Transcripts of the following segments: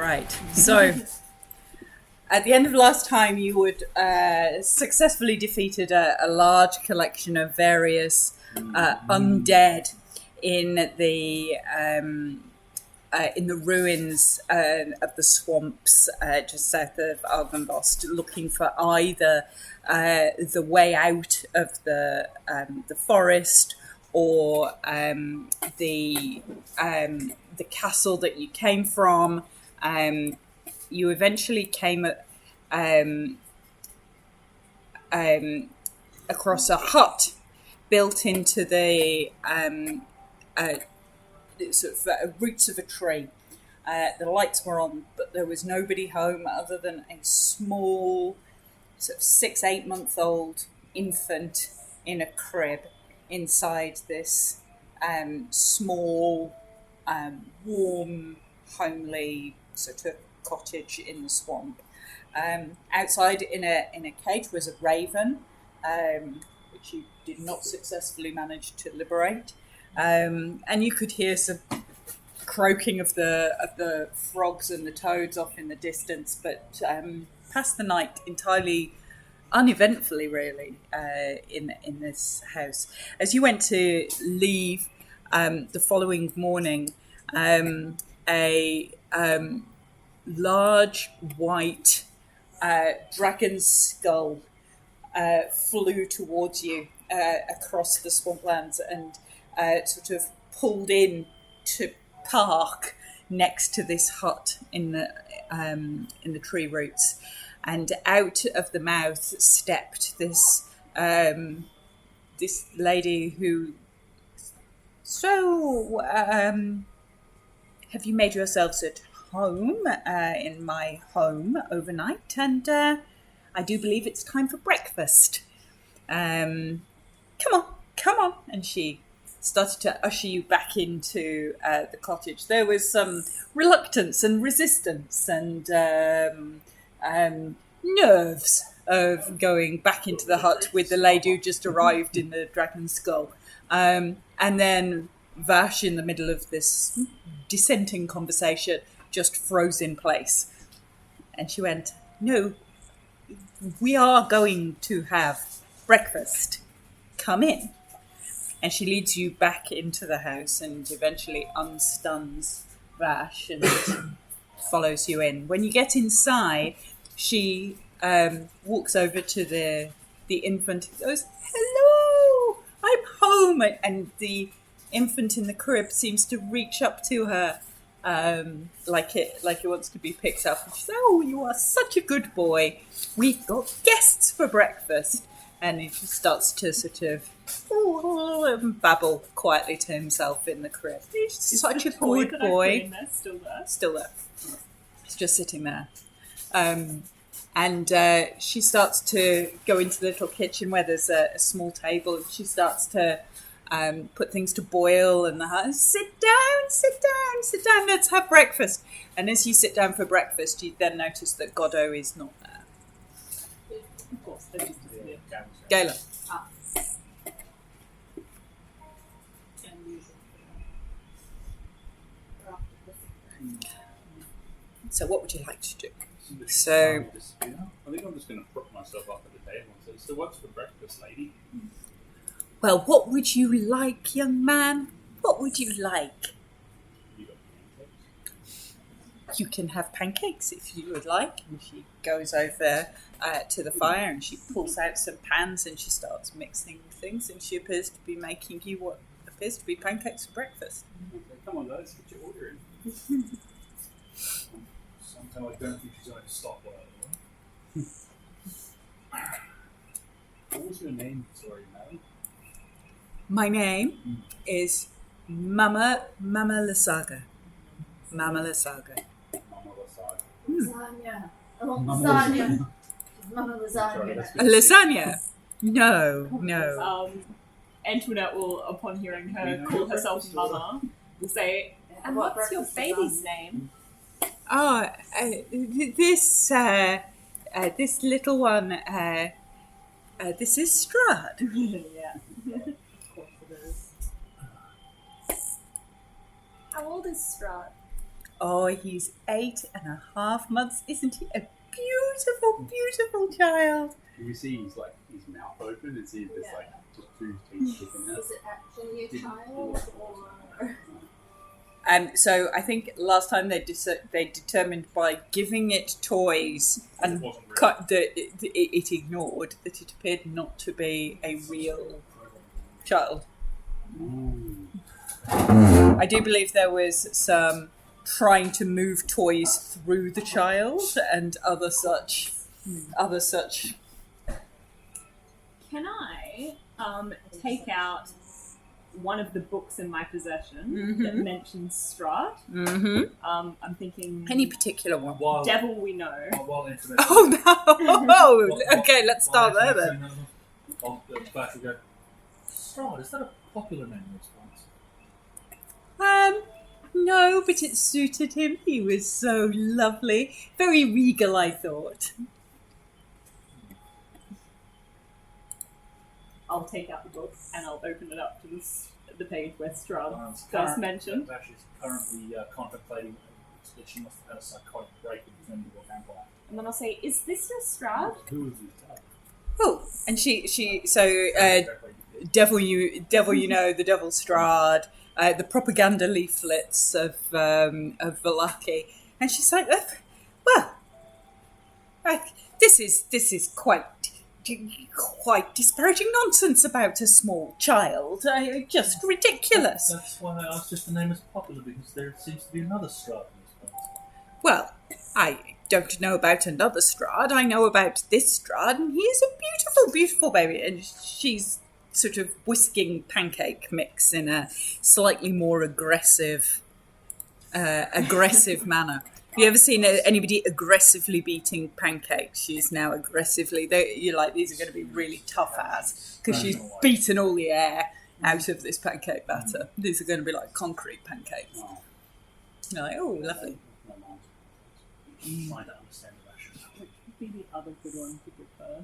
right. So, at the end of last time, you had successfully defeated a large collection of various undead in the ruins of the swamps just south of Argynvost, looking for either the way out of the forest or the castle that you came from. You eventually came across a hut built into the roots of a tree. The lights were on, but there was nobody home other than a small, 6-8 month old infant in a crib inside this small, warm, homely sort of cottage in the swamp. Outside in a cage was a raven, which you did not successfully manage to liberate. And you could hear some croaking of the frogs and the toads off in the distance, but passed the night entirely uneventfully, really, in this house. As you went to leave the following morning, a large white dragon skull flew towards you across the swamplands and sort of pulled in to park next to this hut in the tree roots, and out of the mouth stepped this lady who. So, have you made yourselves at home in my home overnight? And I do believe it's time for breakfast. Come on. And she started to usher you back into the cottage. There was some reluctance and resistance and nerves of going back into the hut with the lady who just arrived in the dragon skull. And then Vash, in the middle of this dissenting conversation, just froze in place. And she went, "No, we are going to have breakfast. Come in." And she leads you back into the house and eventually unstuns Vash and follows you in. When you get inside, she walks over to the infant and goes, "Hello, I'm home." And the infant in the crib seems to reach up to her like it wants to be picked up. And she says, "Oh, you are such a good boy. We've got guests for breakfast." And he just starts to sort of babble quietly to himself in the crib. He's such a good boy. Still there. He's just sitting there. And she starts to go into the little kitchen where there's a small table, and she starts to put things to boil, and sit down, let's have breakfast. And as you sit down for breakfast, you then notice that Godot is not there. Of course, they're just Gala. So what would you like to do? So I think I'm just going to prop myself up at the table and say, "So what's for breakfast, lady?" Well, what would you like, young man? What would you like? You got pancakes? You can have pancakes if you would like. And she goes over to the fire and she pulls out some pans and she starts mixing things, and she appears to be making you what appears to be pancakes for breakfast. Okay, come on, let's get your order in. Sometimes I don't think she's going to stop well. What was your name? Sorry, madam. My name is Mama Lasaga. Mama Lasaga. Mama Lasaga. Lasagna. Oh, lasagna. Mama Sorry, lasagna. that's A lasagna? No. Antoinette will, upon hearing her call herself Mama, will say, "And what's your baby's name?" Oh, this little one, this is Strahd. Yeah. Of course it is. How old is Strahd? Oh, he's 8.5 months. Isn't he a beautiful, beautiful child? You see his mouth open and see if there's just 2 teeth sticking out. Is it actually a child or? So I think last time they determined by giving it toys and it ignored that it appeared not to be a real child. I do believe there was some trying to move toys through the child and other such. Can I take out one of the books in my possession that mentions Strahd? I'm thinking Any particular one? While, Devil We Know. while internet. Oh no! Okay, let's start there then. The back will go. Strahd, is that a popular name in response? No, but it suited him. He was so lovely. Very regal, I thought. I'll take out the book and I'll open it up to the page where Strahd first mentioned. She's currently contemplating that she must have had a psychotic break and turned into a vampire. And then I'll say, "Is this your Strahd?" Who is this type? Oh, and Devil you know, the Devil Strahd, the propaganda leaflets of Valaki, and she's like, well, this is quite disparaging nonsense about a small child. Just ridiculous. That's why I asked if the name is popular, because there seems to be another Strahd in this place. Well, I don't know about another Strahd. I know about this Strahd, and he is a beautiful, beautiful baby. And she's sort of whisking pancake mix in a slightly more aggressive manner. Have you ever seen anybody aggressively beating pancakes? She's now aggressively. You're like, these are going to be really tough as, because she's beaten all the air out of this pancake batter. These are going to be like concrete pancakes. You're like, oh, lovely. Trying to understand the rationale. What would be the other good one to prefer?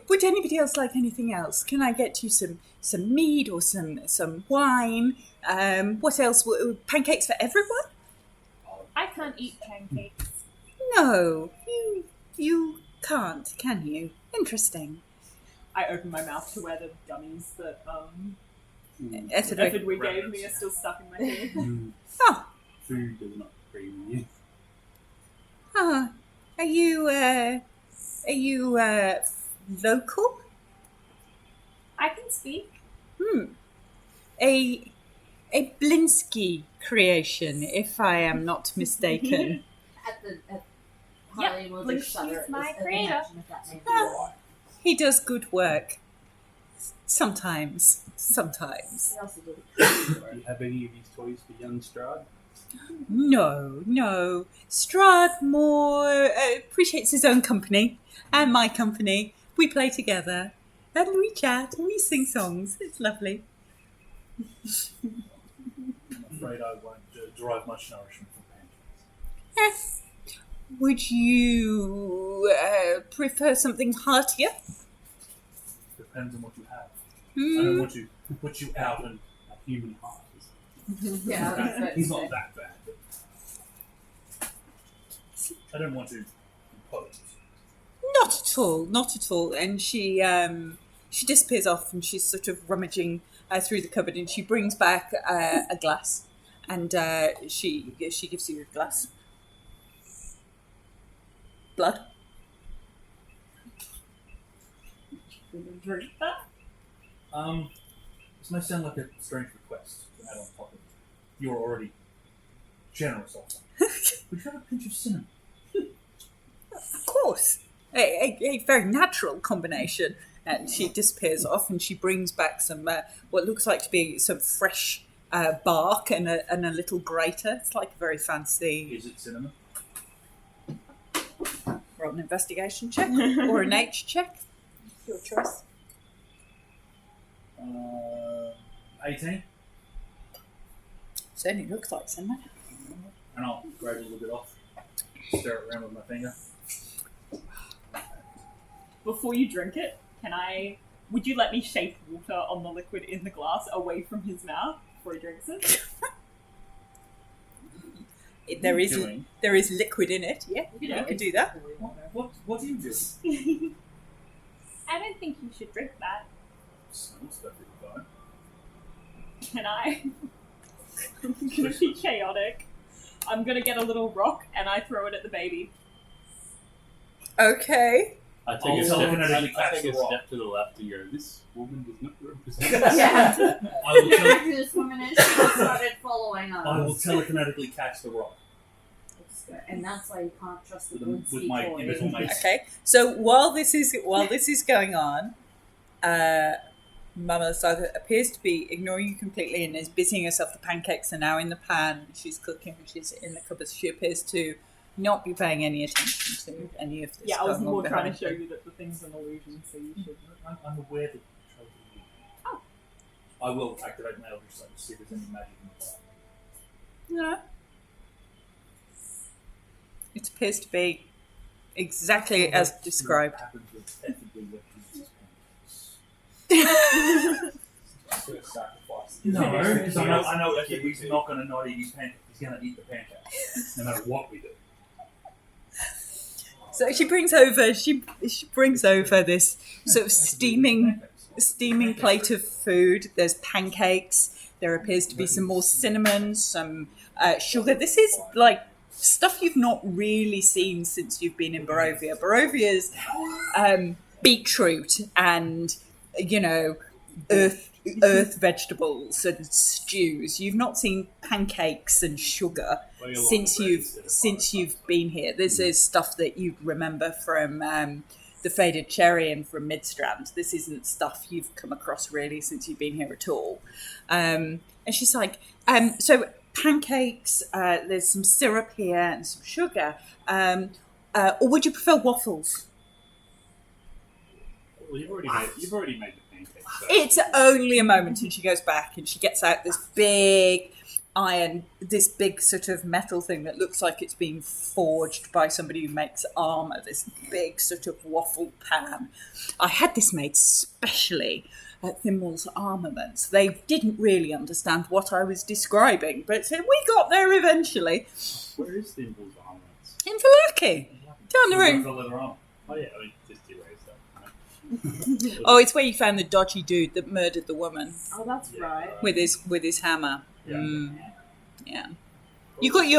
Would anybody else like anything else? Can I get you some mead or some wine? What else? Pancakes for everyone? I can't eat pancakes. No, you can't, can you? Interesting. I open my mouth to where the gummies that Ethelred gave me are still stuck in my head. Oh, Food does not agree with you. are you local? I can speak. A Blinsky creation, if I am not mistaken. Harley will just Blinsky's shudder my at the creator. mention of that name. He does good work. Sometimes. He also did. Do you have any of these toys for young Strahd? No. Strahd more appreciates his own company and my company. We play together and we chat and we sing songs. It's lovely. I'm afraid I won't derive much nourishment from pancakes. Yes. Would you prefer something heartier? Depends on what you have. I don't want to put you out in a human heart. Yeah, He's not that bad. I don't want to impose. Not at all. And she disappears off, and she's sort of rummaging through the cupboard, and she brings back a glass, and she gives you a glass. Blood. Drink that? This may sound like a strange request to add on top of it. You're already generous also. Would you have a pinch of cinnamon? Of course. A very natural combination. And she disappears off, and she brings back some what looks like to be some fresh bark and a little grater. It's like a very fancy. Is it cinnamon? Roll an investigation check or a nature check. Your choice. 18. Certainly looks like cinnamon. And I'll grab a little bit off. Stir it around with my finger. Before you drink it, would you let me shake water on the liquid in the glass away from his mouth before he drinks it? there is Doing? liquid in it. Yeah, you can do that. What are you doing? I don't think you should drink that. Sounds perfectly fine. Can I? I'm gonna be chaotic. I'm gonna get a little rock and I throw it at the baby. Okay. I take I'll a step, definitely I catch take the a rock. step to the left and go, this woman does not represent Yeah. I will, Who this woman is, she started following us. I will telekinetically catch the rock And that's why you can't trust the with my invisible mace. Okay. So while this is going on, Mama Lasada appears to be ignoring you completely and is busying herself. The pancakes are now in the pan. She's cooking. She's in the cupboard. She appears to not be paying any attention to any of this. Yeah, I was going on more trying behind to show her. you that the thing's an illusion, so you should. I'm aware that. Oh. I will activate my Eldritch Sight to see if there's any magic in the fire. No. It appears to be exactly as described. What happens with ethically what Jesus sacrifice. No, because I know he's not going to not eat his pancake. He's going to eat the pancake, no matter what we do. So she brings over this sort of steaming plate of food. There's pancakes. There appears to be some more cinnamon, some sugar. This is like stuff you've not really seen since you've been in Barovia. Barovia's beetroot and earth vegetables and stews. You've not seen pancakes and sugar since you've been here. This is stuff that you remember from the Faded Cherry and from Midstrand. This isn't stuff you've come across really since you've been here at all. And she's like, so pancakes, there's some syrup here and some sugar. Or would you prefer waffles? Well, you've already made the pancakes. So. It's only a moment, and she goes back and she gets out this big sort of metal thing that looks like it's been forged by somebody who makes armour, this big sort of waffle pan. I had this made specially at Thimmel's Armaments. They didn't really understand what I was describing, but we got there eventually. Where is Thimble's Armaments? In Falaki, down the road. Oh yeah, I mean, just erase that. Oh, it's where you found the dodgy dude that murdered the woman Oh, that's right. with his hammer. Yeah. Yeah. You got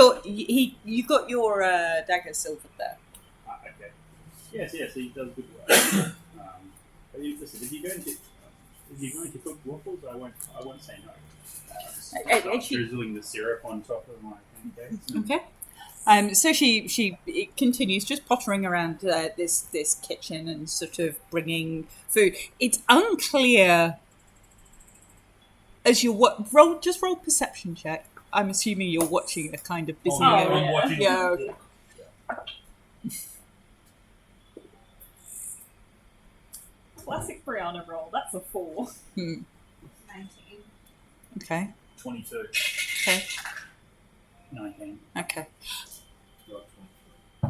your dagger silvered there. Okay. Yes, he does good work. Listen, if you're going to cook waffles, I won't say no. Start drizzling the syrup on top of my pancakes. Okay. So she continues just pottering around this kitchen and sort of bringing food. It's unclear as you roll perception check. I'm assuming you're watching a kind of busy. I'm watching. Yeah. Okay. Classic Brianna roll. That's a 4. 19. Okay. 22. Okay. 19. Okay.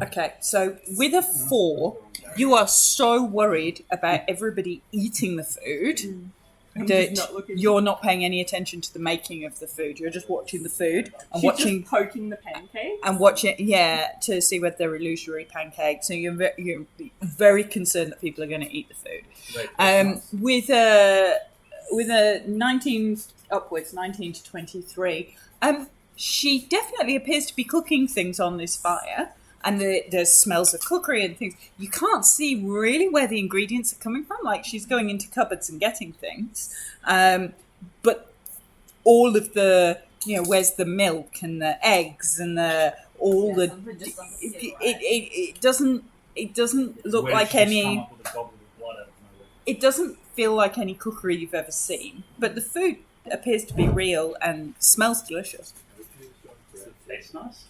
Okay. So with a 4, you are so worried about everybody eating the food that you're not paying any attention to the making of the food. You're just watching the food and She's just poking the pancakes. and watching, to see whether they're illusory pancakes. So you're very concerned that people are going to eat the food. With a 19 upwards, 19 to 23, she definitely appears to be cooking things on this fire. And there's smells of cookery and things. You can't see really where the ingredients are coming from. Like, she's going into cupboards and getting things. But all of the, where's the milk and the eggs and it doesn't look like any... It doesn't feel like any cookery you've ever seen. But the food appears to be real and smells delicious. Does it taste nice?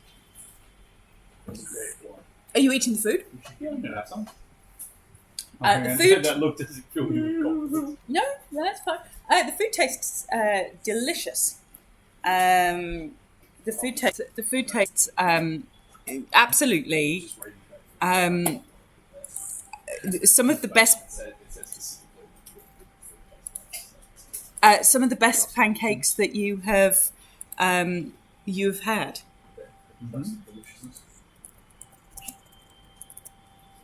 Are you eating the food? Yeah, I'm going to have some. The food... That looked as if filled you with confidence. No, that's fine. The food tastes delicious. The food tastes absolutely. Some of the best pancakes that you've had. That's the deliciousness.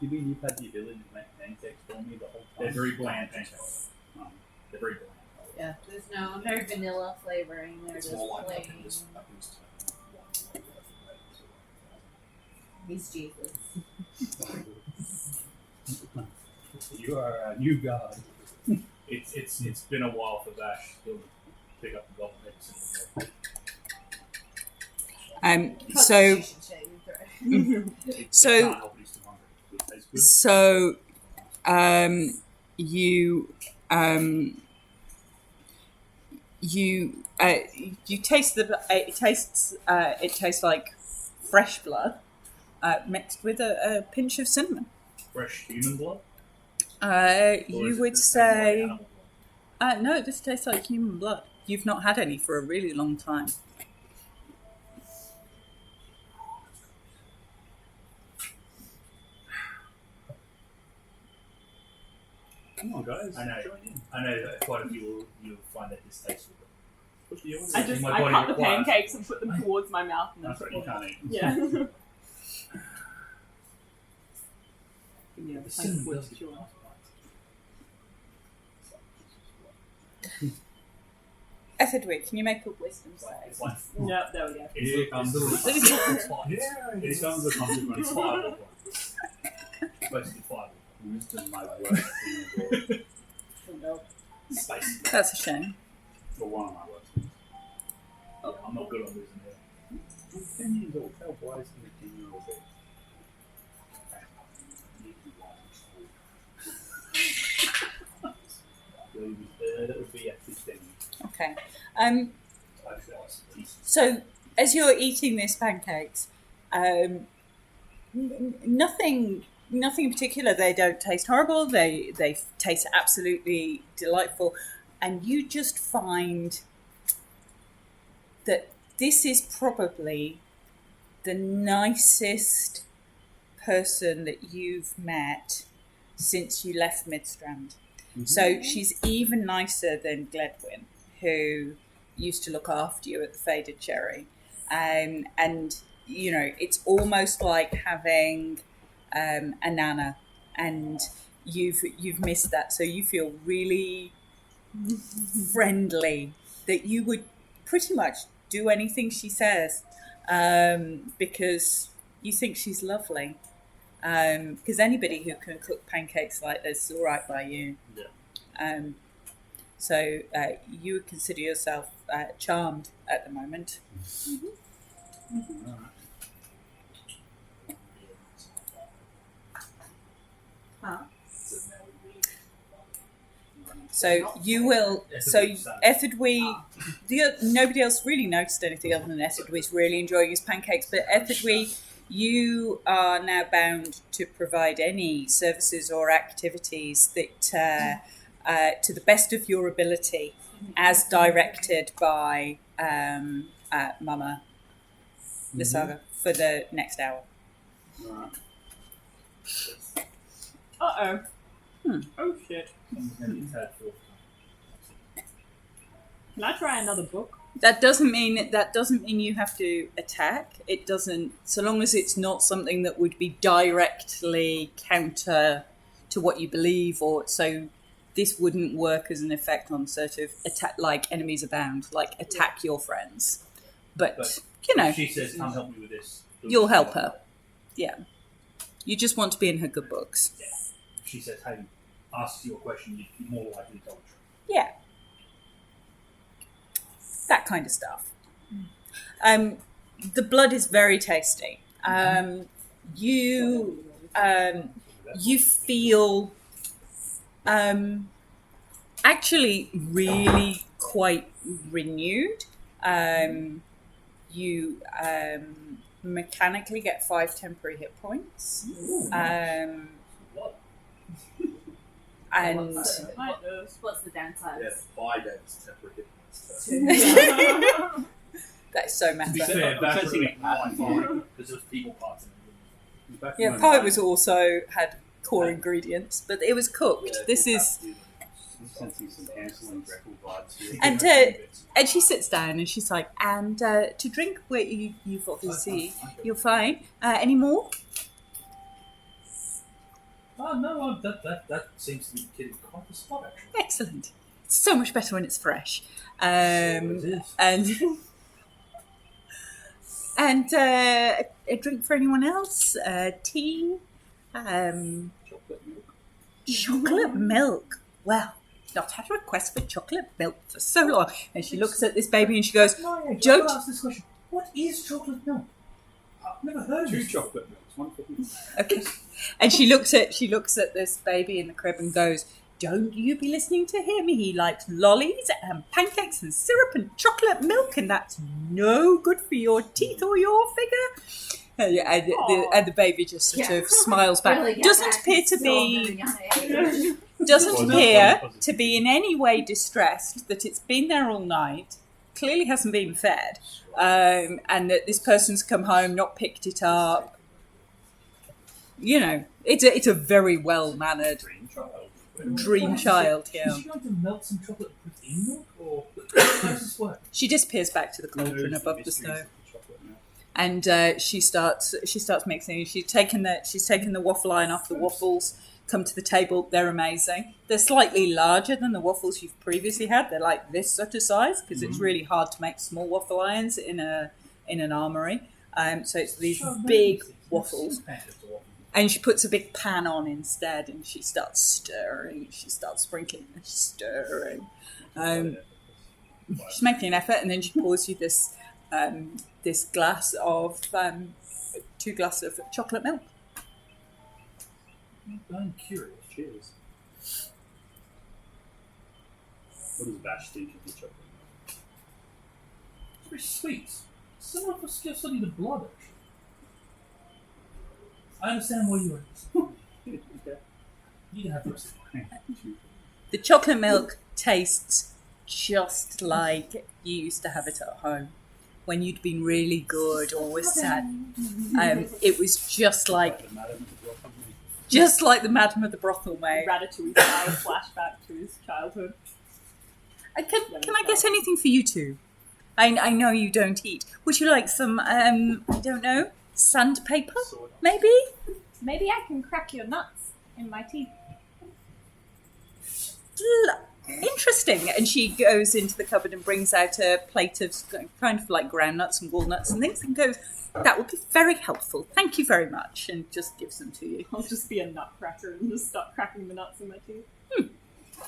You mean you've had the ability to make pancakes for me the whole time? They're very bland pancakes. They're very bland. Yeah, there's no vanilla flavoring. They're It's just more like plain. He's Jesus. You are a new god. It's been a while for Vash to pick up the gold heads. So So can't help it, he's too hungry. It tastes good. So, you taste it tastes like fresh blood mixed with a pinch of cinnamon. Fresh human blood? You Or would does it taste like say animal blood? no. This tastes like human blood. You've not had any for a really long time. Come on, guys. I know. Join in. I know that quite a few will find that distasteful. Push the order. I My body cut the requires- pancakes and put them towards my mouth and then That's put right, you them. can't eat. Yeah. Yeah, The like cinnamon wood does get chew. nice bites. Etherdwick, can you make a wisdom It's like, save? it's like No, there we go. Here comes the it's fine. Here comes the consequence. It's fireball. It's basically fireball. Wisdom, my worst thing in the world. Space. That's a shame. For one of my worst things. Yeah, I'm not good on losing here. 10 years old. How wise can a 10-year-old be? That would be a 15. Okay. Actually, that's decent. So, as you're eating these pancakes, nothing in particular. They don't taste horrible. They taste absolutely delightful, and you just find that this is probably the nicest person that you've met since you left Midstrand. So she's even nicer than Gledwyn, who used to look after you at the Faded Cherry. And you know, it's almost like having a nana, and you've missed that. So you feel really friendly, that you would pretty much do anything she says, because you think she's lovely. Because anybody who can cook pancakes like this is all right by you. Yeah. So you would consider yourself charmed at the moment. Huh? So you will. So Etherdwe, nobody else really noticed anything other than Etherdwe's really enjoying his pancakes. But Etherdwe, you are now bound to provide any services or activities that, to the best of your ability, as directed by Mama Lysaga for the next hour. Alright. Uh-oh. Oh, shit. Can I try another book? That doesn't mean you have to attack. It doesn't, so long as it's not something that would be directly counter to what you believe, or so this wouldn't work as an effect on sort of attack, like enemies abound, like attack your friends. But you know, If she says, "Come help me with this," you'll help her. Yeah, you just want to be in her good books. Yeah. If she says, "Hey," asks you a question, you're more likely to tell the truth. Yeah, that kind of stuff. The blood is very tasty. You feel actually really quite renewed. You mechanically get 5 temporary hit points. And What's the downside? Yeah, 5 days temporary hit points. that is so To be meta. fair, Vash would have been fine because there was people parts in it. Yeah, pie was also had core ingredients, but it was cooked. This is Sensing some Hansel and Gretel vibes here. And she sits down and she's like, and to drink, you've obviously, you're fine. Any more? Oh, no, that seems to be getting quite the spot, actually. Excellent. It's so much better when it's fresh. It is. And a drink for anyone else? Tea? Chocolate milk. Chocolate milk. Well, not had a request for chocolate milk for so long. And she looks at this baby and she goes, I've don't... ask this question. What is chocolate milk? I've never heard of Two it. chocolate milks, one for each. Okay. And she looks at this baby in the crib and goes, don't you be listening to him. He likes lollies and pancakes and syrup and chocolate milk, and that's no good for your teeth or your figure. And the baby just sort of smiles back. Really Doesn't appear to be in any way distressed that it's been there all night. Clearly hasn't been fed, and that this person's come home, not picked it up. You know, it's a very well-mannered dream child. Yeah. Is she going to melt some chocolate within milk, or how does this work? She disappears back to the cauldron above the stove, and she starts mixing. She's taken the waffle iron off the waffles. Come to the table. They're amazing. They're slightly larger than the waffles you've previously had. They're like this sort of size because it's really hard to make small waffle irons in an armory. So it's these big waffles. And she puts a big pan on instead, and she starts stirring. She starts sprinkling and stirring. She's making an effort, and then she pours you this glass of 2 glasses of chocolate milk. I'm curious. Cheers. What does Bash think of the chocolate milk? It's very sweet. Someone for study the blood, actually. I understand why you were. Okay. You can have the rest of it. The chocolate milk tastes just like you used to have it at home when you'd been really good or was sad. It was just like the Madam of the Brothel maid. Ratatouille style flashback to his childhood. Can I guess anything for you two? I know you don't eat. Would you like some, I don't know, sandpaper, maybe? Maybe I can crack your nuts in my teeth. Interesting. And she goes into the cupboard and brings out a plate of kind of like groundnuts and walnuts and things and goes, that would be very helpful. Thank you very much. And just gives them to you. I'll just be a nutcracker and just start cracking the nuts in my teeth.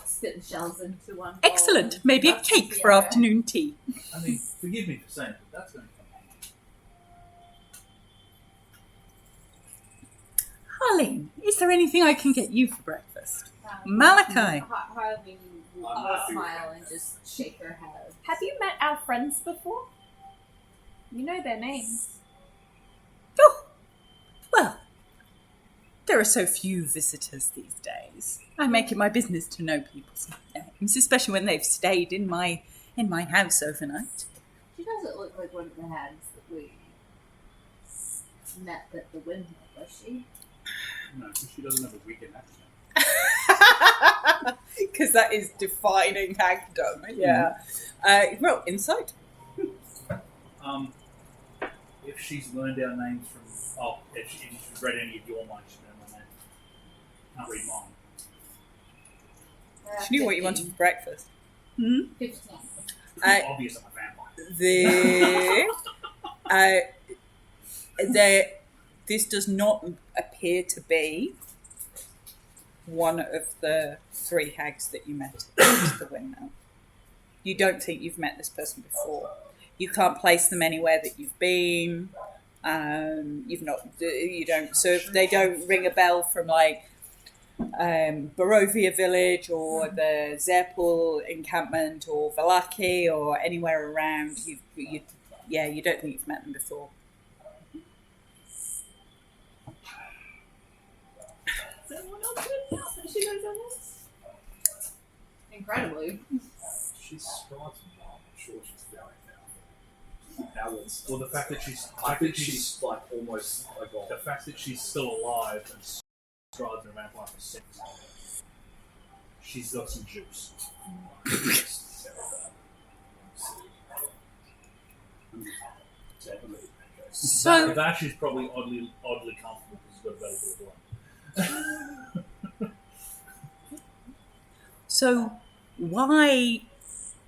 Spitting shells into one bowl. Excellent. Maybe a cake for afternoon tea. I mean, forgive me for saying it, but that's going to come. Harleen, is there anything I can get you for breakfast? Malachi. Harleen will smile and just shake her head. Have you met our friends before? You know their names. Oh, well, there are so few visitors these days. I make it my business to know people's names, especially when they've stayed in my house overnight. She doesn't look like one of the hags that we met at the windmill, does she? No, she doesn't have a weekend accent. Because that is defining hagdom. Yeah. Well, insight. If she's learned our names from... if she's read any of your minds, she's known my name. Can't read mine. She knew what you wanted for breakfast. 15. Obvious I'm a vampire. This does not appear to be one of the 3 hags that you met at the windmill. You don't think you've met this person before. You can't place them anywhere that you've been. You don't. So if they don't ring a bell from like Barovia village or the Zerpul encampment or Valaki or anywhere around. You don't think you've met them before. Does anyone else know that she knows our names? Incredibly. She's smart and I'm sure she's very powerful. Balanced. Well, the fact that she's... I think she's like almost a god. The fact that she's still alive and strides in a vampire for 6. She's got some juice. So- Vash is probably oddly comfortable because he's got a belly full of wine. So, why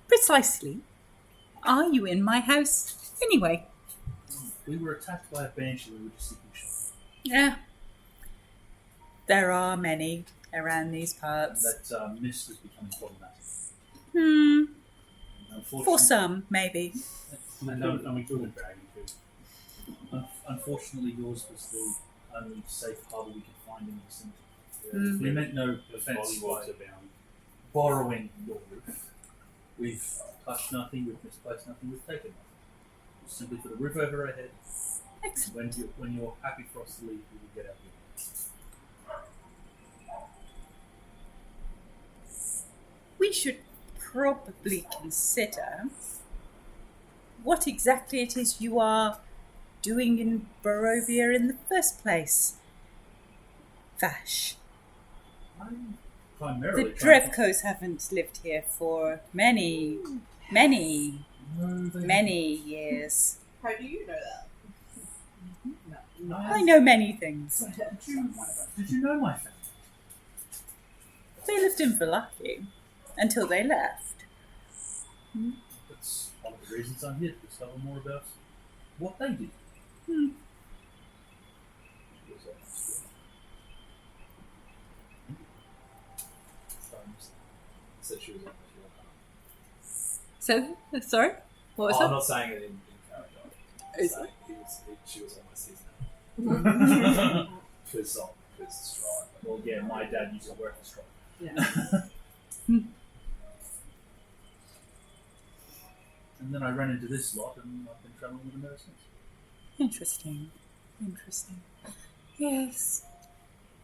precisely are you in my house anyway? We were attacked by a banshee. We were just seeking shelter. Yeah. There are many around these parts. That mist was becoming problematic. Hmm. Unfortunately, For some, maybe. And we killed a dragon too. Unfortunately, yours was the only safe harbour we could find in the vicinity. Mm. We meant no The offence by water bound. borrowing your roof. We've touched nothing, we've misplaced nothing, we've taken nothing. It's simply for the roof over our head. Excellent. When you're happy for us to leave, we will get out of here. We should probably consider what exactly it is you are doing in Barovia in the first place. Vash. I'm The primarily Drevkos haven't lived here for many years. How do you know that? I know many things. Did you know my family? They lived in Valaki until they left. That's one of the reasons I'm here, to discover more about what they did. Said she was on So, sorry? What was I'm that? not saying it in character. I'm Is- saying she was on my season. Because Stride. Well, yeah, my dad used to work at Stride. Yeah. And then I ran into this lot, and I've been travelling with them ever since. Interesting. Yes.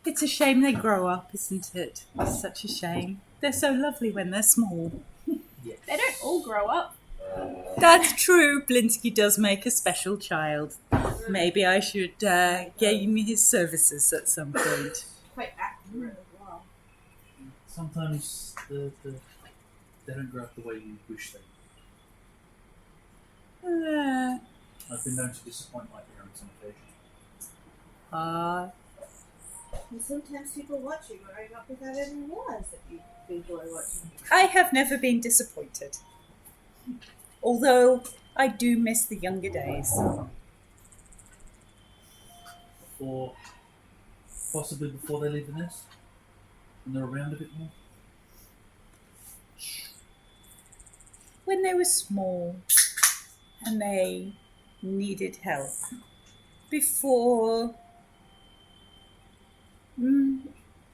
It's a shame they grow up, isn't it? It's such a shame. They're so lovely when they're small. They don't all grow up. That's true. Blinsky does make a special child. Maybe I should gain his services at some point. Quite accurate as well. Sometimes they don't grow up the way you wish they would. I've been known to disappoint my parents on occasion. And sometimes people watch you growing up without even realize that you enjoy watching. I have never been disappointed. Although I do miss the younger days. Possibly before they leave the nest, and they're around a bit more. When they were small and they needed help. Before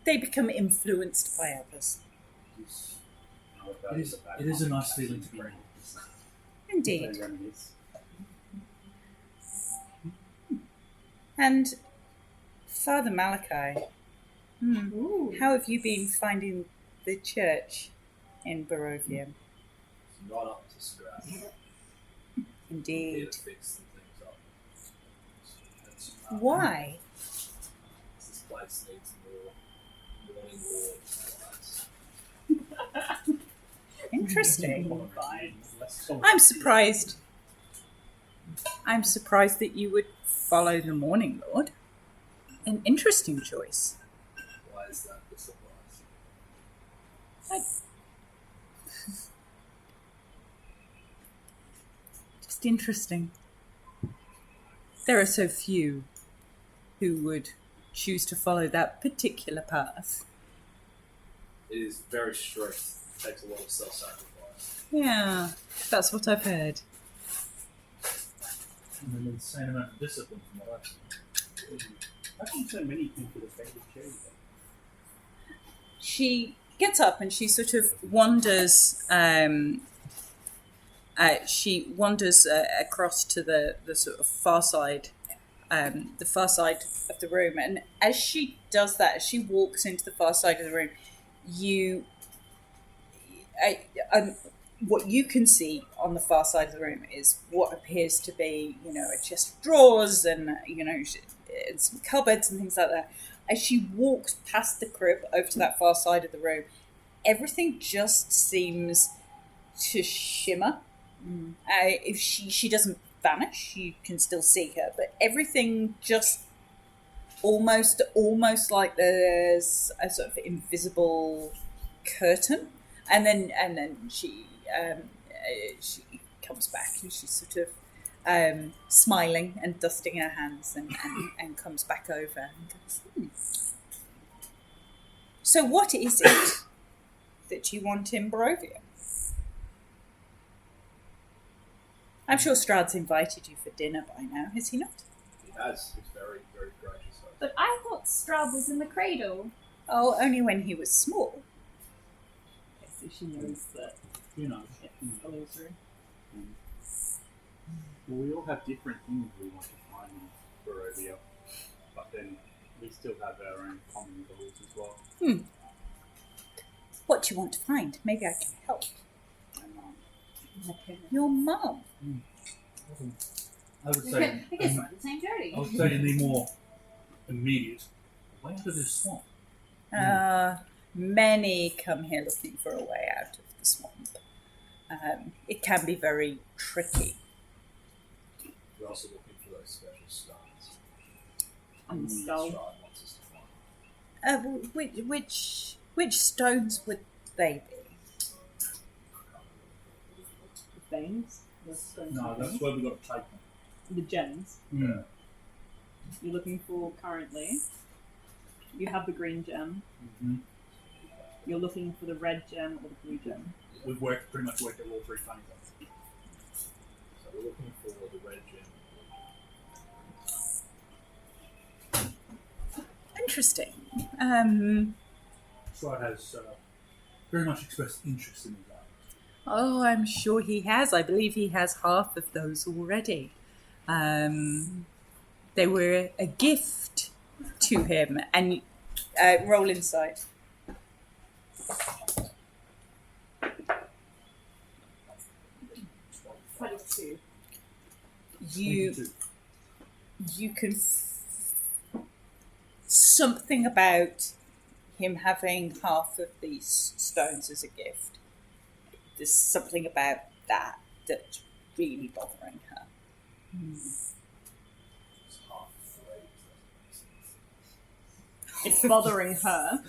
they become influenced by others. It is a nice feeling to be in. Indeed. And Father Malachi, how have you been finding the church in Barovia? It's not up to scratch. Need Indeed. to fix some things up. That's, Why? This place needs more morning walks. Interesting. Fine. I'm surprised. I'm surprised that you would follow the Morning Lord. An interesting choice. Why is that the surprise? Just interesting. There are so few who would choose to follow that particular path. It is very strict. It takes a lot of self-sacrifice. Yeah, that's what I've heard. And an insane amount of discipline from what I've seen. How come so many people have favorite cherry? She gets up and she sort of wanders. She wanders across to the sort of far side of the room, and as she does that, as she walks into the far side of the room, what you can see on the far side of the room is what appears to be, a chest of drawers and, and some cupboards and things like that. As she walks past the crib over to that far side of the room, everything just seems to shimmer. If she doesn't vanish, you can still see her, but everything just almost like there's a sort of invisible curtain, and then she comes back and she's sort of smiling and dusting her hands and comes back over and goes, So what is it that you want in Barovia? I'm sure Strahd's invited you for dinner by now, has he not? He has. He's very, very gracious. But I thought Strahd was in the cradle. Oh, only when he was small. Okay, so she knows that You know. it's illusory. Well, we all have different things we want to find in Barovia, but then we still have our own common goals as well. What do you want to find? Maybe I can help. Your mum. I would I say, guess we're on the same journey. I would say in the more immediate, way out of this swamp. Many come here looking for a way out of the swamp. It can be very tricky. We're also looking for those special stones. On the skull. Strahd wants us to find. Which stones would they be? The veins. The stones. No, that's where we got to take them. The gems. Yeah. You're looking for currently. You have the green gem. Mm-hmm. You're looking for the red gem or the blue gem. We've pretty much worked out all three funny things. So we're looking for the red gem. Interesting. Strahd has very much expressed interest in these items. Oh, I'm sure he has. I believe he has half of those already. They were a gift to him. And roll inside. 22. You can something about him having half of these stones as a gift. There's something about that that's really bothering her. It's half afraid. It's bothering her.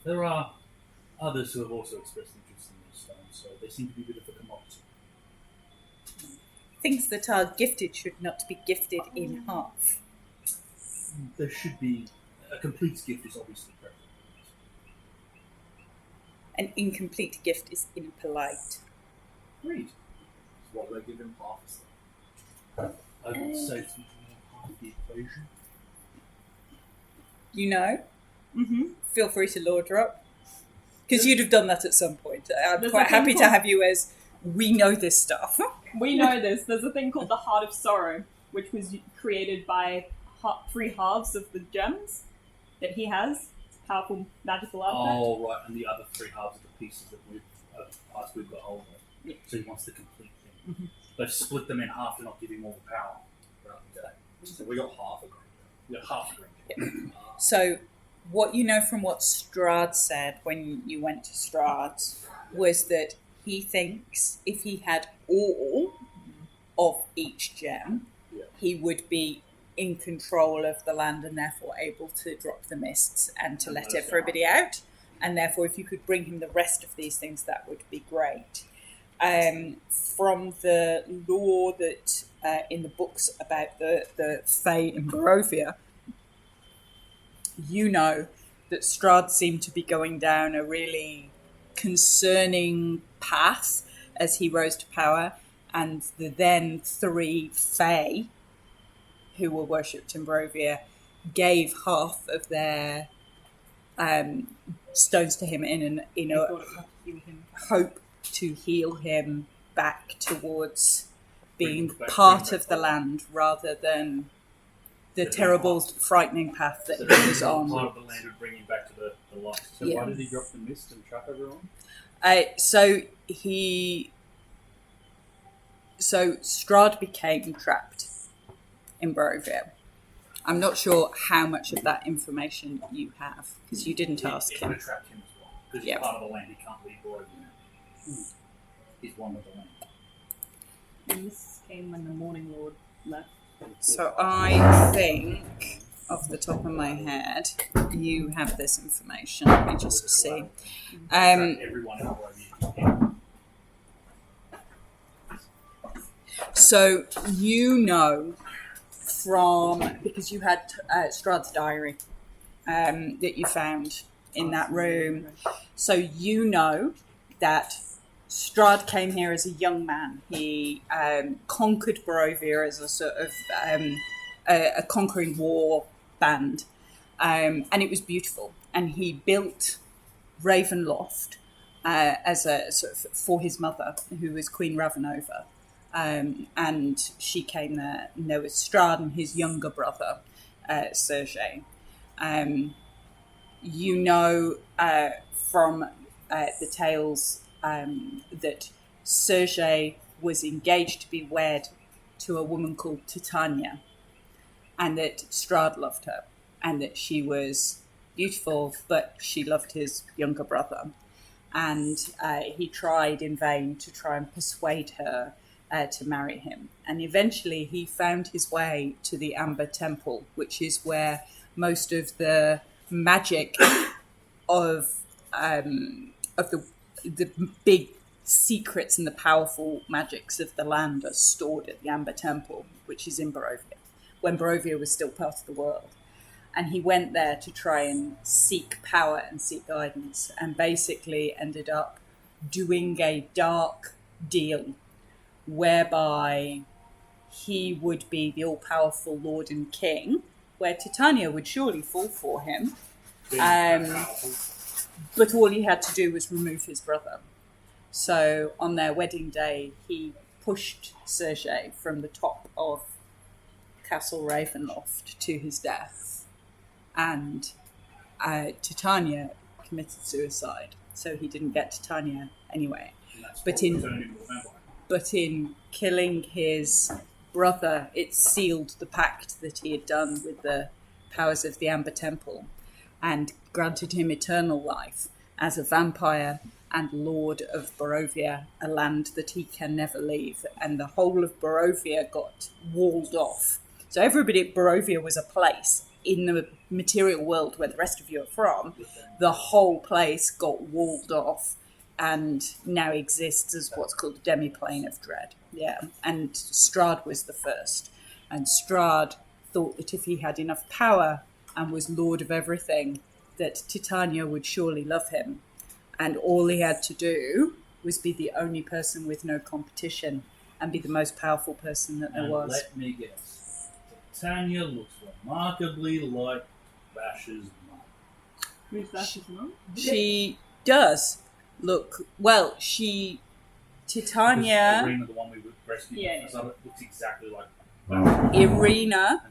There are others who have also expressed interest in these stones, so they seem to be a bit of a commodity. Things that are gifted should not be gifted in half. There should be a complete gift is obviously preferable. An incomplete gift is impolite. Agreed. So what do they give him half a stone? I would say it's half the equation. You know? Mm-hmm. Feel free to lauder up. Because you'd have done that at some point. I'm There's quite a thing happy to called- have you as, we know this stuff. We know this. There's a thing called the Heart of Sorrow, which was created by three halves of the gems that he has. It's a powerful magical artifact. Oh, right, and the other three halves of the pieces that we've got hold of. Yeah. So he wants the complete thing. They've split them in half to not give him all the power. Right, okay. So we got half a green gem. Yeah, half the green. So, what you know from what Strahd said when you went to Strahd was that he thinks if he had all of each gem, Yeah. he would be in control of the land and therefore able to drop the mists and to let everybody out. And therefore, if you could bring him the rest of these things, that would be great. From the lore that in the books about the Fae in Barovia, you know that Strahd seemed to be going down a really concerning path as he rose to power, and the then three Fae who were worshipped in Barovia gave half of their stones to him in I a thought it might heal him. hope to heal him back towards being Bring him back- part bring him of the back land rather than the Yeah. terrible, frightening path that So he was part on. of the land would bring him back to the light. So Yeah. why did he drop the mist and trap everyone? So Strahd became trapped in Barovia, I'm not sure how much of that information you have, because you didn't ask It's going him. to trap him as well. Because Yep. he's part of the land, he can't leave Barovia now. He's one of the land. And this came when the Morning Lord left. So I think, off the top of my head, you have this information. Let me just see. Everyone in Barovia. So you know from, because you had Strahd's diary that you found in that room. So you know that Strahd came here as a young man. He conquered Barovia as a sort of a conquering war band, and it was beautiful. And he built Ravenloft as a sort of for his mother, who was Queen Ravenova. And she came there, and there was Strahd and his younger brother, Sergei. You know from the tales that Sergei was engaged to be wed to a woman called Titania, and that Strahd loved her, and that she was beautiful, but she loved his younger brother. And he tried in vain to try and persuade her to marry him. And eventually he found his way to the Amber Temple, which is where most of the magic of the big secrets and the powerful magics of the land are stored at the Amber Temple, which is in Barovia, when Barovia was still part of the world. And he went there to try and seek power and seek guidance, and basically ended up doing a dark deal whereby he would be the all-powerful Lord and King, where Titania would surely fall for him. But all he had to do was remove his brother. So on their wedding day, he pushed Sergei from the top of Castle Ravenloft to his death. And Titania committed suicide. So he didn't get Titania anyway. But in killing his brother, it sealed the pact that he had done with the powers of the Amber Temple, and granted him eternal life as a vampire and Lord of Barovia, a land that he can never leave. And the whole of Barovia got walled off. So everybody at Barovia was a place in the material world where the rest of you are from. The whole place got walled off and now exists as what's called the demiplane of dread. Yeah, and Strahd was the first. And Strahd thought that if he had enough power and was lord of everything, that Titania would surely love him. And all he had to do was be the only person with no competition and be the most powerful person that there And was. let me guess. Titania looks remarkably like Bash's mum. Who's Bash's mum? She does look, well, Titania, Irina, the one we rescued, Yeah. looks exactly like Bash. Irina,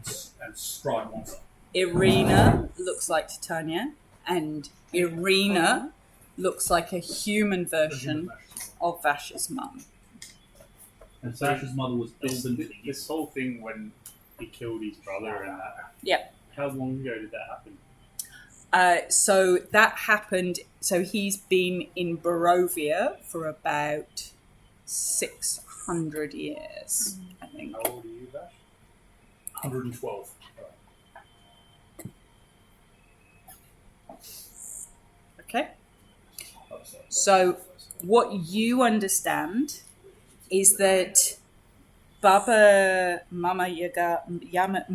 And Strahd wants her. Irina looks like Titania, and Irina looks like a human version of Vash's mum. And Bash's mother was elven. This whole thing when he killed his brother and that. Yep. How long ago did that happen? So that happened. So he's been in Barovia for about 600 years, I think. How old are you, Bash? 112. Okay. So what you understand is that Baba Mama Yaga Baba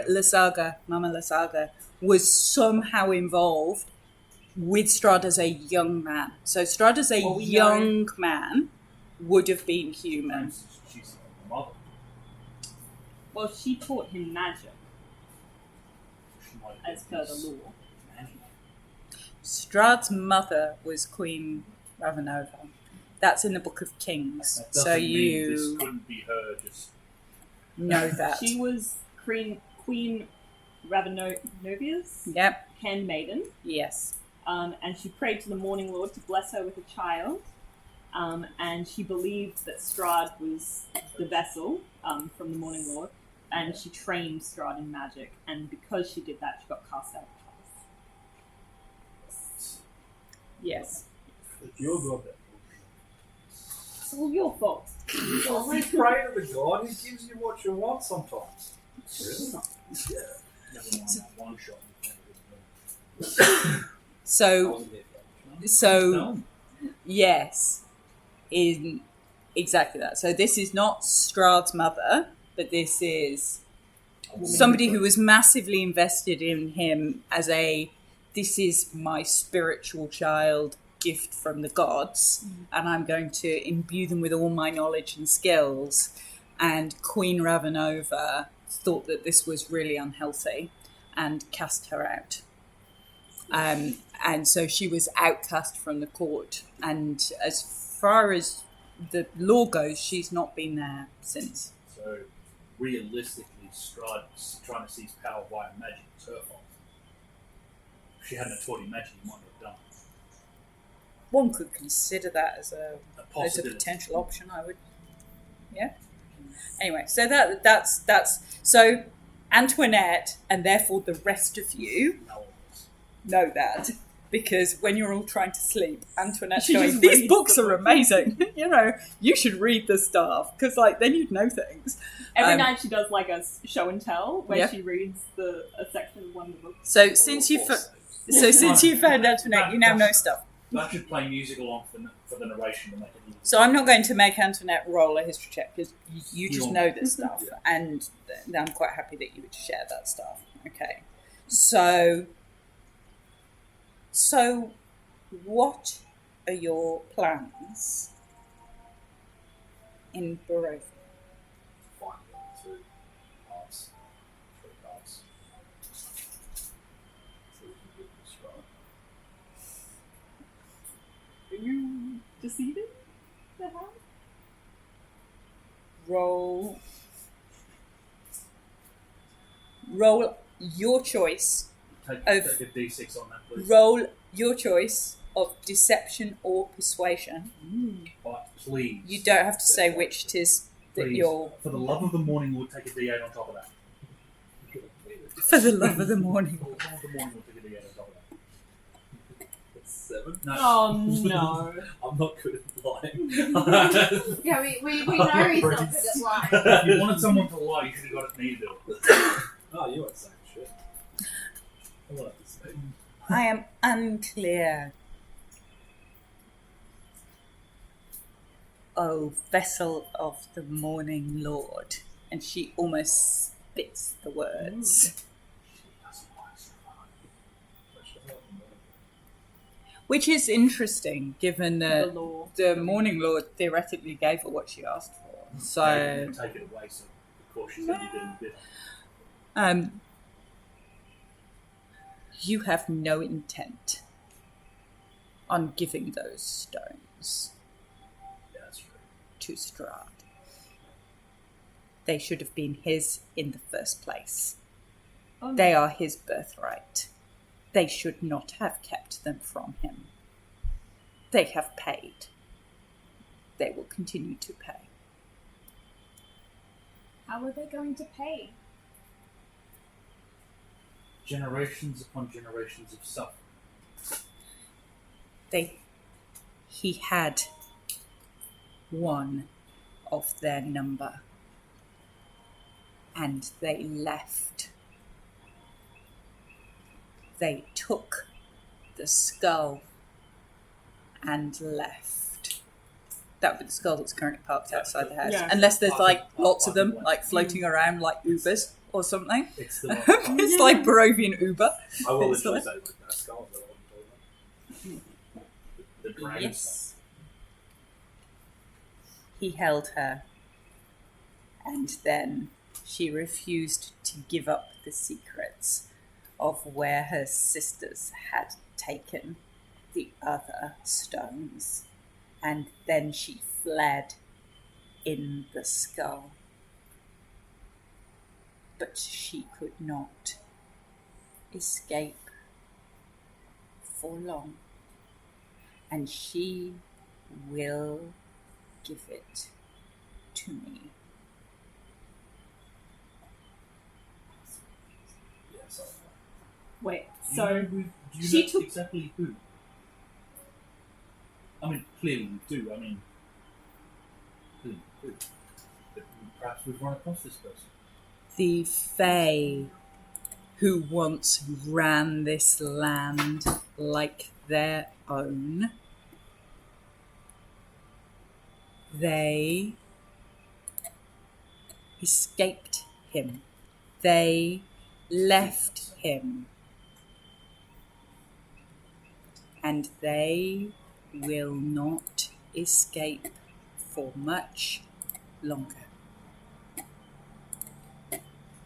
Lysaga, Mama Lysaga, was somehow involved with Strahd as a young man. So Strahd as a young man would have been human. She's a mother. Well, she taught him magic, She might have as been per the his law. man. Strahd's mother was Queen Ravenova. That's in the Book of Kings. That So doesn't mean you this couldn't be her just know that. She was Queen Ravenovia's Yep. handmaiden, Yes. and she prayed to the Morning Lord to bless her with a child. and she believed that Strahd was the vessel from the Morning Lord, and she trained Strahd in magic, and because she did that, she got cast out of the palace. Yes. It's your god then. It's all your fault. Always pray to the god. He gives you what you want sometimes. Really? Yeah. Never mind that one shot. So yes, in exactly that. So this is not Strahd's mother, but this is somebody who was massively invested in him as this is my spiritual child, gift from the gods, and I'm going to imbue them with all my knowledge and skills. And Queen Ravenova thought that this was really unhealthy and cast her out. And so she was outcast from the court. And as far as the law goes, she's not been there since. So, realistically, Strahd trying to seize power via magic was her fault. If she hadn't taught him magic, he might have done it. One could consider that as a possibility. potential option, I would. Yeah. Anyway, so that's so Antoinette and therefore the rest of you know that, because when you're all trying to sleep, Antoinette's going, these books are amazing. You should read the stuff, because then you'd know things. Every night she does a show and tell where she reads a section of one of the books. So since you found Antoinette, you now know stuff. That should play music along for the narration to make it easy. So I'm not going to make Antoinette roll a history check, because you just know this stuff, and I'm quite happy that you would share that stuff. Okay, so what are your plans in Barovia? Find them 2 parts, 3 parts. So we can get this right. Are you deceiving the house? Roll your choice. Take a D6 on that, please. Roll your choice of deception or persuasion. But please. You don't have to say which it is that please, you're... for the love of the morning, we'll take a D8 on top of that. For the love of the morning. For the love of the morning, we'll take a D8 on top of that. 7? No. Oh no. I'm not good at lying. Yeah, we know he's not good at lying. If you wanted someone to lie, you should have got me to do it. Oh, you weren't saying shit. I wanted to say. I am unclear. Oh, vessel of the morning lord. And she almost spits the words. Which is interesting, given that the morning lord theoretically gave her what she asked for. So take it away, so of course she said you didn't bid. You have no intent on giving those stones to Strahd. They should have been his in the first place. Oh, no. They are his birthright. They should not have kept them from him. They have paid. They will continue to pay. How are they going to pay? Generations upon generations of suffering. He had one of their number, and they left. They took the skull and left. That would be the skull that's currently parked outside the house. Yeah. Unless there's lots of them floating around like Ubers or something. It's like Barovian Uber. I will literally say that skull. The dragon. Yes. He held her, and then she refused to give up the secrets of where her sisters had taken the other stones, and then she fled in the skull. But she could not escape for long, and she will give it to me. Yes, Wait, do so you she know took- exactly who? I mean, clearly you do. I mean, who? But perhaps we've run across this person. The Fae who once ran this land like their own. They escaped him. They left him. And they will not escape for much longer.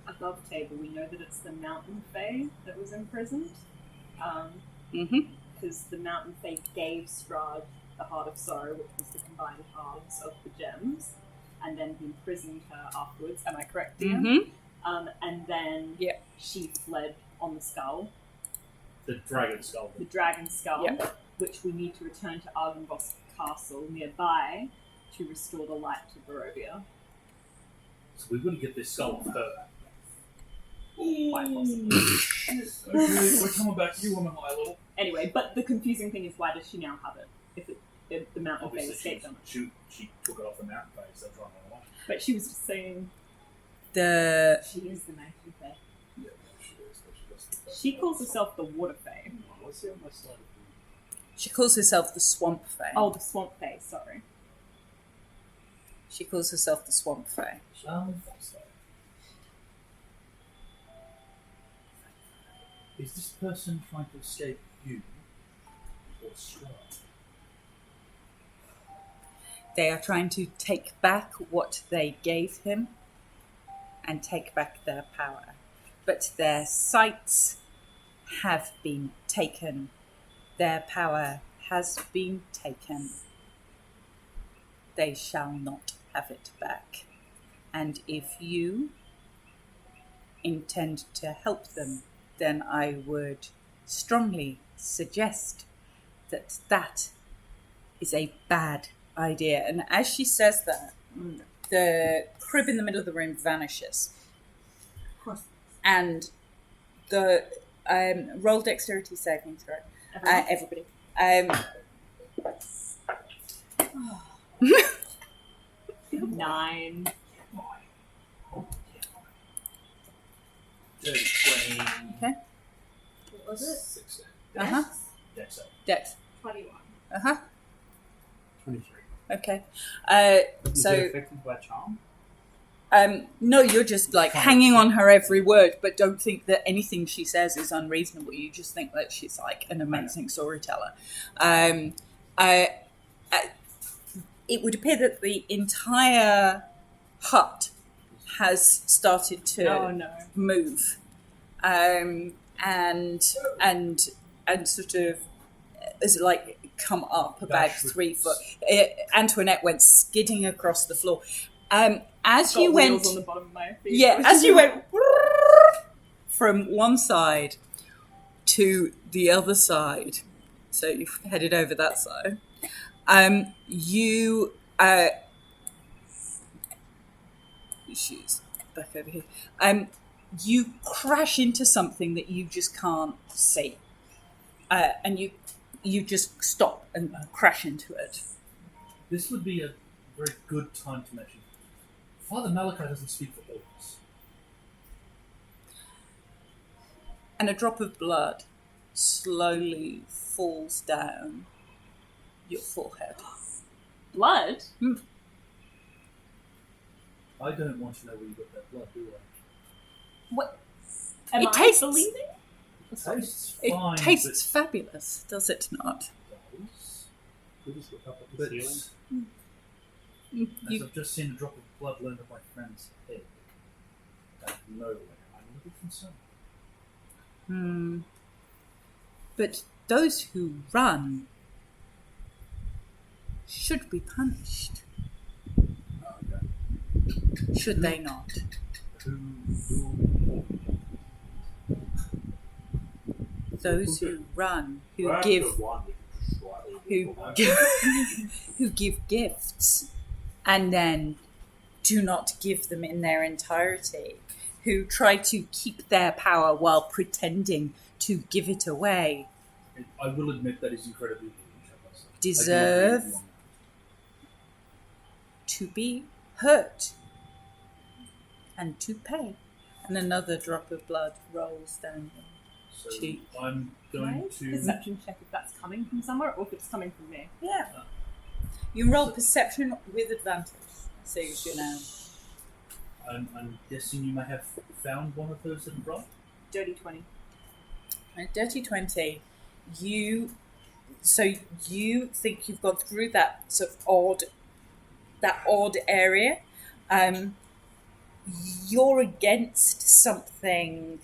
above table, we know that it's the Mountain Fae that was imprisoned. Because the Mountain Fae gave Strahd the Heart of Sorrow, which was the combined halves of the gems, and then he imprisoned her afterwards. Am I correct, dear? And then she fled on the skull. The dragon skull. The dragon skull, which we need to return to Argynvost Castle nearby to restore the light to Barovia. So we've got to get this skull off her. Quite possible. Okay, we're coming back to you on a high level. Anyway, but the confusing thing is, why does she now have it? If the Mountain Fae Obviously, escaped on it. she took it off the mountain face. They're trying to run away. But she was just saying The she is the Mountain Fae. Yeah, she is. But she She calls herself the Water Fae. What's the other side of she calls herself the Swamp Fae. Oh, the Swamp Fae, sorry. She calls herself the Swamp Fae. Is this person trying to escape you or Strahd? They are trying to take back what they gave him and take back their power. But their sights have been taken. Their power has been taken. They shall not have it back. And if you intend to help them, then I would strongly suggest that that is a bad idea. And as she says that, the crib in the middle of the room vanishes. Of course. And the roll dexterity saving throw. Everybody. 9. 20. Okay. What was it? 16. Uh-huh. Dex save. Dex. 21. Uh-huh. 23. Okay. Is So it affected by charm? no, you're just like hanging on her every word, but don't think that anything she says is unreasonable. You just think that she's like an amazing storyteller. It would appear that the entire hut has started to move, and sort of is like come up about 3 foot. Antoinette went skidding across the floor. As Got you went, wheels on the bottom of my feet. yeah, as you went from one side to the other side, so you've headed over that side. She's back over here. You crash into something that you just can't see, and you just stop and crash into it. This would be a very good time to mention. Father Malachi doesn't speak for orcs. And a drop of blood slowly falls down your forehead. Blood? I don't want to know where you got that blood, do I? What? Am It I tastes- believing? It tastes It fine, tastes fabulous, does it not? but does. We just look up at the But ceiling. as You, I've just seen a drop of blood land on my friend's head. Out of nowhere. I'm a little concerned. But those who run should be punished, Okay. should they not? Who Those who run, who Well, give... the one we can just slightly who who give gifts and then do not give them in their entirety, who try to keep their power while pretending to give it away, I will admit that is incredibly rude. deserve to be hurt and to pay. And another drop of blood rolls down your So cheek. I'm going to. Perception check if that's coming from somewhere or if it's coming from me. Yeah. You roll perception with advantage, so you know. I'm guessing you may have found one of those that have rolled. Dirty 20. A dirty 20. You think you've gone through that sort of odd area. You're against something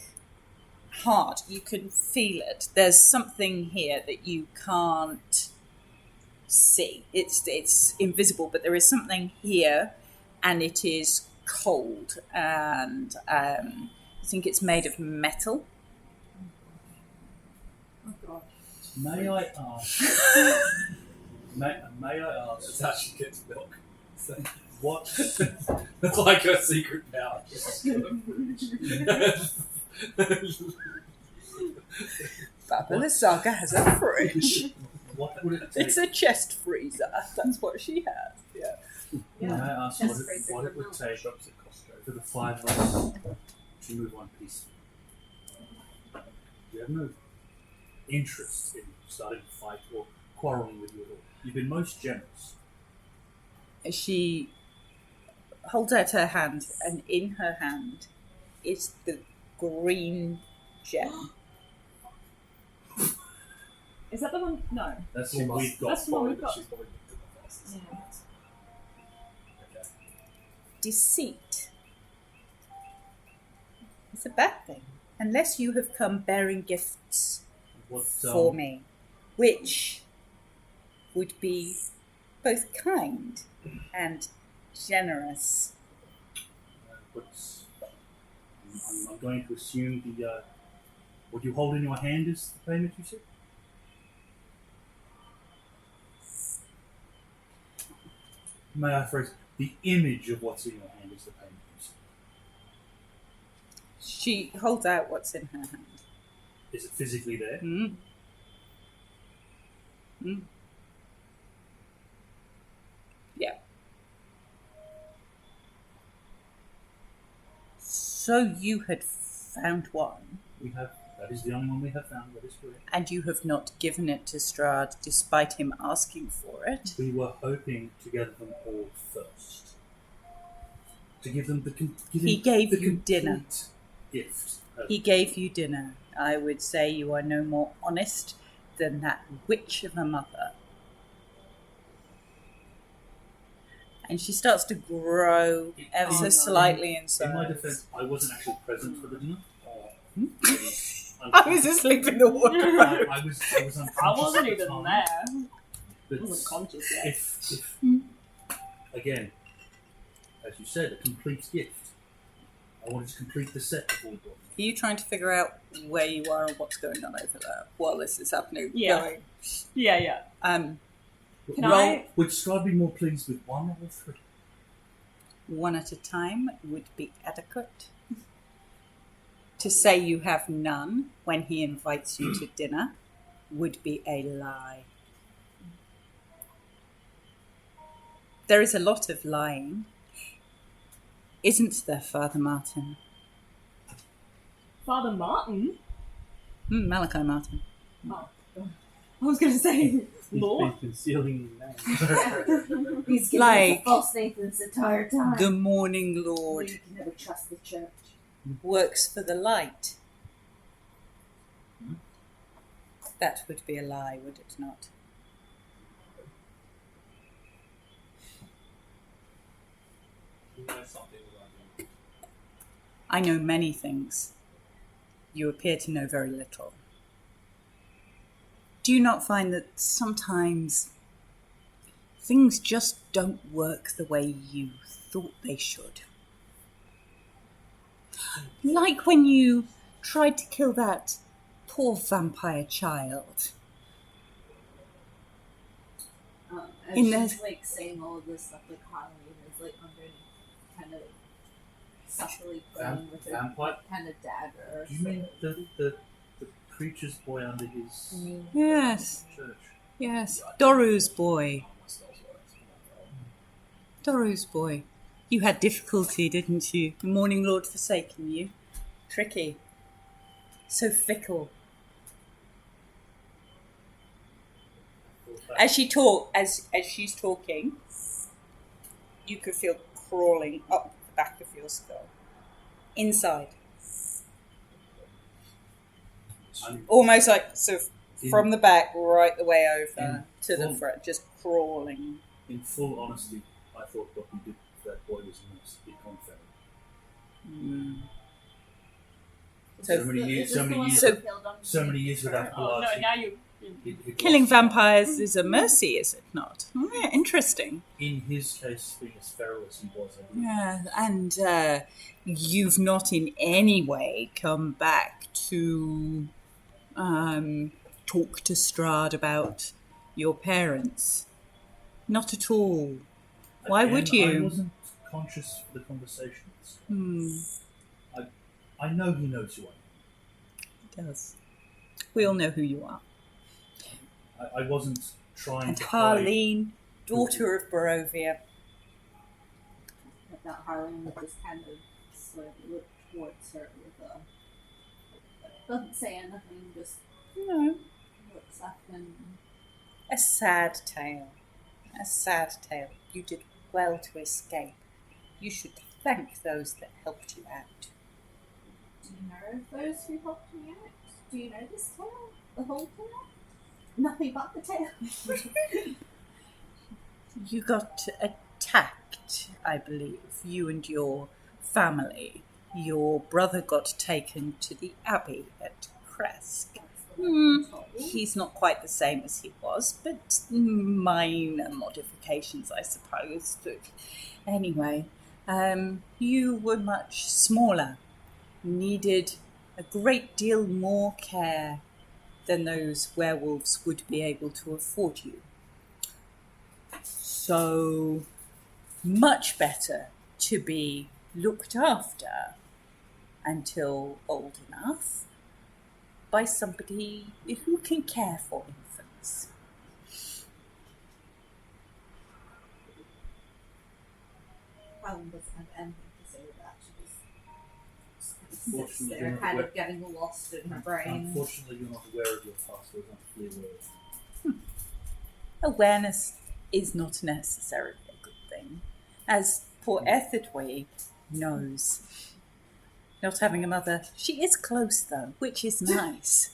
hard. You can feel it. There's something here that you can't see. It's invisible, but there is something here, and it is cold. And I think it's made of metal. Oh god. May I ask? may I ask? That's how she gets milk. What? That's like her secret power. Baba Saga has a fridge. What would it take? It's a chest freezer. That's what she has. Yeah. May I ask Chest what freezer it for would milk. take for the five of us to move on peacefully? You have no interest in starting a fight or quarrelling with you at all. You've been most generous. She holds out her hand, and in her hand is the green gem. Is that the one? No. That's She what must- we've got. That's the one we've Probably- got. She's probably looked at the fastest. Yeah. Okay. Deceit is a bad thing, unless you have come bearing gifts What, for me, which would be both kind and generous. I'm going to assume the what you hold in your hand is the payment you said? May I phrase the image of what's in your hand is the payment you said? She holds out what's in her hand. Is it physically there? Mm. Mm. Yeah. So you had found one, We have. That is the only one we have found. That is correct. and you have not given it to Strahd despite him asking for it. We were hoping to gather them all first. To give them He gave the you complete dinner. gift. He gave you dinner. I would say you are no more honest than that witch of a mother. And she starts to grow ever so no. slightly in size. In my defense, I wasn't actually present for the dinner. I was asleep in the wardrobe. I was unconscious I wasn't at the even time, there. but I wasn't conscious yet. if again, as you said, a complete gift. I wanted to complete the set before we brought them. Are you trying to figure out where you are and what's going on over there while this is happening? Yeah. Going, Yeah. um, Can roll I- Would Strahd be more pleased with one or three? one at a time would be adequate. To say you have none when he invites you to dinner would be a lie. There is a lot of lying, isn't there, Father Martin? Father Martin? Malachi Martin. Oh, God. I was going to say, He's Lord. been concealing his name. He's giving Like us a false name this entire time. The morning Lord You can never trust the church. works for the light. That would be a lie, would it not? You know something about him. I know many things. You appear to know very little. Do you not find that sometimes things just don't work the way you thought they should? Like when you tried to kill that poor vampire child. And In the- she's like saying all of this stuff, like Harleen is like underneath, kind of subtly playing with her Vampire? kind of dagger. Do you mean the preacher's boy under his Yes, church? yes. Doru's boy. Oh, my spells work. Doru's boy. You had difficulty, didn't you? The Morning Lord forsaking you. Tricky. So fickle. As she's talking, you could feel crawling up the back of your skull. Inside. Almost like sort of from the back right the way over to the front, just crawling. In full honesty, I thought what he did to that boy was almost be confederate. So many years without blood. No, now you. Killing vampires is a mercy, is it not? Yeah, interesting. In his case, being as feral as he was, I believe. Yeah, and you've not in any way come back to talk to Strahd about your parents. Not at all. Why would you? I wasn't conscious of the conversations. I know he knows who I am. He does. We all know who you are. I wasn't trying And to hide. Harleen, daughter of Barovia. That Harleen would just kind of slowly look towards her with a. Doesn't say anything, just No. looks up and. A sad tale. A sad tale. You did well to escape. You should thank those that helped you out. Do you know those who helped me out? Do you know this tale? The whole tale? Nothing but the tale. You got attacked, I believe. You and your family. Your brother got taken to the abbey at Kresk. He's not quite the same as he was, but minor modifications, I suppose. But anyway, you were much smaller, needed a great deal more care than those werewolves would be able to afford you. So, much better to be looked after until old enough by somebody who can care for infants. Harleen doesn't have anything to say to that. She just sits Unfortunately, there, you're kind not of getting lost in her brain. Unfortunately, you're not aware of your past. We're not fully aware. Awareness is not necessarily a good thing, as poor Etherdway knows. Not having a mother, she is close though, which is nice.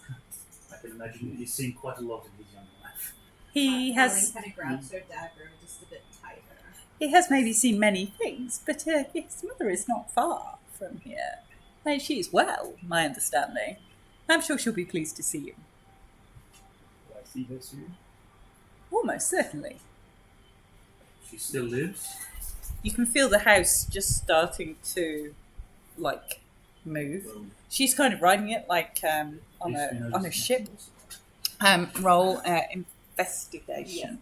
I can imagine that he's seen quite a lot in his young life. He has Harleen kind of grabs her dagger just a bit tighter. He has maybe seen many things, but his mother is not far from here. And she is well, my understanding. I'm sure she'll be pleased to see you. Will I see her soon? Almost certainly. She still lives. You can feel the house just starting to, move. Well, She's kind of riding it like on a ship. Roll investigation.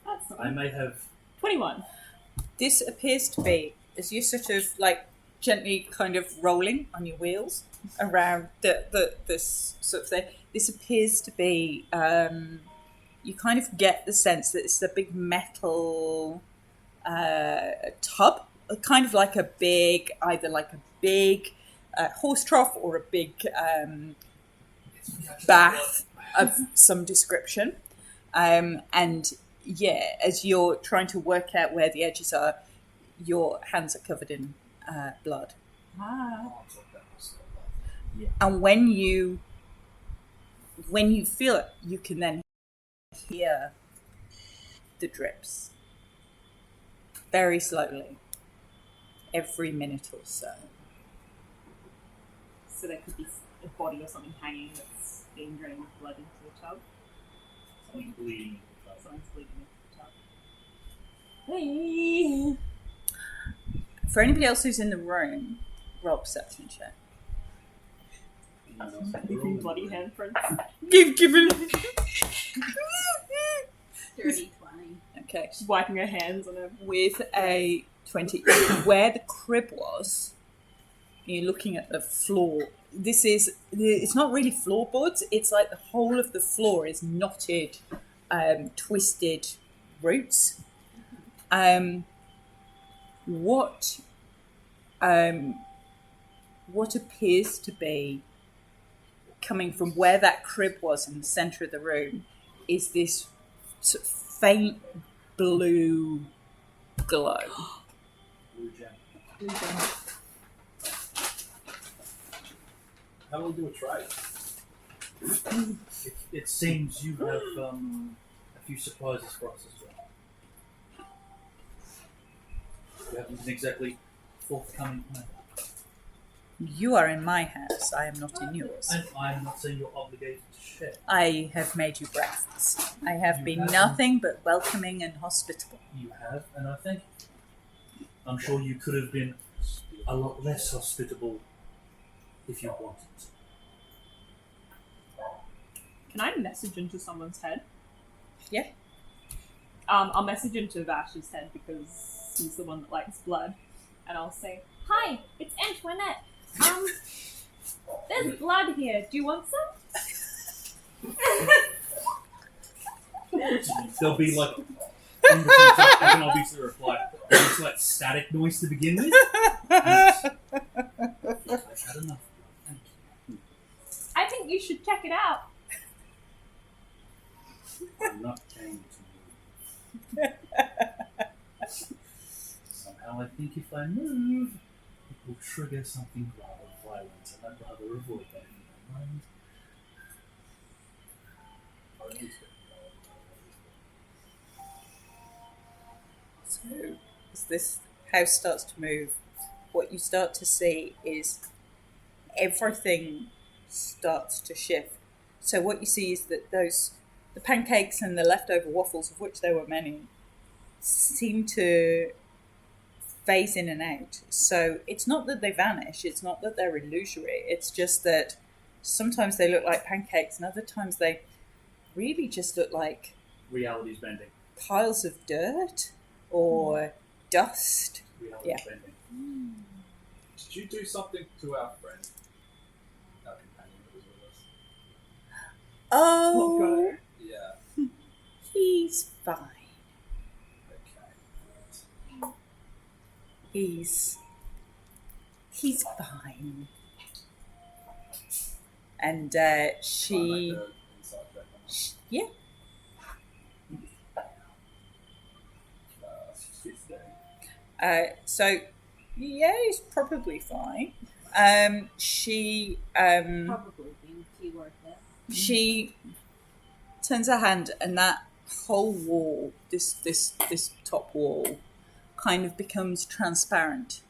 That's not I may have. 21. This appears to be, as you sort of gently kind of rolling on your wheels around this sort of thing, this appears to be, you kind of get the sense that it's a big metal tub, kind of like a big, either like a big horse trough or a big bath of some description. And yeah, as you're trying to work out where the edges are, your hands are covered in blood. And when you feel it, you can then hear the drips very slowly, every minute or so. So there could be a body or something hanging that's being drained with blood into the tub. Someone bleeding. Someone's bleeding into the tub. Hey. For anybody else who's in the room, roll perception check. Leaving bloody handprints. Give it. Dirty 20. Okay. She's wiping her hands on her. With a 20, where the crib was, you're looking at the floor. It's not really floorboards, it's like the whole of the floor is knotted, twisted roots. What appears to be coming from where that crib was in the centre of the room is this sort of faint blue glow. Blue gem. Blue gem. How will we do a trade? It seems you have a few surprises for us as well. You haven't been exactly forthcoming. You are in my house, I am not in yours. And I am not saying you're obligated to share. I have made you breakfast. I have You been have. nothing but welcoming and hospitable. You have, and I think I'm sure you could have been a lot less hospitable if you wanted. Can I message into someone's head? Yeah. I'll message into Vash's head because he's the one that likes blood. And I'll say, "Hi, it's Antoinette. There's blood here. Do you want some?" There'll be like, I can obviously reply, it's like static noise to begin with. And I've had enough. Thank you. I think you should check it out. I'm not going to move. Somehow I think if I move, it will trigger something rather violent, and I'd rather avoid that in my mind. So, as this house starts to move, what you start to see is everything starts to shift. So what you see is that the pancakes and the leftover waffles, of which there were many, seem to phase in and out. So it's not that they vanish, it's not that they're illusory, it's just that sometimes they look like pancakes and other times they really just look like Reality's bending. piles of dirt or dust. Reality's Yeah. bending. Did you do something to our friend? Our companion that was with us? Oh, Yeah. he's fine. Okay. He's fine. And she, Like the inside track on us. yeah, 15. so yeah, he's probably fine. She Probably being keyword there. she turns her hand, and that whole wall, this top wall, kind of becomes transparent,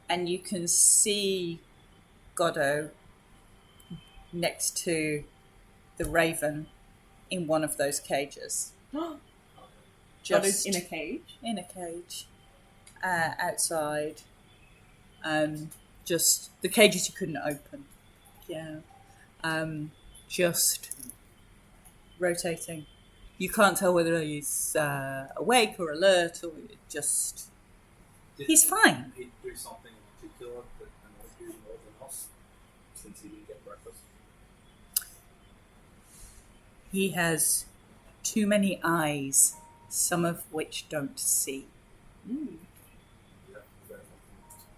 and you can see Godot next to the raven in one of those cages. Just in a cage. in a cage, outside. Just the cages you couldn't open. Yeah. Just rotating. You can't tell whether he's awake or alert or just. He's fine. Did he do something in particular that annoyed you more than us? Since he didn't get breakfast? He has too many eyes, some of which don't see. Yeah, very well.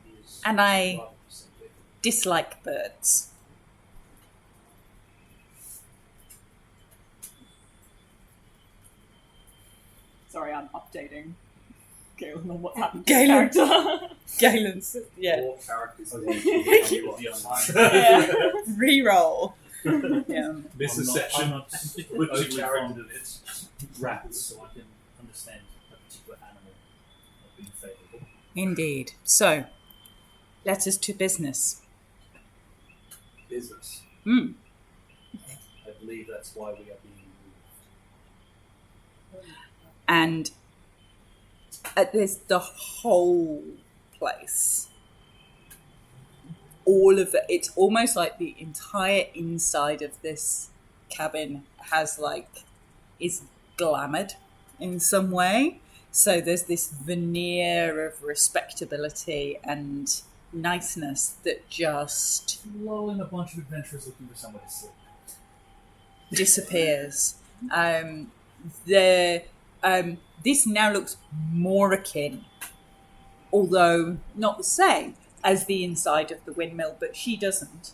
He is And I rather simply- dislike birds. Sorry, I'm updating Galen on what's happened Galen. to the character. Galen's, yeah. All characters. Yeah. Reroll. Yeah. This is I'm session. not No particularly character. fond of rats, so I can understand a particular animal not being favourable. Indeed. So, let us to business. Business. Hmm. I believe that's why we are being moved. And at this, the whole place all of it. It's almost like the entire inside of this cabin is glamoured in some way. So there's this veneer of respectability and niceness that just Lulling a bunch of adventurers looking for somewhere to sleep. disappears. This now looks more akin, although not the same, as the inside of the windmill, but she doesn't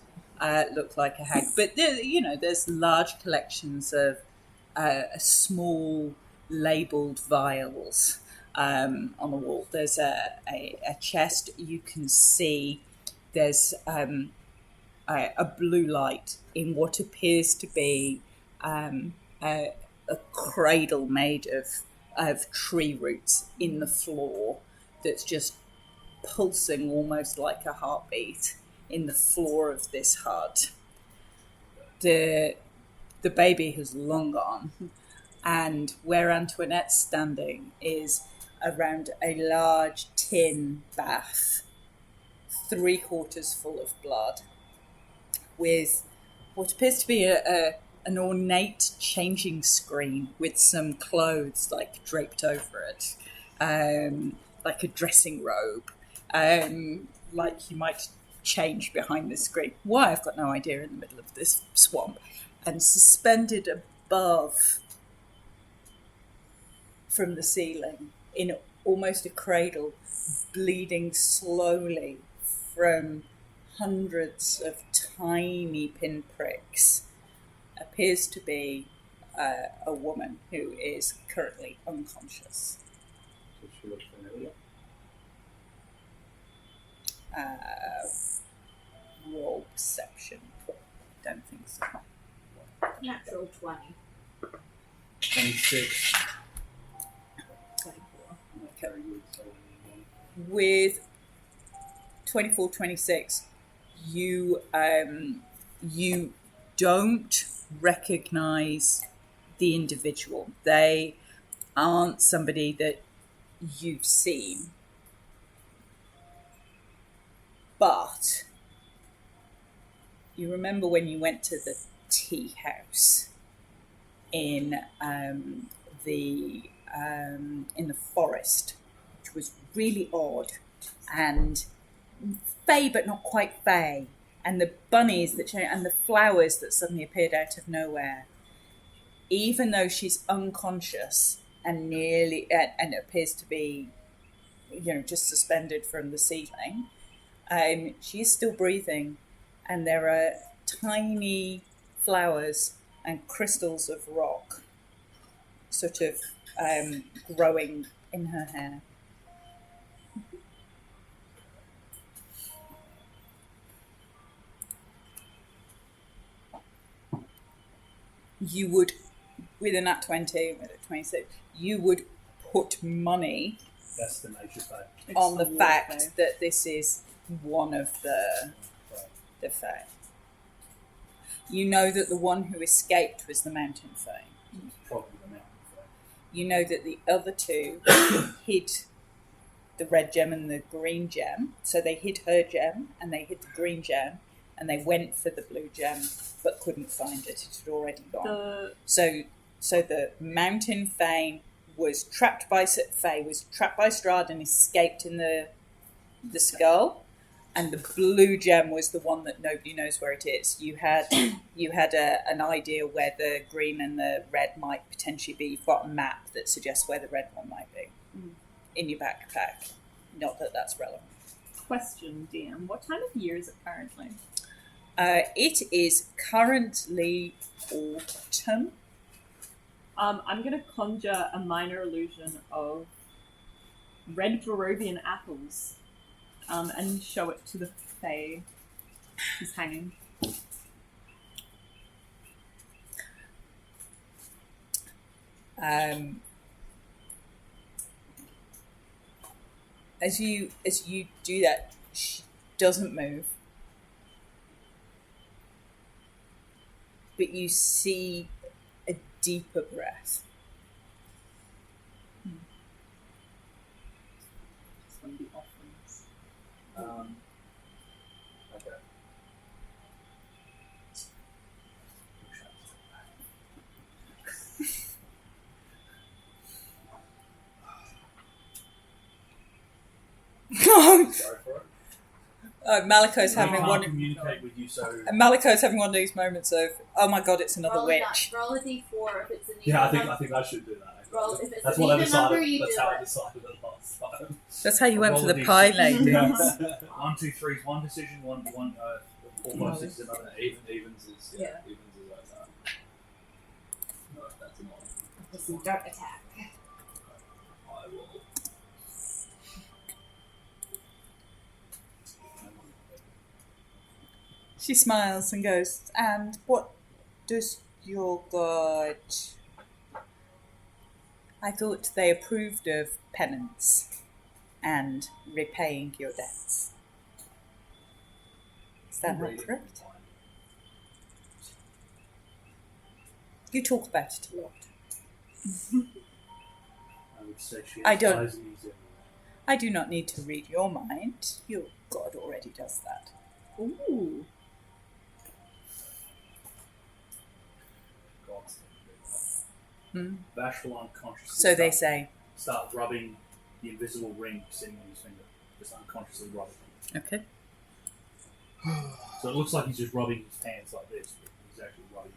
look like a hag. But there's large collections of small labelled vials on the wall. There's a chest. You can see there's a blue light in what appears to be a cradle made of tree roots in the floor that's just pulsing almost like a heartbeat in the floor of this hut. The baby has long gone, and where Antoinette's standing is around a large tin bath, 3/4 full of blood, with what appears to be an ornate changing screen with some clothes draped over it, like a dressing robe, like you might change behind the screen. Why, I've got no idea, in the middle of this swamp. And suspended above from the ceiling in almost a cradle, bleeding slowly from hundreds of tiny pinpricks, appears to be a woman who is currently unconscious. Does she look familiar? Roll perception. Don't think so. Natural 20. 26. 24. Okay. With 24, 26, you don't recognize the individual. They aren't somebody that you've seen. But you remember when you went to the tea house in the forest, which was really odd and fey, but not quite fey, and the bunnies and the flowers that suddenly appeared out of nowhere. Even though she's unconscious and and appears to be, just suspended from the ceiling, she is still breathing, and there are tiny flowers and crystals of rock sort of growing in her hair. You would, with a nat 20, with a 26, you would put money That's the nature fact. on the fact that this is one of the fae. You know that the one who escaped was the mountain fae. Probably the mountain fact. You know that the other two hid the red gem and the green gem. So they hid her gem and they hid the green gem, and they went for the blue gem but couldn't find it. It had already gone. So the mountain fae was trapped by Strahd and escaped in the skull, and the blue gem was the one that nobody knows where it is. You had an idea where the green and the red might potentially be. You've got a map that suggests where the red one might be in your backpack. Not that that's relevant. Question, DM. What time of year is it currently? It is currently autumn. I'm going to conjure a minor illusion of red Barovian apples and show it to the fae who's hanging. As you do that, she doesn't move. But you see a deeper breath. Just one of the offerings. Okay. Maliko's We having can't one. communicate with you, so And Maliko's having one of these moments of, oh my god, it's another roll witch. Roll a d4 if it's an even yeah, I number. think I should do that. Actually. Roll if it's That's an what I even number, decided. you That's do how I it. decided it last time. That's how you went for Roll the a pie d6. ladies. Yeah. 1, 2, 3 is one decision. One. Almost is another. Evens is Yeah. Evens is like that. No, that's a 9. This is dark attack. I will. She smiles and goes, and what does your god... I thought they approved of penance and repaying your debts. Is that not correct? You talk about it a lot. I would say she I don't- has eyes and ears everywhere. I do not need to read your mind. Your god already does that. Ooh. God's Hmm. Vash will unconsciously So they say. start rubbing the invisible ring sitting on his finger. Just unconsciously rubbing it. Okay. So it looks like he's just rubbing his hands like this, but he's actually rubbing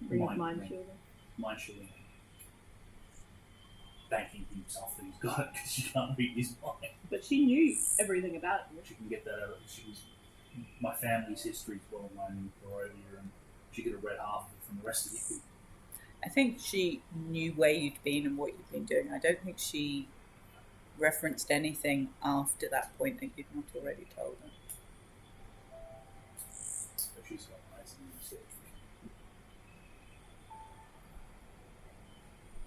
the Ring of mind ring. shielding. Mind shielding and thanking himself that he's got it because she can't read his mind. But she knew everything about it. She can get that out of it. My family's history is well known in Barovia, and she could have read half of it from the rest of you. I think she knew where you'd been and what you'd been doing. I don't think she referenced anything after that point that you'd not already told her. So she's got eyes and ears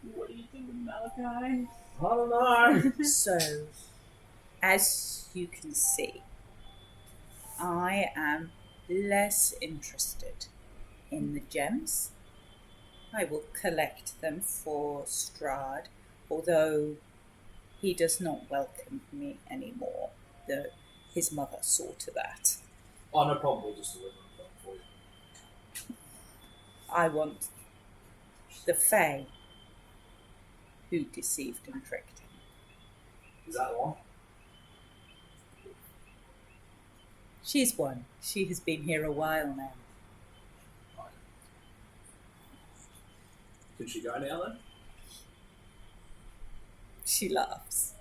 everywhere. What do you do with Malachi? I don't know. So, as you can see, I am less interested in the gems. I will collect them for Strahd, although he does not welcome me anymore. His mother saw to that. Oh, no problem. We'll just deliver them for you. I want the Fae who deceived and tricked him. Is that the one? She's one. She has been here a while now. Can she go now then? She laughs.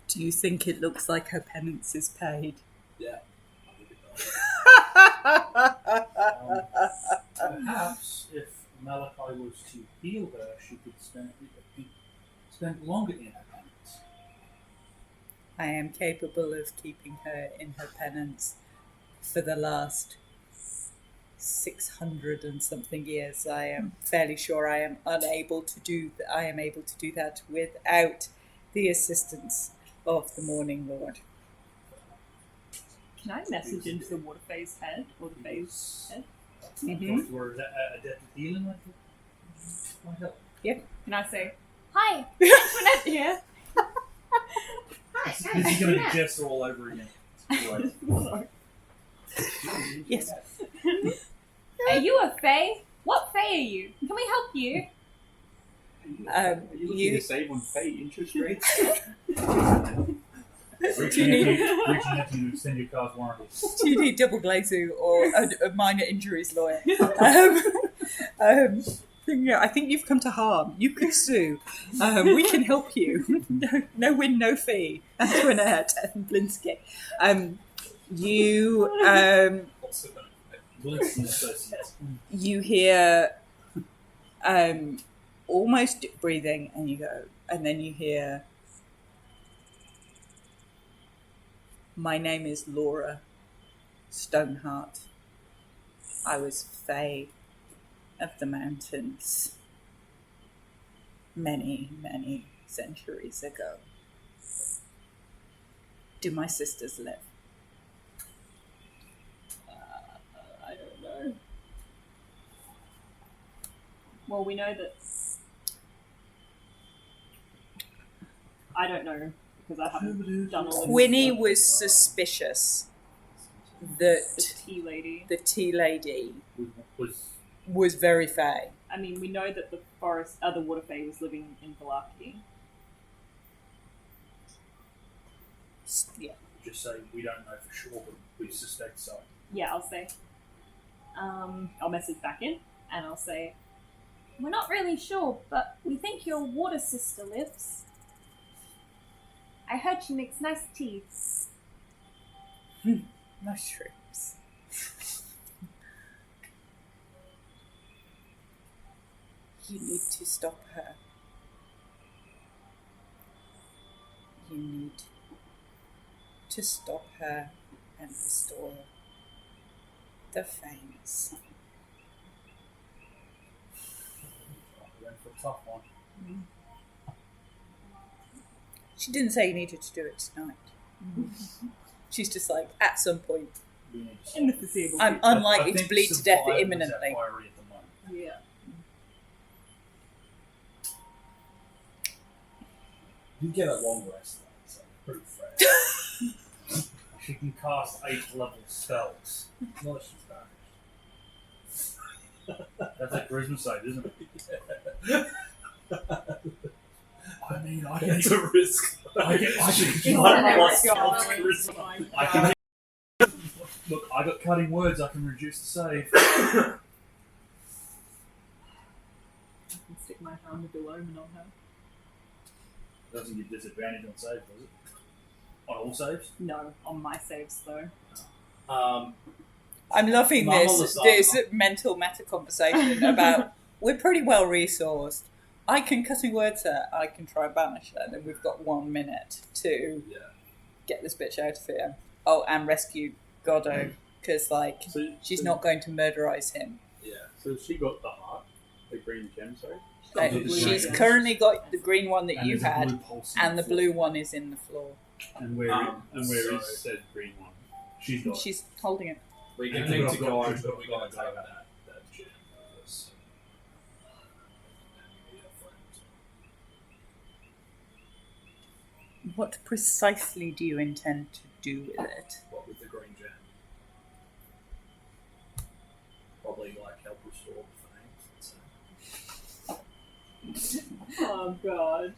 Do you think it looks like her penance is paid? Yeah. I think it does. Perhaps if Malachi was to heal her, she could spend longer in her penance. I am capable of keeping her in her penance for the last 600 and something years. I am fairly sure I am able to do that without the assistance of the Morning Lord. Can I message into the water phase head? Or the phase head? Mm-hmm. Or adept at healing like that? Might help. Can I say, hi, Antoinette here? This is going to be Jess all over again. Right. Yes. Are you a fae? What fae are you? Can we help you? Are you looking you- to save on pay interest rates? Reaching out to you to extend your car's warranty. Do you need double glazing or a minor injuries lawyer? Yeah, I think you've come to harm. You could sue. We can help you. No win, no fee. Antoinette and Blinsky. Bullets and associates. You hear almost breathing, and you go, and then you hear, "My name is Laura Stoneheart. I was Fae of the mountains many, many centuries ago. Do my sisters live?" I don't know. Well, we know that. I don't know because I haven't done all of Quinny was suspicious that the tea lady. the tea lady Was was very Fae. I mean, we know that the the water fae was living in Valaki. Yeah. just say we don't know for sure, but we suspect so. Yeah, I'll say. I'll message back in, and I'll say, we're not really sure, but we think your water sister lives. I heard she makes nice tea. Mushrooms. You need to stop her. You need to stop her and restore the fangs. I went for a tough one. She didn't say you needed to do it tonight. She's just like, at some point. In the foreseeable I'm future. unlikely I to think bleed to death survival is our imminently. priority at the moment. Yeah. You get a long rest, though, so pretty fresh. She can cast 8-level spells. Not that she's back. That's a charisma save, isn't it? I mean, I can. It's a risk. I can. I can. Look, I got cutting words. I can reduce the save. I can stick my hand with the omen on her. Doesn't give disadvantage on saves, does it? On all saves? No, on my saves though. I'm loving Mum on the this side. mental meta conversation about we're pretty well resourced. I can cutting words her, I can try and banish her, then we've got 1 minute to get this bitch out of here. Oh, and rescue Goddo, because she's not going to murderize him. Yeah. So she got the heart, the green gem. Sorry. She's currently got the green one that And you there's a had, blue pulse in and the floor. blue one is in the floor. And where so- is said green one? She's got. She's holding it. We And can we've keep to got- going, we've but got- we gotta we've got- take that gem with us. And we need a friend. What precisely do you intend to do with it? What with the green gem? Probably help restore the fangs. Oh god.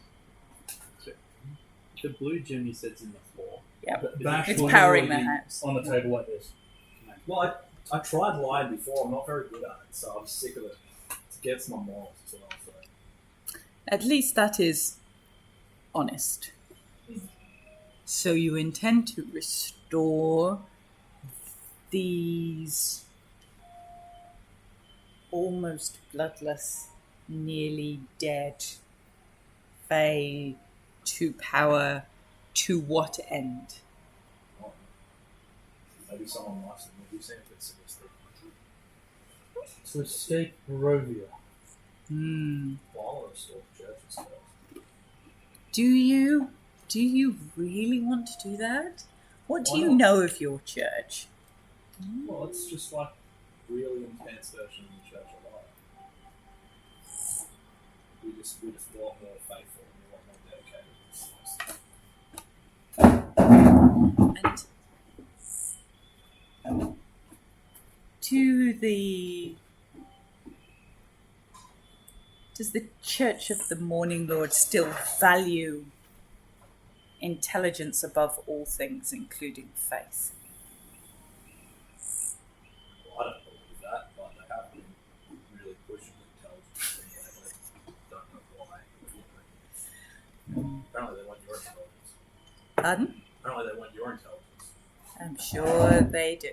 The blue gem you said's in the floor. Yeah, Bash it's was powering the already house. on the table like this. Well, I tried lying before. I'm not very good at it, so I'm sick of it. It gets my morals as well. So. At least that is honest. So you intend to restore these almost bloodless, nearly dead Fae to power to what end? Maybe someone likes it. Maybe seen if it's sinister. To escape Barovia. Well, I'll restore the church and stuff. Do you really want to do that? What do Why you not? know of your church? Well, it's just really intense version of the church alive. We just a lot more faithful and a lot more dedicated. And does the Church of the Morning Lord still value intelligence above all things, including faith? Well, I don't believe that, but they have been really pushing intelligence lately. Don't know why. Apparently they want your intelligence. Pardon? Apparently they want your intelligence. I'm sure they do.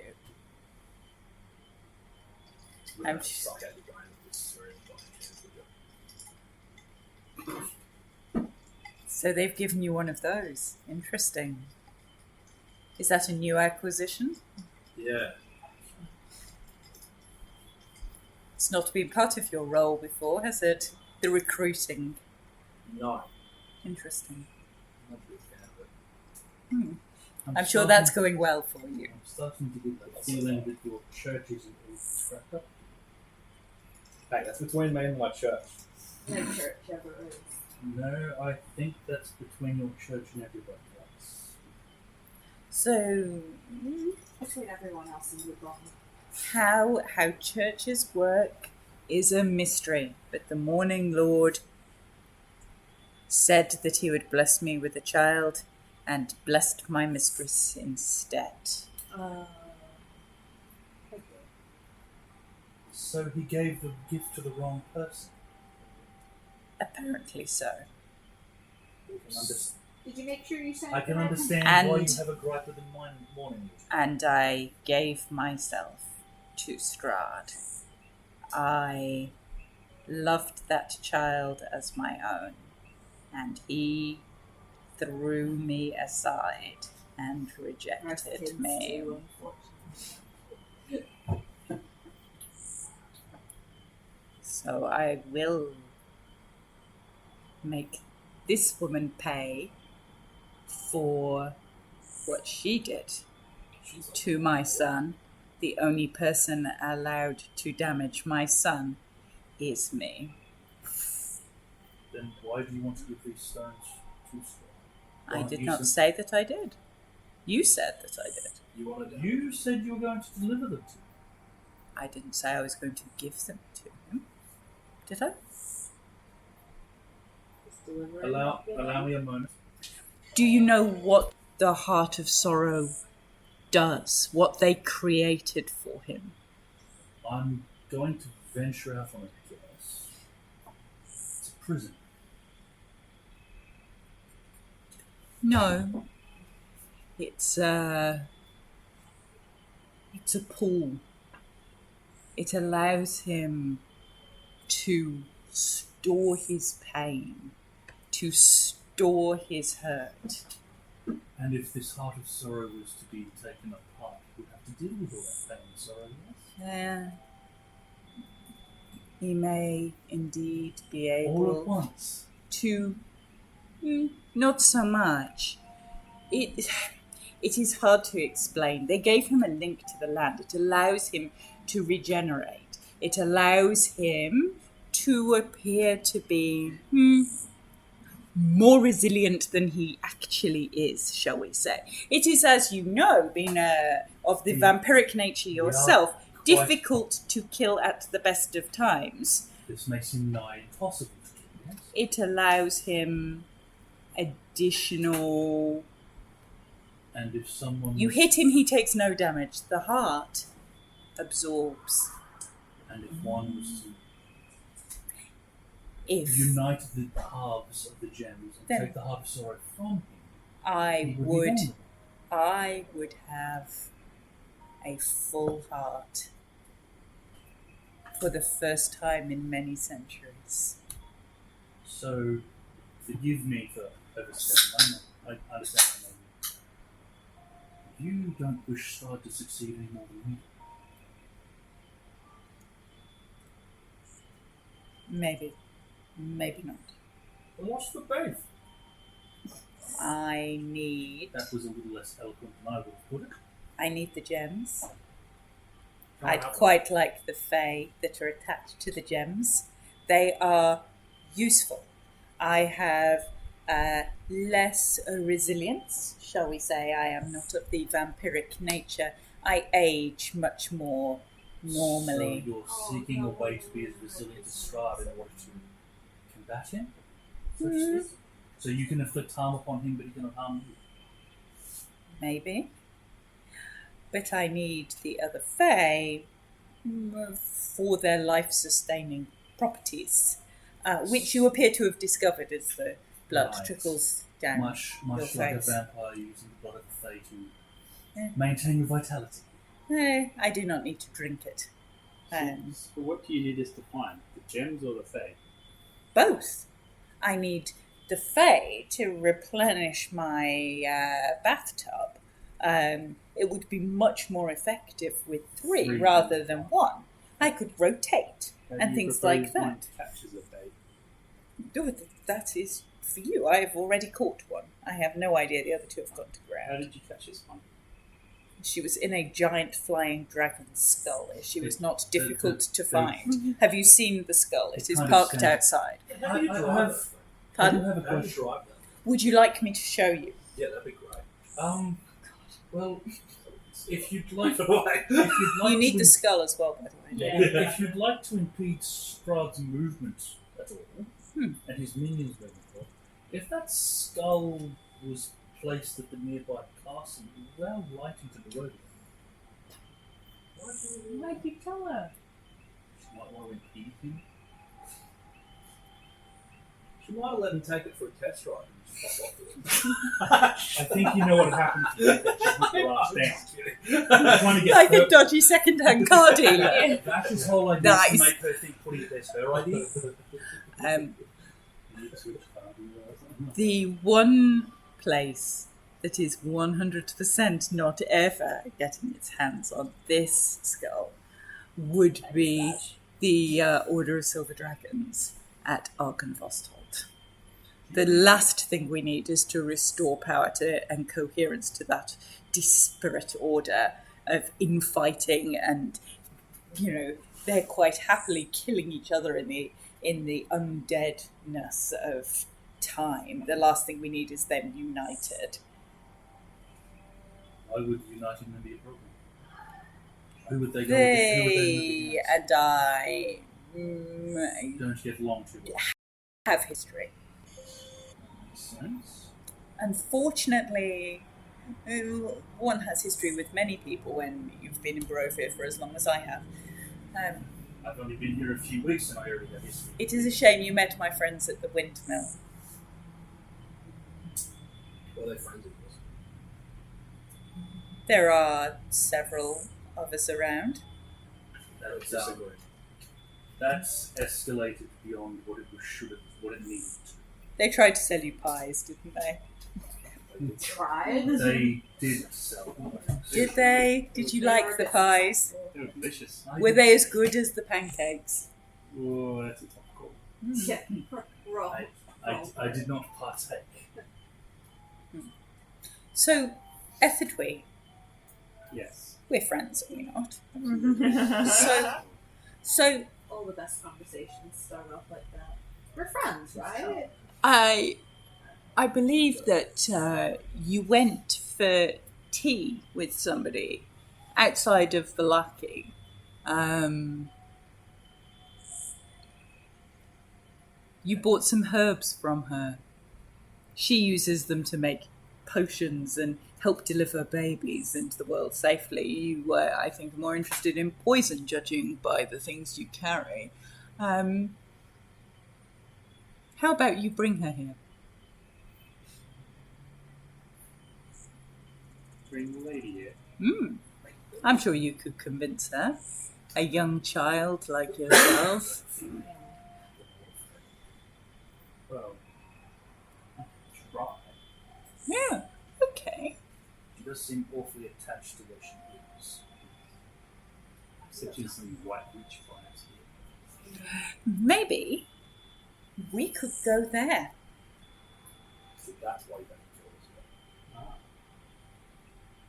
We I'm don't sh- suck at your brain with this very fucking chance with you. So they've given you one of those. Interesting. Is that a new acquisition? Yeah. It's not been part of your role before, has it? The recruiting. No. Interesting. I'm not a big fan of it. I'm sure that's going well for you. I'm starting to get the feeling that your church isn't all scrapped up. Hey, that's between me and my church. No church ever is. No, I think that's between your church and everybody else. So, Between everyone else and Woodlawn. how churches work is a mystery. But the Morning Lord said that he would bless me with a child. and blessed my mistress instead. So he gave the gift to the wrong person. Apparently so. Did you make sure you sent I can that? understand why you have a gripe with the morning. And I gave myself to Strahd. I loved that child as my own, and he threw me aside and rejected me. So I will make this woman pay for what she did to my son. The only person allowed to damage my son is me. Then why do you want to give these stones to Strahd? I did not say that I did. You said that I did. You said you were going to deliver them to him. I didn't say I was going to give them to him. Did I? Allow me a moment. Do you know what the Heart of Sorrow does? What they created for him? I'm going to venture out on a guess. It's a prison. No. It's a pool. It allows him to store his pain, to store his hurt. And if this Heart of Sorrow was to be taken apart, we'd have to deal with all that pain and sorrow, yes? He may indeed be All at able once. to... not so much. It is hard to explain. They gave him a link to the land. It allows him to regenerate. It allows him to appear to be more resilient than he actually is, shall we say. It is, as you know, being of the vampiric nature yourself, difficult to kill at the best of times. This makes him nigh impossible to kill, yes? It allows him additional... And if someone... You hit him, he takes no damage. The heart absorbs. And if one was to If unite the halves of the gems and take the Heart of Sorrow from him, I he would, be I would have a full heart for the first time in many centuries. So, forgive me for overstepping. I understand. You don't wish Strahd to succeed any more than me. Maybe not. Well, what's the beef? I need That was a little less eloquent than I would have put it. I need the gems. Can't I'd have quite like the fae that are attached to the gems. They are useful. I have less resilience, shall we say. I am not of the vampiric nature. I age much more normally. So you're seeking a way to be as resilient as Strahd in order to combat him? So to speak? So you can inflict harm upon him, but he cannot harm you? Maybe. But I need the other fae for their life-sustaining properties, which you appear to have discovered as the blood Right. trickles down Much your like face. a vampire using the blood of the Fae to maintain your vitality. I do not need to drink it. So what do you need us to find? The gems or the fae? Both. I need the fae to replenish my bathtub. It would be much more effective with three rather than one. I could rotate and things like that. Catches a fae. That is for you. I have already caught one. I have no idea the other two have gone to How ground. did you catch this one? She was in a giant flying dragon skull. She was not difficult to the- find. Have you seen the skull? It is kind of parked sounds- outside. How do you I drive have- that? I do Pardon? have a How do you question. drive that? Would you like me to show you? Yeah, that'd be great. Well, if you'd like, You need the skull as well, by the way. If you'd like to impede Strahd's movement at all, and his minions' movement at all, if that skull was placed at the nearby castle without lighting to the road. Why did you tell her? She might want to impede him. She might have let him take it for a test ride and just pop off with it. I think you know what happened if you did that. She put your ass down. I'm trying to get Like her. a dodgy second-hand car dealer. That's his whole idea Nice. to make her think putting it there's her idea. The one place that is 100% not ever getting its hands on this skull would be the Order of Silver Dragons at Arkenvostold. The last thing we need is to restore power to and coherence to that disparate order of infighting, and they're quite happily killing each other in the undeadness of time. The last thing we need is them united. Why would uniting them be a problem? Who would they go They against? and I Don't get along too well. have history. Makes sense. Unfortunately, one has history with many people when you've been in Barovia for as long as I have. I've only been here a few weeks and I already have history. It is a shame you met my friends at the windmill. Were they friends of yours? There are several of us around. That's escalated beyond what it what it needed to. They tried to sell you pies, didn't they? Tried. They did sell. Did they? Did you like the pies? They were delicious. Were they as good as the pancakes? Oh, that's a tough call. Yeah. Wrong. I did not partake. So, Etherdwe, Yes. we're friends, are we not? So All the best conversations start off like that. We're friends, right? I believe that you went for tea with somebody outside of Valaki. You bought some herbs from her. She uses them to make potions and help deliver babies into the world safely. You were, I think, more interested in poison, judging by the things you carry. How about you bring her here? Bring the lady here. I'm sure you could convince her. A young child like yourself. Well, try. Yeah, okay. She does seem awfully attached to what she is. Such as some white witch fires here. Maybe we could go there. So that's why you don't kill us.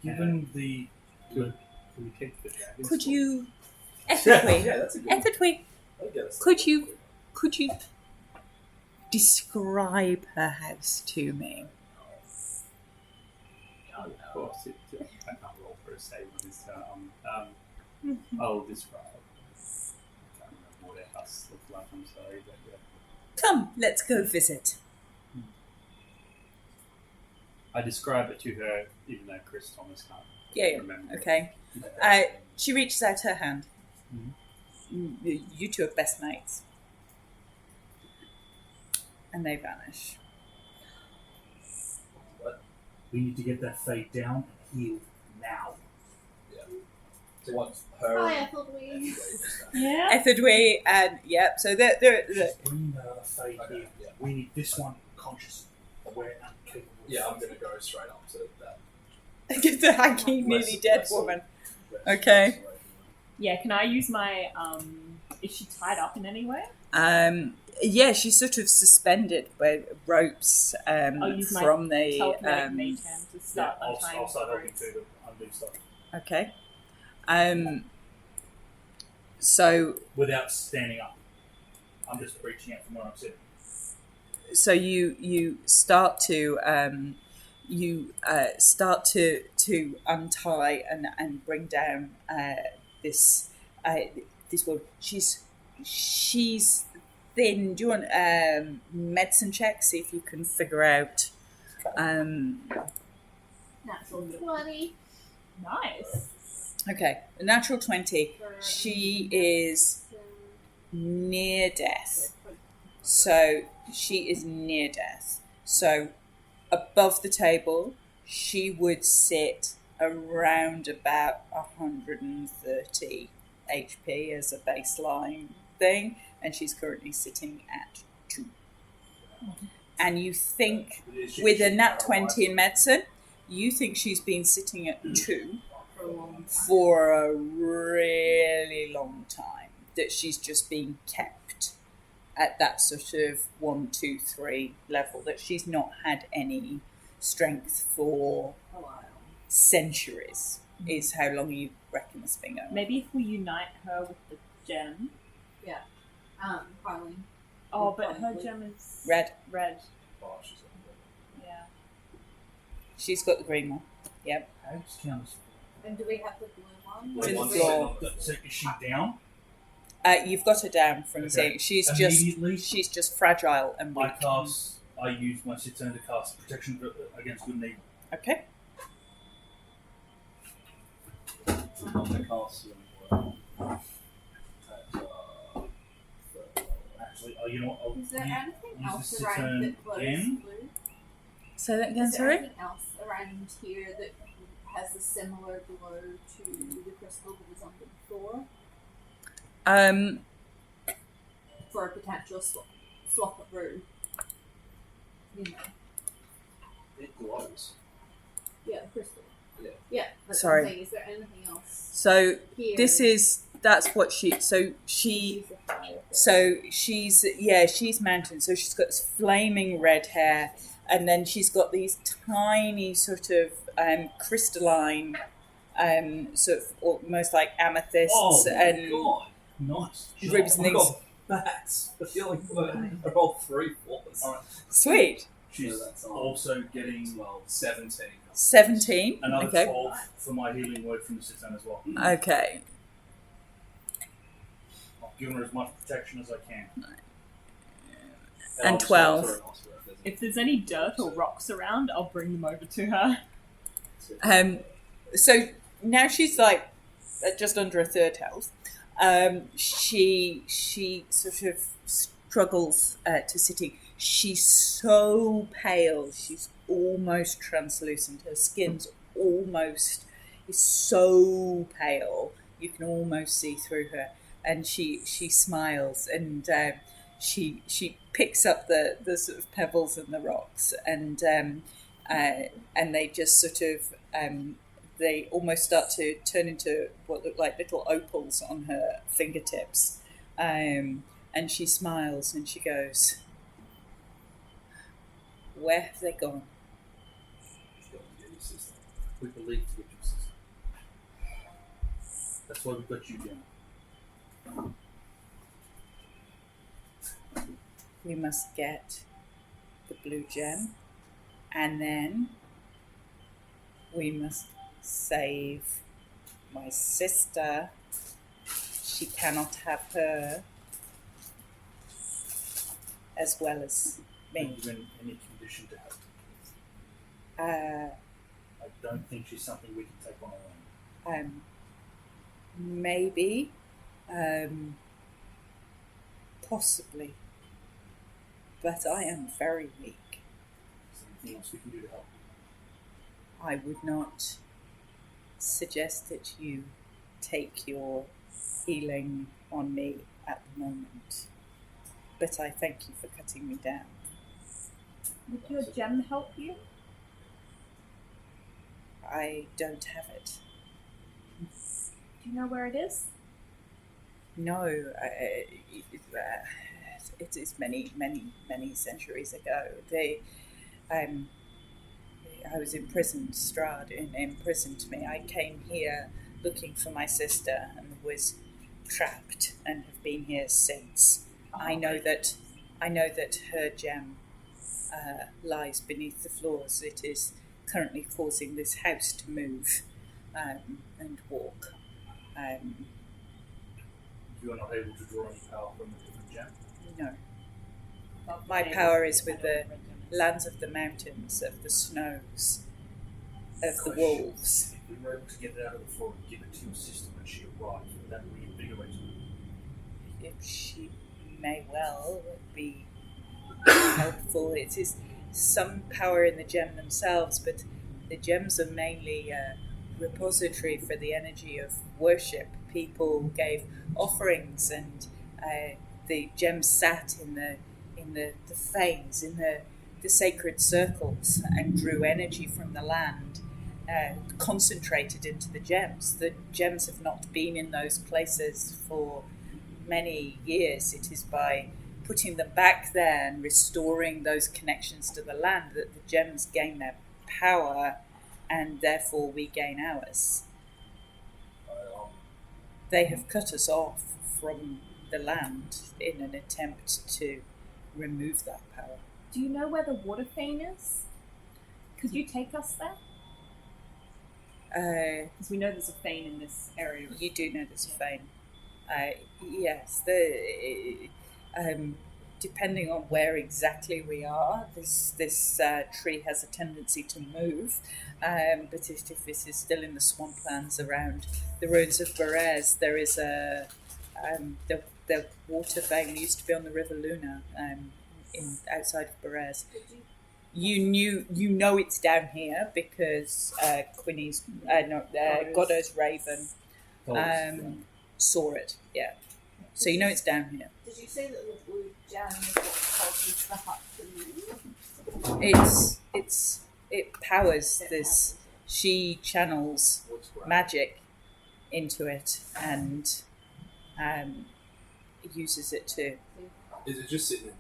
Given the Can we take the dragon? Could you, Yeah, Etherdwe, that's a good one. Etherdwe, That'll get us could you describe her house to me? Of course, I can't roll for a save on this. I'll describe. I can't remember what a house looks like, I'm sorry, but yeah. Come, let's go visit. I describe it to her, even though Chris Thomas can't Yeah, remember. okay. She reaches out her hand. You two are best mates. And they vanish. we need to get that fate down and heal now. So what's her? Hi, Etherdwe. Yeah. Etherdwe and yep. So they're Bring the fate Okay, here. yeah. We need this one conscious, aware, and capable. Yeah, I'm gonna go straight up to that. get the hanging, nearly dead woman. Okay. Yeah, can I use my, is she tied up in any way? Yeah, she's sort of suspended by ropes I'll use my from the. Telekinetic mage hand to Yeah, start I'll untying start the helping ropes. to them undo stuff Okay. So without standing up. I'm just reaching out from where I'm sitting. so you start to untie and bring down this woman. She's thin. Do you want medicine check? See if you can figure out Natural 20. Nice. Okay, a natural 20. She is near death. So she is near death. So above the table, she would sit around about 130 HP as a baseline thing, and she's currently sitting at 2. And you think, with a nat 20 in medicine, you think she's been sitting at 2 for a really long time, that she's just been kept at that sort of 1, 2, 3 level, that she's not had any strength for centuries, is how long you reckon it's been going on. Maybe if we unite her with the gem. Yeah. Probably. Oh, but her gem is Red. Red. Oh, she's on the Yeah. She's got the green one. Yep. How does count? And do we have the blue one? To the one floor. So is she down? You've got her down from Okay. seeing. She's Immediately, just fragile and weak. I use my sit turn to cast protection against good and evil. Okay. I'm going to cast some Actually, you know what? I'll Is there anything use else this to around turn that glows again. blue? Say that again, Is there sorry? anything else around here that has a similar glow to the crystal that was on the floor for a potential swap of room? You know. It glows. Yeah, the crystal. Yeah. Yeah. That's Sorry. What I'm saying. Is there anything else So here? that's what she She's a fire. she's mountain. So she's got this flaming red hair, and then she's got these tiny sort of crystalline, sort of almost like amethysts Oh, and God. Nice. rubies and I've things. got bats. The feeling they're all 3 floors. Alright. Sweet. She's So that's also getting 17. 17. another Okay. 12 for my healing word from the sit turn as well. Okay. I've given her as much protection as I can. And I'll just 12. throw an osprey if there's If there's any dirt or rocks around, I'll bring them over to her. So now she's like just under a third health. She sort of struggles to sitting. She's so pale. She's almost translucent. Her skin's is so pale. You can almost see through her. And she smiles, and she picks up the sort of pebbles and the rocks, and they just sort of they almost start to turn into what look like little opals on her fingertips, and she smiles and she goes, "Where have they gone?" We believe to get your sister. That's why we've got you down. We must get the blue gem, and then we must save my sister. She cannot have her as well as Are me. you in any condition to help? Uh, I don't think she's something we can take on our own. Maybe, possibly, but I am very weak. Is there anything else we can do to help? I would not suggest that you take your healing on me at the moment, but I thank you for cutting me down. Would your gem help you? I don't have it. Do you know where it is? No, it is many centuries ago. I was imprisoned. Strahd imprisoned me. I came here looking for my sister and was trapped and have been here since. I know that her gem lies beneath the floors. It is currently causing this house to move and walk. You are not able to draw any power from a different gem. No. My power is with the lands of the mountains, of the snows. of the wolves. If we were able to get it out of the floor and give it to your sister when she arrives, would that reinvigorate her? If she may well be helpful. It is some power in the gem themselves, but the gems are mainly a repository for the energy of worship. People gave offerings, and the gems sat in the fanes, in the sacred circles, and drew energy from the land, concentrated into the gems. The gems have not been in those places for many years. It is by putting them back there and restoring those connections to the land that the gems gain their power, and therefore we gain ours. They have cut us off from the land in an attempt to remove that power. Do you know where the water fane is? Could you take us there? Because we know there's a fane in this area. You do know there's a fane. Yes, depending on where exactly we are, this tree has a tendency to move. But if this is still in the swamplands around the ruins of Berez, there is the water fane used to be on the River Luna, outside of Berez. You know it's down here because Godot's raven saw it. Yeah, so you know it's down here. Did you say that the blue gem is what causes the hut to move? It powers this. She channels magic into it and uses it to. Is it just sitting in the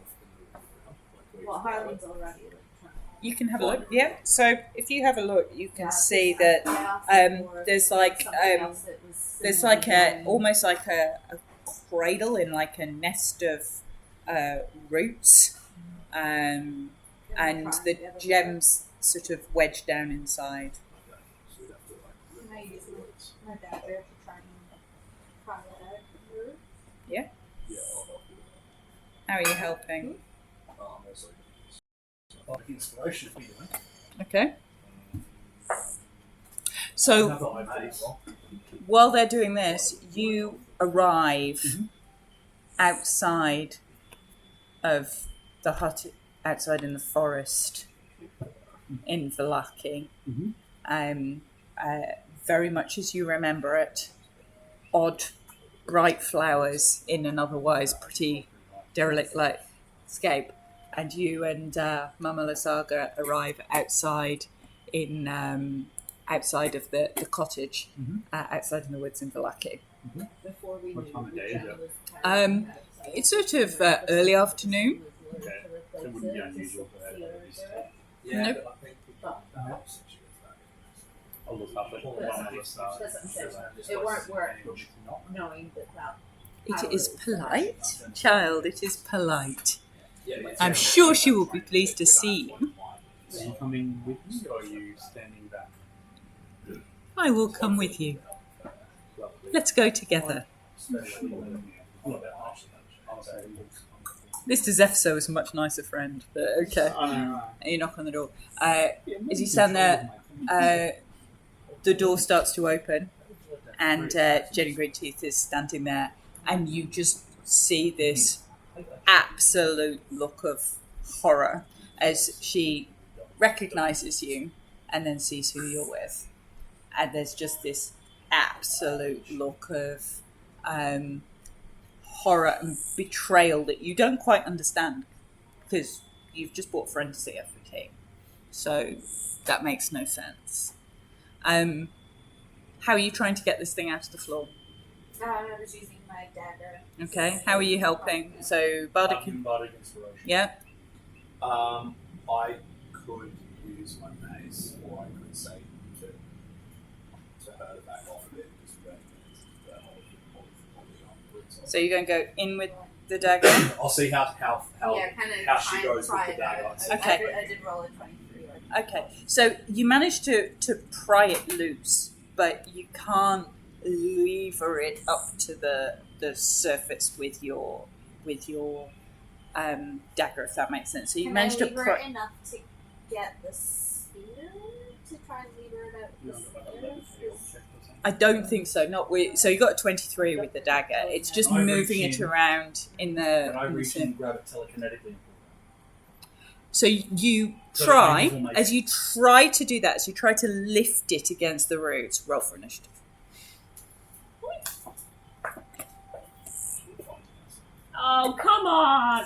ground? Well, Harlan's already You can have a look. Yeah. So if you have a look, you can see that there's like almost like a cradle in like a nest of roots, and the gems sort of wedged down inside. Can I use my dagger to try and pry it out? Yeah. Yeah, I'll help you. How are you helping? Also, like inspiration if we do it. Okay. So Another idea as well. while they're doing this, you arrive outside of the hut, outside in the forest in Vallaki. Very much as you remember it. Odd, bright flowers in an otherwise pretty derelict landscape. And you and Mama Lasaga arrive outside outside of the cottage, outside in the woods in Vallaki. Before we What knew time of the day is gem it? was carried outside. It's sort of early afternoon. Okay. That wouldn't be unusual for her. Yeah, Nope. but I think that helps since she gets back. I'll look up at That's what I'm saying. It weren't worth knowing that. It is polite, child. It is polite. Yeah, but I'm sure she will be pleased to see you. Are you coming with me or are you standing back? I will come with you. Let's go together. Mr. Zephyso is a much nicer friend, but okay. And you knock on the door. As you stand there, the door starts to open, and Jenny Greenteeth is standing there, and you just see this absolute look of horror as she recognizes you and then sees who you're with. And there's just this absolute look of horror and betrayal that you don't quite understand because you've just bought Frenzy every team. So that makes no sense. How are you trying to get this thing out of the floor? I was using my dagger. Okay, how are you helping? So Bardic, Bardic inspiration. yeah, I could use my mace, or I could say to her to back off a bit because we don't need so you're going to go in with the dagger. I'll see how she goes with the dagger. Okay. I did roll a 23. Okay, so you manage to pry it loose, but you can't lever it up to the surface with your dagger, if that makes sense. So you managed to pry enough to get the spear. to try and lead her about You the know, like a level stairs? check or something. I don't think so. Not with. So you got a 23 with the dagger. It's just I reach moving it in, around in the. And I in the reach in circle. and grab it telekinetically and So you So try, the angels will make as it. you try to do that, as you try to lift it against the roots, roll for initiative. Oh, come on!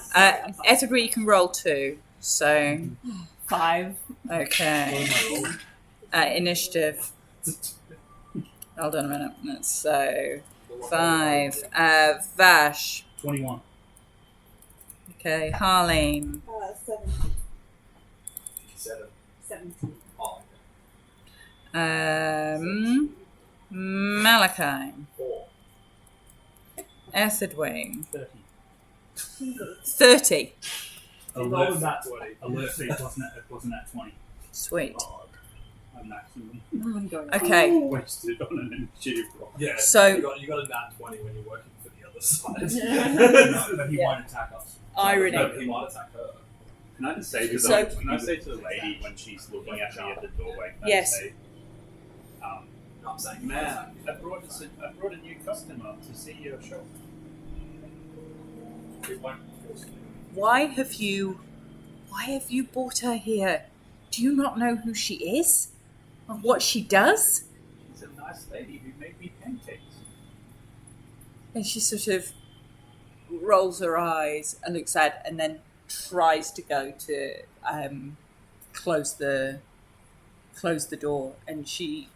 Ethelbert, you can roll 2. So, 5. okay. Initiative. Hold on a minute. So, 5. Vash. 21. Okay. Harleen. 17. 7. 17. Oh, Malachi. 4. Ethelwing. 30. 30. Alert, that 20. alert fee wasn't at 20. Sweet. I'm maximum Okay. Wasted on an initiative roll. Yeah. So- you got a nat 20 when you're working for the other side. No, but he won't attack us. Irony. No, he might attack her. Can I just say to So- the lady when she's looking at me at the doorway? Can I Yes. just say, I'm saying, man, I brought a new customer to see your shop. it won't force me. Why have you brought her here? Do you not know who she is? Or what she does? She's a nice lady who made me pancakes. And she sort of rolls her eyes and looks at, and then tries to go to close the door. And she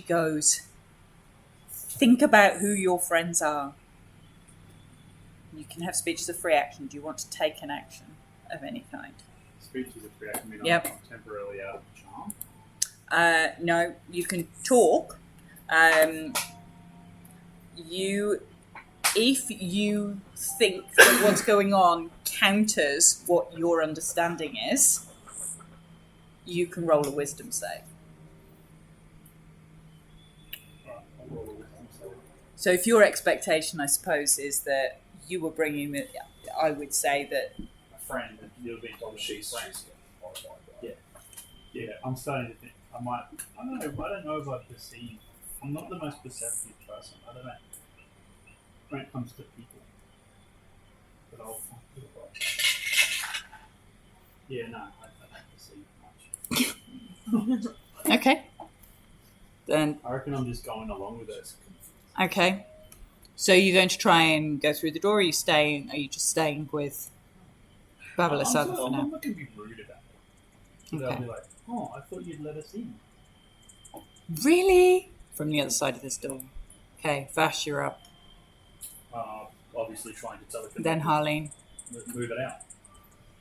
goes, think about who your friends are. You can have speech as a free action. Do you want to take an action of any kind? Speech is a free action. Yep. I'm temporarily out of charm. No, you can talk. If you think that what's going on counters what your understanding is, you can roll a wisdom save. Right, I'll roll a wisdom save. So if your expectation, I suppose, is that you were bringing the, I would say that, A friend that you'll be told She's friends. horrified by it. Yeah, I'm starting to think. I don't know if I perceive. I'm not the most perceptive person. I don't know. When it comes to people. But I'll do it right. Yeah, no, I don't perceive much. okay. Then, I reckon I'm just going along with it. okay. So you're going to try and go through the door, or are you just staying with Babala Sada for I'm now? not going to be rude about it. But I'll Okay. be like, oh, I thought you'd let us in. Really? From the other side of this door. Okay, Vash, you're up. Obviously trying to tell it. Then Harleen. Move it out.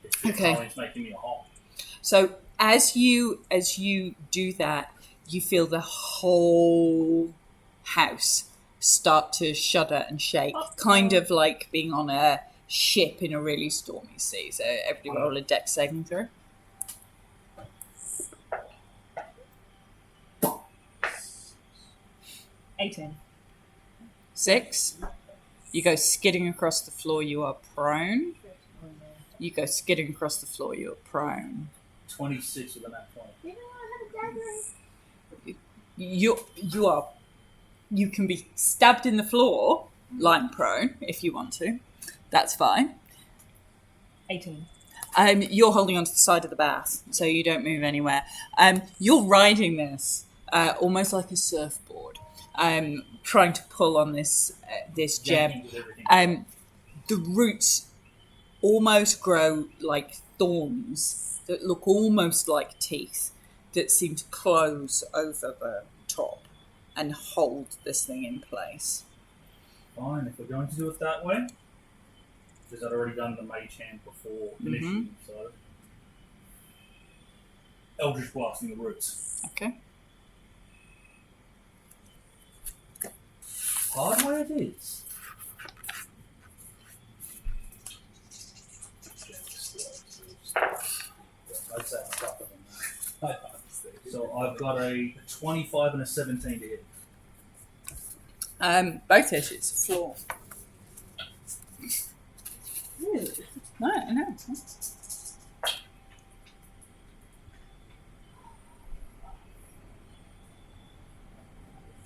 If Okay. Harleen's making me a hole. So as you do that, you feel the whole house start to shudder and shake, kind of like being on a ship in a really stormy sea. So everybody roll a dex saving throw. $18. 6. You go skidding across the floor, you are prone. You go skidding across the floor, you are prone. 26 with a nat 20. You know, I have a dagger. You can be stabbed in the floor, lying prone, if you want to. That's fine. 18. You're holding onto the side of the bath, so you don't move anywhere. You're riding this almost like a surfboard, trying to pull on this gem. Yanking with everything. The roots almost grow like thorns that look almost like teeth that seem to close over the top and hold this thing in place. Fine, if we're going to do it that way. Because I'd already done the mage hand before finishing, so. Eldritch blasting the roots. Okay. Hard way it is. I'd say I'm tougher than that. So I've got a 25 and a 17 to hit. Both hit, it's a floor. Really? No.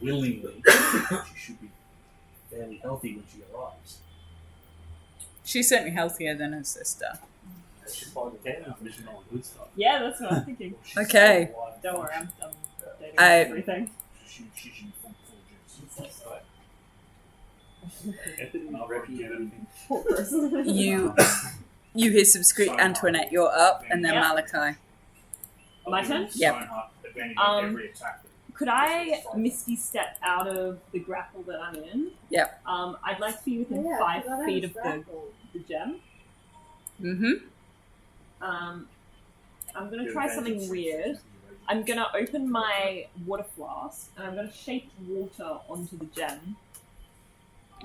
willingly. She should be fairly healthy when she arrives. She's certainly healthier than her sister. She's probably getting a mission on good stuff. Yeah, that's what I'm thinking. Okay. Don't worry, I'm dating everything. She should be full juice. I reckon you anything. Poor person. You hear some squeak. Antoinette, you're up, and then Yeah. Malachi. My turn? Yep. Every attack. Could I misty step out of the grapple that I'm in? Yep. I'd like to be within Yeah, 5 I thought I feet was of grappled. the gem. Mm-hmm. I'm going to try something weird. I'm going to open my water flask and I'm going to shape water onto the gem.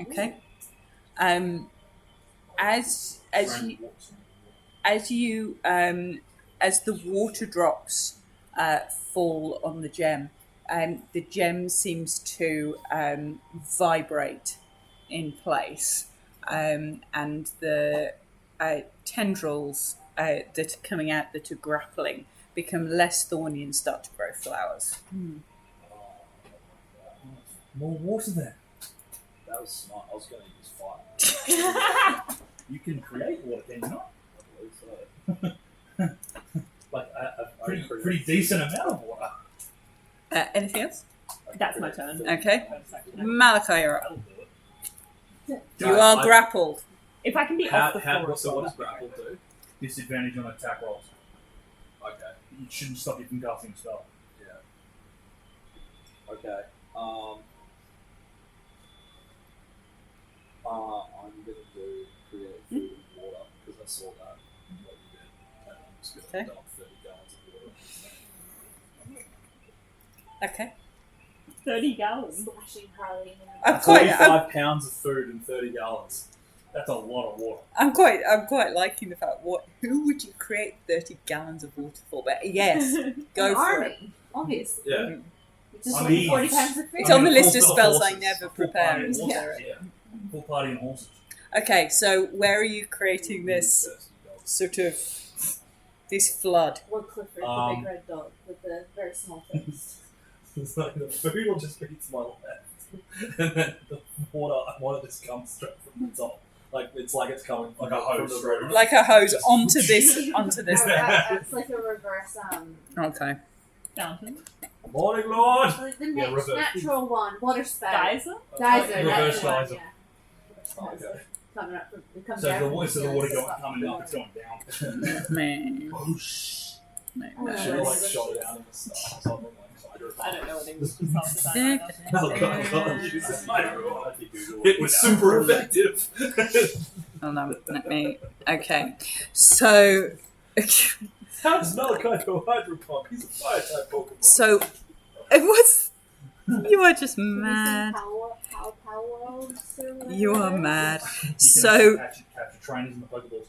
Okay. As the water drops fall on the gem seems to vibrate in place, and the tendrils that are coming out that are grappling become less thorny and start to grow flowers. More water there. That was smart. I was going to use fire. You can create water, can you not? I believe so. Like a Pretty decent amount of water. Anything else? That's my turn. Okay. Malachi, you're up. Guys, You are grappled. If I can be How, off the how, floor. so what does grapple do? Disadvantage on attack rolls. Okay. It shouldn't stop you from casting a spell. Yeah. Okay. I'm gonna do create food and water because I saw that what you did, and I'm just gonna dump 30 gallons of water. Okay. 30 gallons. Splashing Harley. I'm quite 45 pounds of food and 30 gallons. That's a lot of water. I'm quite liking the fact who would you create 30 gallons of water for? But yes, go An for it. army, obviously. Yeah. Just I like mean, 40 pounds of food. It's on the list of full spells I horses. never Full prepare. party and isn't horses, it? yeah. Full party and horses. Okay, so where are you creating this sort of this flood? Or Clifford, the big red dog with the very small face. It's like the food will just be to my left, and then the water just comes straight from the top. Like it's coming Like a hose from the straight roof. Like a hose onto this. It's like a reverse, Okay. Fountain. Morning, Lord. like the Yeah, next reverse. natural one, water spout. Geyser? Geyser, Reverse that's the one, geyser. yeah. Okay. Coming up from, it comes So down the from water, ceiling, coming so up, it's going down. Man. Whoosh. Man. Oh, I should have yeah. like shot it out in the stars or something I don't know what English is half the time. Oh god, Jesus, it was super effective. Hold on, let me. Okay, so. How does Malachi go Hydro Pump? He's a fire type Pokemon. So, it was. You are just Have you seen mad. Pow You are mad. You can So, capture trainers in the Pokeballs.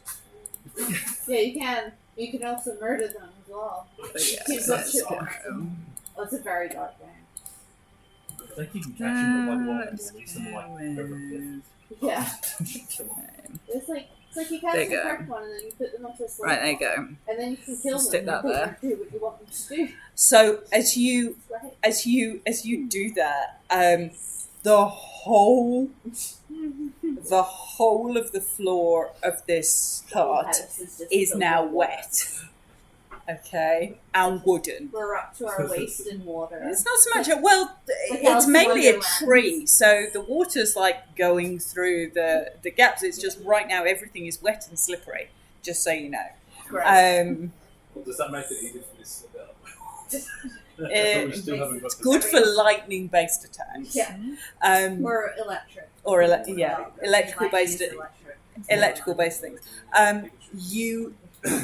Yeah, you can. You can also murder them as well. yeah, Keeps let's up go. Oh, it's a very dark game. I think you can catch them with like and release them like over a Yeah. It's like you catch There you the go. correct one and then you put them onto a slate. Right, there you go. And then you can kill them. Stick and that you there. Do what you want them to do. So as you Right. do that, the whole of the floor of this hut Palace just is filled now with water. wet. Okay, and wooden. We're up to our waist in water. It's not so much it's Alice in mainly a Wonderland. tree, so the water's like going through the gaps. It's just right now everything is wet and slippery. Just so you know. Right. Does that make it easier for me to slip out? It's It's good for lightning-based attacks. Yeah. Or electric. Or electrical-based Lightning is electric. electrical-based things.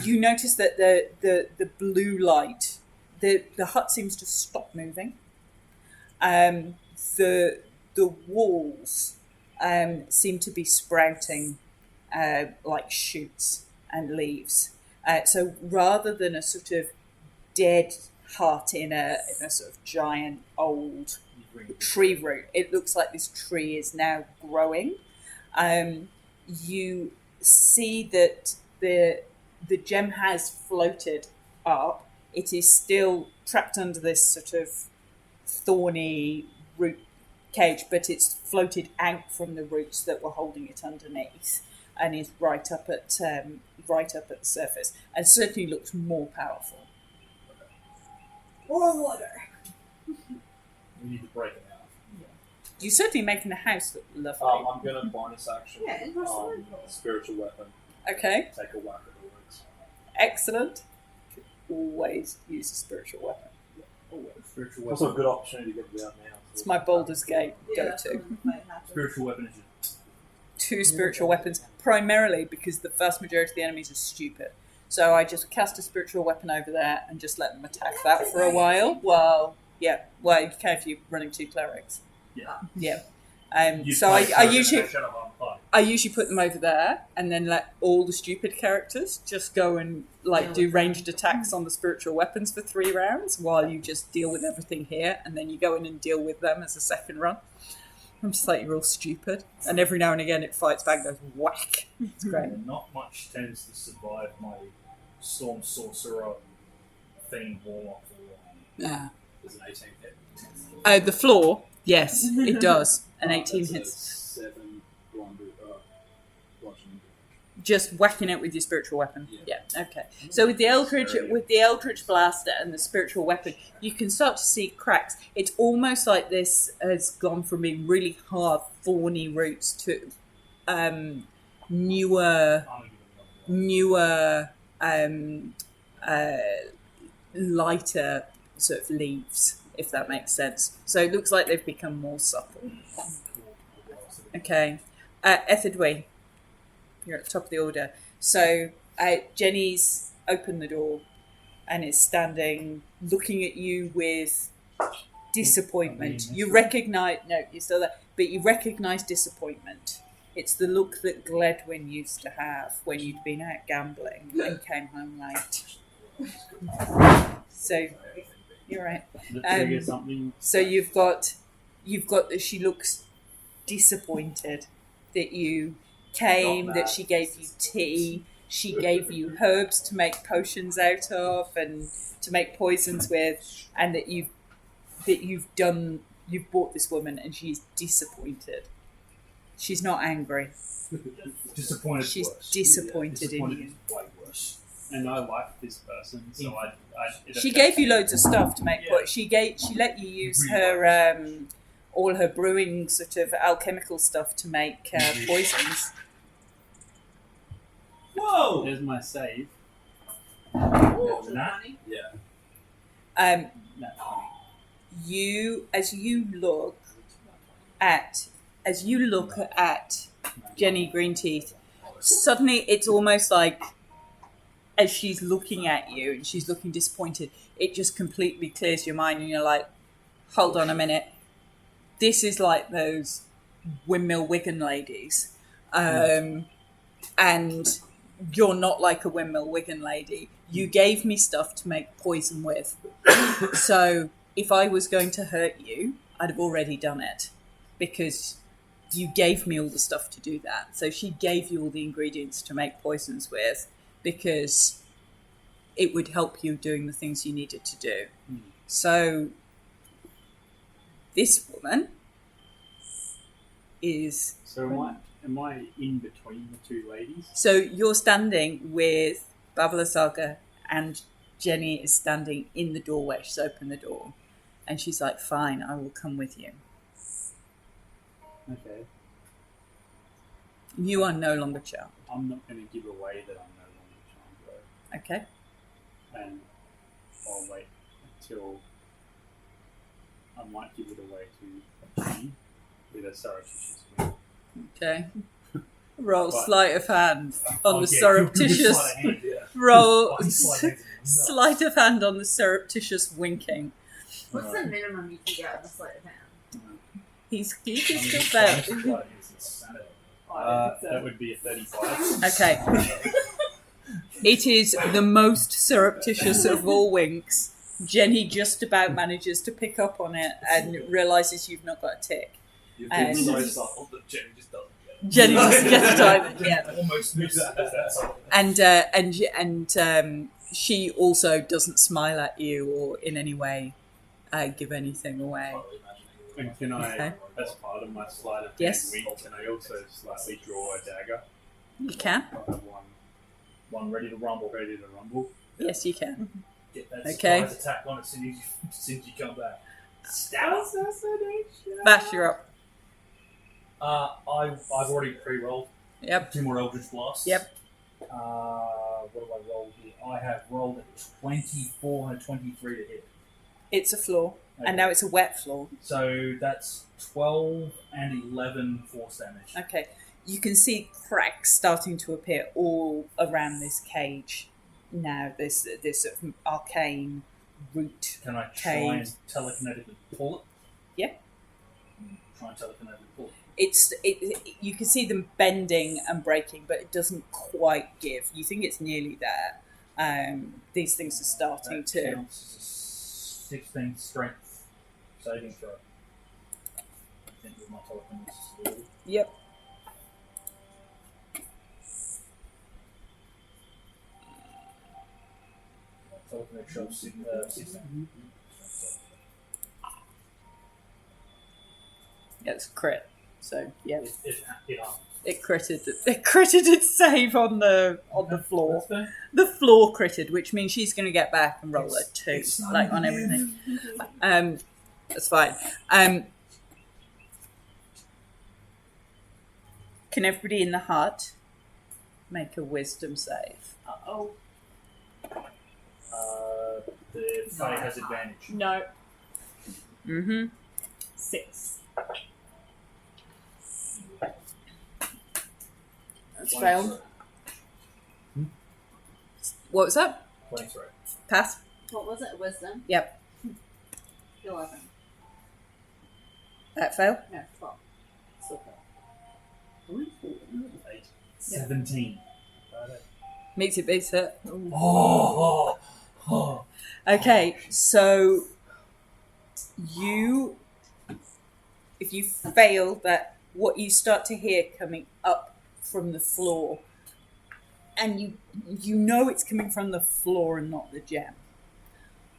You notice that the blue light, the hut seems to stop moving. The walls seem to be sprouting like shoots and leaves. So rather than a sort of dead hut in a sort of giant old tree root, it looks like this tree is now growing. You see that the gem has floated up. It is still trapped under this sort of thorny root cage, but it's floated out from the roots that were holding it underneath, and is right up at the surface, and certainly looks more powerful. Water. We need to break it out. You're certainly making the house look lovely. I'm going to bonus action. Yeah, and what's the word? Spiritual weapon. Okay, Take a whack at the words. excellent. Always use a spiritual weapon. Always. Spiritual Also a weapon. good opportunity to get it out now. It's my Baldur's Gate Yeah, go-to. Spiritual weapon is 2 spiritual weapons, primarily because the vast majority of the enemies are stupid. So I just cast a spiritual weapon over there and just let them attack that for a while. Well, you can if you're running 2 clerics. Yeah. So I usually put them over there and then let all the stupid characters just go and do ranged attacks on the spiritual weapons for 3 rounds while you just deal with everything here, and then you go in and deal with them as a second run. I'm just like, you're all stupid. And every now and again it fights back and goes whack. It's great. Not much tends to survive my Storm Sorcerer Fiend Warlock. Yeah. There's an 18 hit. The floor, yes, it does. An 18 That's a hits. 7 bludgeoning. Just whacking it with your spiritual weapon. Yeah. Okay. So with the Eldritch Blaster and the spiritual weapon, you can start to see cracks. It's almost like this has gone from being really hard, thorny roots to newer, lighter sort of leaves, if that makes sense. So it looks like they've become more subtle. Okay. Etherdway, you're at the top of the order. So Jenny's opened the door and is standing looking at you with disappointment. You recognise... No, you're still there. But you recognise disappointment. It's the look that Gledwyn used to have when you'd been out gambling and came home late. So, you're right. So you've got that she looks disappointed that you came, that she gave you tea, she gave you herbs to make potions out of and to make poisons with, and that you've bought this woman and she's disappointed. She's not angry. Disappointed. She's worse. disappointed in you. Is way worse. And I like this person, so She gave you loads of stuff to make. Yeah. She let you use her all her brewing sort of alchemical stuff to make poisons. Whoa! There's my save. Yeah. As you look at Jenny Greenteeth, suddenly it's almost like, as she's looking at you and she's looking disappointed, it just completely clears your mind and you're like, hold on a minute. This is like those Windmill Wigan ladies. And you're not like a Windmill Wigan lady. You gave me stuff to make poison with. So if I was going to hurt you, I'd have already done it because you gave me all the stuff to do that. So she gave you all the ingredients to make poisons with because it would help you doing the things you needed to do. So this woman is... So am I in between the 2 ladies? So you're standing with Babala Saga and Jenny is standing in the doorway. She's opened the door and she's like, fine, I will come with you. Okay. You are no longer charmed. I'm not going to give away that I'm no longer charmed, though. Okay. And I'll wait until I might give it away to Jenny with a surreptitious win. Okay. Roll But- sleight of hand on the Yeah, surreptitious. good sleight of hand, yeah. Roll One sleight of hand. sleight of hand on the surreptitious winking. What's the minimum you can get on a sleight of hand? He can I mean, still it's fail. bonus sleight is insanity. That would be a 35. Okay. It is the most surreptitious of all winks. Jenny just about manages to pick up on it and realises you've not got a tick. You've been so subtle that Jenny just doesn't get it. Jenny just gets time. Yeah. Almost misses that. And she also doesn't smile at you or in any way give anything away. And can I, Okay. as part of my sleight of hand Yes. wink, can I also slightly draw a dagger? You can. I have one ready to rumble. Ready to rumble. Yes, you can. Get that Okay. surprise attack on as soon as you come back. Stab assassination. Bash, you're up. I've already pre-rolled Yep. 2 more Eldritch Blasts. Yep. What have I rolled here? I have rolled a 24 and a 23 to hit. It's a floor, Okay. and now it's a wet floor. So that's 12 and 11 force damage. Okay. You can see cracks starting to appear all around this cage now. This sort of arcane root. Can I try and telekinetically pull it? Yeah. Try and telekinetically pull it. You can see them bending and breaking, but it doesn't quite give. You think it's nearly there. These things are starting That to. counts as a 16 strength saving throw. I think with my telekinesis ability. Yep. Telekinetic shows 16. Yeah, it's a crit. So yeah, It critted. It critted its save on the floor. That's fair. The floor critted, which means she's going to get back and roll a 2, it's like on everything. That's fine. Can everybody in the hut make a wisdom save? Uh-oh. The fight has advantage. No. Mm-hmm. 6. That's failed. What was that? 23. Pass? What was it? Wisdom? Yep. 11. That failed? No, 12. Still fail. 8. 17. Meets it, beats it. Oh. Okay, so if you fail that, what you start to hear coming up from the floor, and you know it's coming from the floor and not the gem,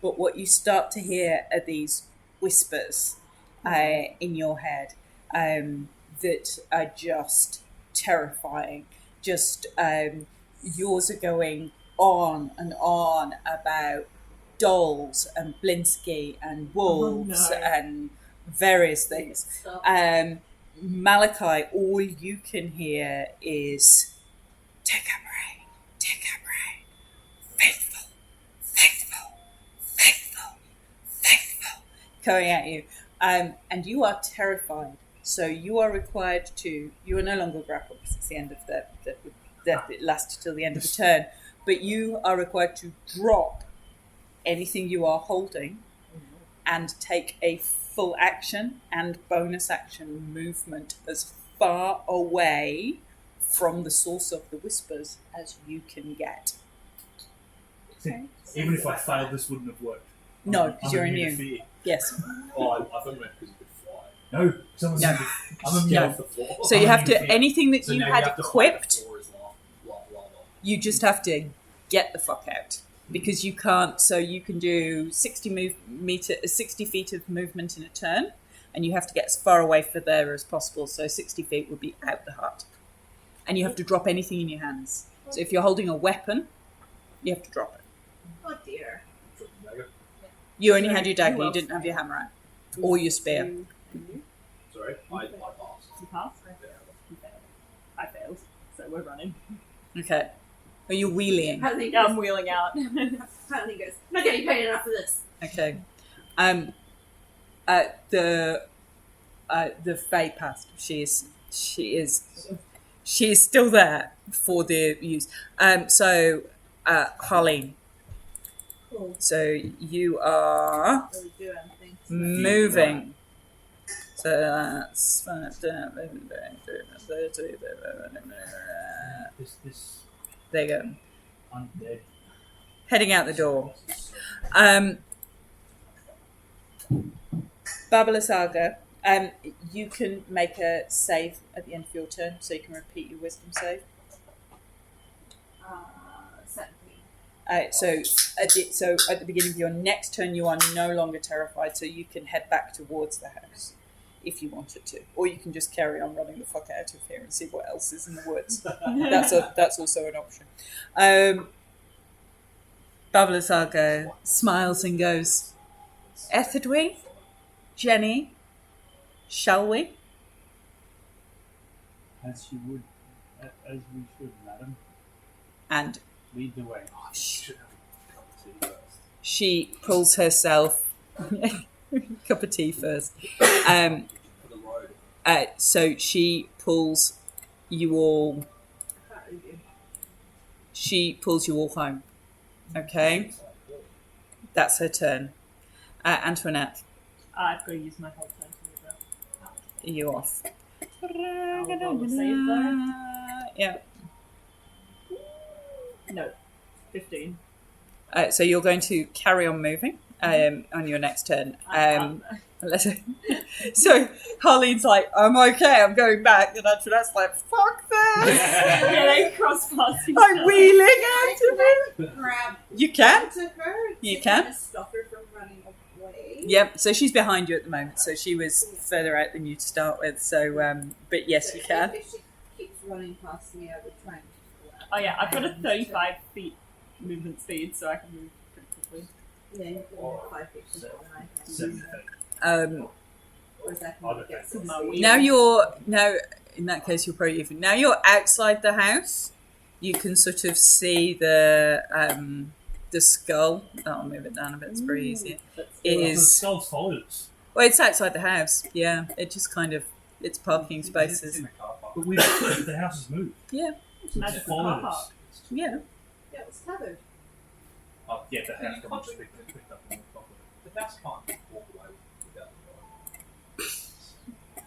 but what you start to hear are these whispers in your head that are just terrifying. Just yours are going on and on about dolls and Blinsky and wolves and various things. Stop. Malachi, all you can hear is take a brain, faithful, coming at you. And you are terrified. So you are required to, you are no longer grappled because it's the end of it lasts till the end of the turn. But you are required to drop anything you are holding and take a full action and bonus action movement as far away from the source of the whispers as you can get. Even if I failed, this wouldn't have worked. No, because you're to immune. fear. Yes. Oh, I thought you meant because you could fly. No, someone's No. I'm immune. No. Off the floor. So you have to, immune to fear. anything that So you now had have to fight equipped, the floor is lava. you just have to get the fuck out. Because you can't, so you can do 60 feet of movement in a turn, and you have to get as far away from there as possible. So 60 feet would be out the hut. And you have to drop anything in your hands. So if you're holding a weapon, you have to drop it. Oh dear. You only had your dagger, you didn't have your hammer out. Or your spear. Sorry, I passed. You passed? You failed. I failed. So we're running. Okay. Are you wheeling? Huntley Yeah, goes, I'm wheeling out. Huntley goes, I'm not getting paid enough for this. Okay. The Fae passed. She is still there for the use. Harleen. Cool. So you are Really do anything. moving. So that's This there you go. undead. Heading out the door. Babala Saga, you can make a save at the end of your turn, so you can repeat your wisdom save. 17. So at the beginning of your next turn, you are no longer terrified, so you can head back towards the house. if you wanted to, or you can just carry on running the fuck out of here and see what else is in the woods. That's also an option. Babalasaga smiles and goes, Etherdwy, Jenny, shall we? As you would, as we should, madam. And Lead the way. she pulls herself cup of tea first. So she pulls you all. She pulls you all home. Okay, that's her turn. Antoinette, I've got to use my whole turn to move out. are you off? I'll roll a save though. Yeah. No, 15. So you're going to carry on moving on your next turn. So Harleen's like, I'm okay, I'm going back. And Antoinette's like, fuck this. Yeah, they cross paths. I'm wheeling out of it. Grab You can. to her. You to can. kind of stop her from running away. Yep, so she's behind you at the moment. So she was further out than you to start with. So, but yes, you can. If she keeps running past me, I would try and grab Oh yeah, I've got a her. 35 feet movement speed, so I can move pretty quickly. Yeah, you're 5 feet from her than I can. 7 feet. Or is that I'll going to get defend. Now in that case, you're probably even. Now you're outside the house. You can sort of see the skull. I'll move it down a bit. It's pretty easy. The Is skull's followed us. well, it's outside the house. Yeah, it just kind of it's parking It's spaces. in the car park. But the house has moved. Yeah, So Magic it's followed car us. yeah. Yeah, it's tethered. Oh, yeah, the house You got can't picked up on the top of The house can't walk away without the it.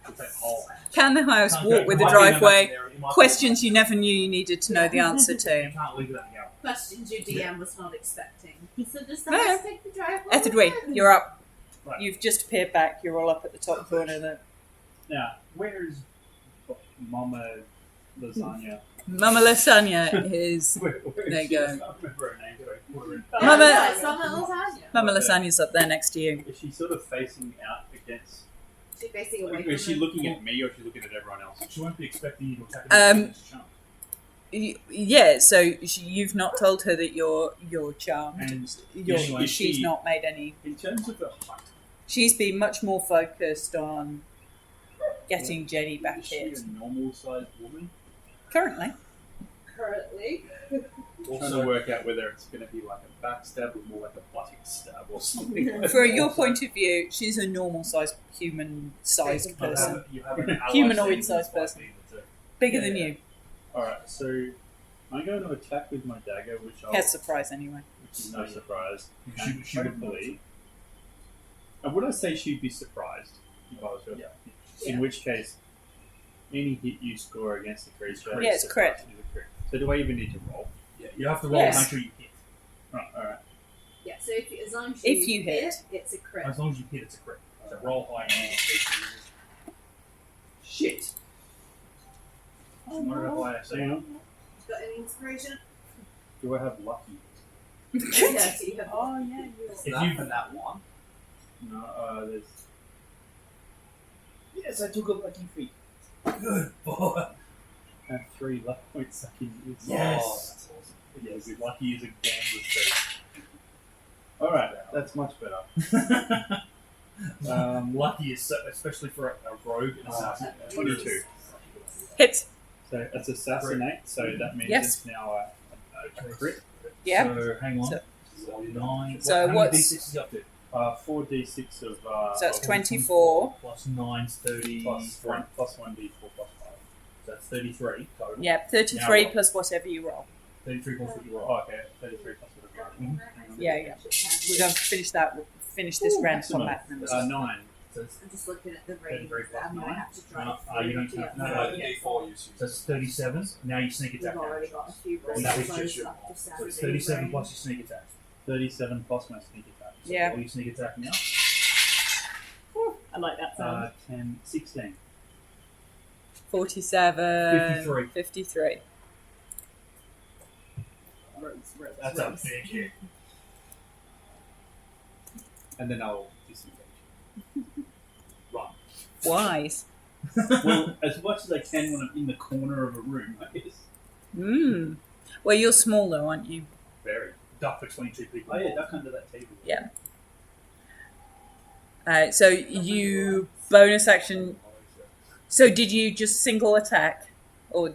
It's that whole house. Can the house Can't walk go- with it the might be an driveway? imaginary- it might be Questions an you never knew you needed to know the answer You to. can't leave without the hour. Questions your DM was not expecting. He said, does the No. house take the driveway? Etherdwy, you're up. Right. You've just appeared back. You're all up at the top corner there. Now, where is Mama Lasagna? Mama Lasagna is. Where There is you she? go. I can't remember her name. But I remember. Yeah, Mama- no, it's not lasagna. Mama Lasagna's up there next to you. Is she sort of facing out against? She's facing away from Is she him. looking at me or is she looking at everyone else? She won't be expecting you to attack her. Yeah, so you've not told her that you're charmed. And You're, is she's she- not made any. in terms of the height, She's been much more focused on getting Jenny back is she here. a normal sized woman? Currently. Currently. Trying to work out whether it's going to be like a backstab or more like a butting stab or something. Like From that. your point of view, she's a normal sized human-sized person. You have an ally Humanoid saying sized person. it's like Bigger Yeah. than you. Alright, so I'm going to attack with my dagger, which Has surprise anyway. is no surprise. She would believe. And would I say she'd be surprised if I was her? Yeah. In which case, any hit you score against the creature Yeah, it's crit. is a crit. So do I even need to roll? Yeah, you have to roll Yes. to make sure you hit. Right, alright. Yeah, so as long as If you hit. it's a crit. As long as you hit, it's a crit. So roll high and you hit. Shit! Oh, What no. do I say? Hang on. Got any inspiration? Do I have lucky? Yeah, so you have. Oh yeah, It's If that you- for that one. No, there's. Yes, I took a lucky feat. Good boy. I have 3 luck points I can use. Yes. Oh, that's awesome. Yes. Yes, lucky is a gambler's trait. Alright, that's much better. Lucky is so, especially for a rogue and assassin. 22. Hits. So it's assassinate, so that means Yes. it's now a crit. Yeah. So hang on. So- 9. So how many what's- D6 is he up to? 4d6 of. So that's of 24. Plus 9's 30. plus 1d4 plus 5. So that's 33 total. Yeah, 33 Now- plus whatever you roll. 33 plus what you roll. Oh, okay, 33 plus whatever. Yeah, yeah. We're going to finish that. We'll finish this Ooh, round excellent. combat. and then 9. So it's, I'm just looking at the range. 33 plus I'm gonna 9. have to drive. You don't through count. to No, get- no, The yeah. D4 you so it's 37. Now you sneak We've attack already damage. got a few rolls. That was so just it's your up to roll. So Saturday it's 37 range. plus your sneak attack. 37 plus my sneak attack. So Yeah. roll your sneak attack now. I like that sound. 10, 16. 47. 53. 53. Rogues. That's a big hit. And then I'll disengage. Run. Wise. Well, as much as I can when I'm in the corner of a room, I guess. Well, you're small though, aren't you? Very. Duck between two people. Oh yeah, duck under that table. Yeah. So you bonus action. So did you just single attack, or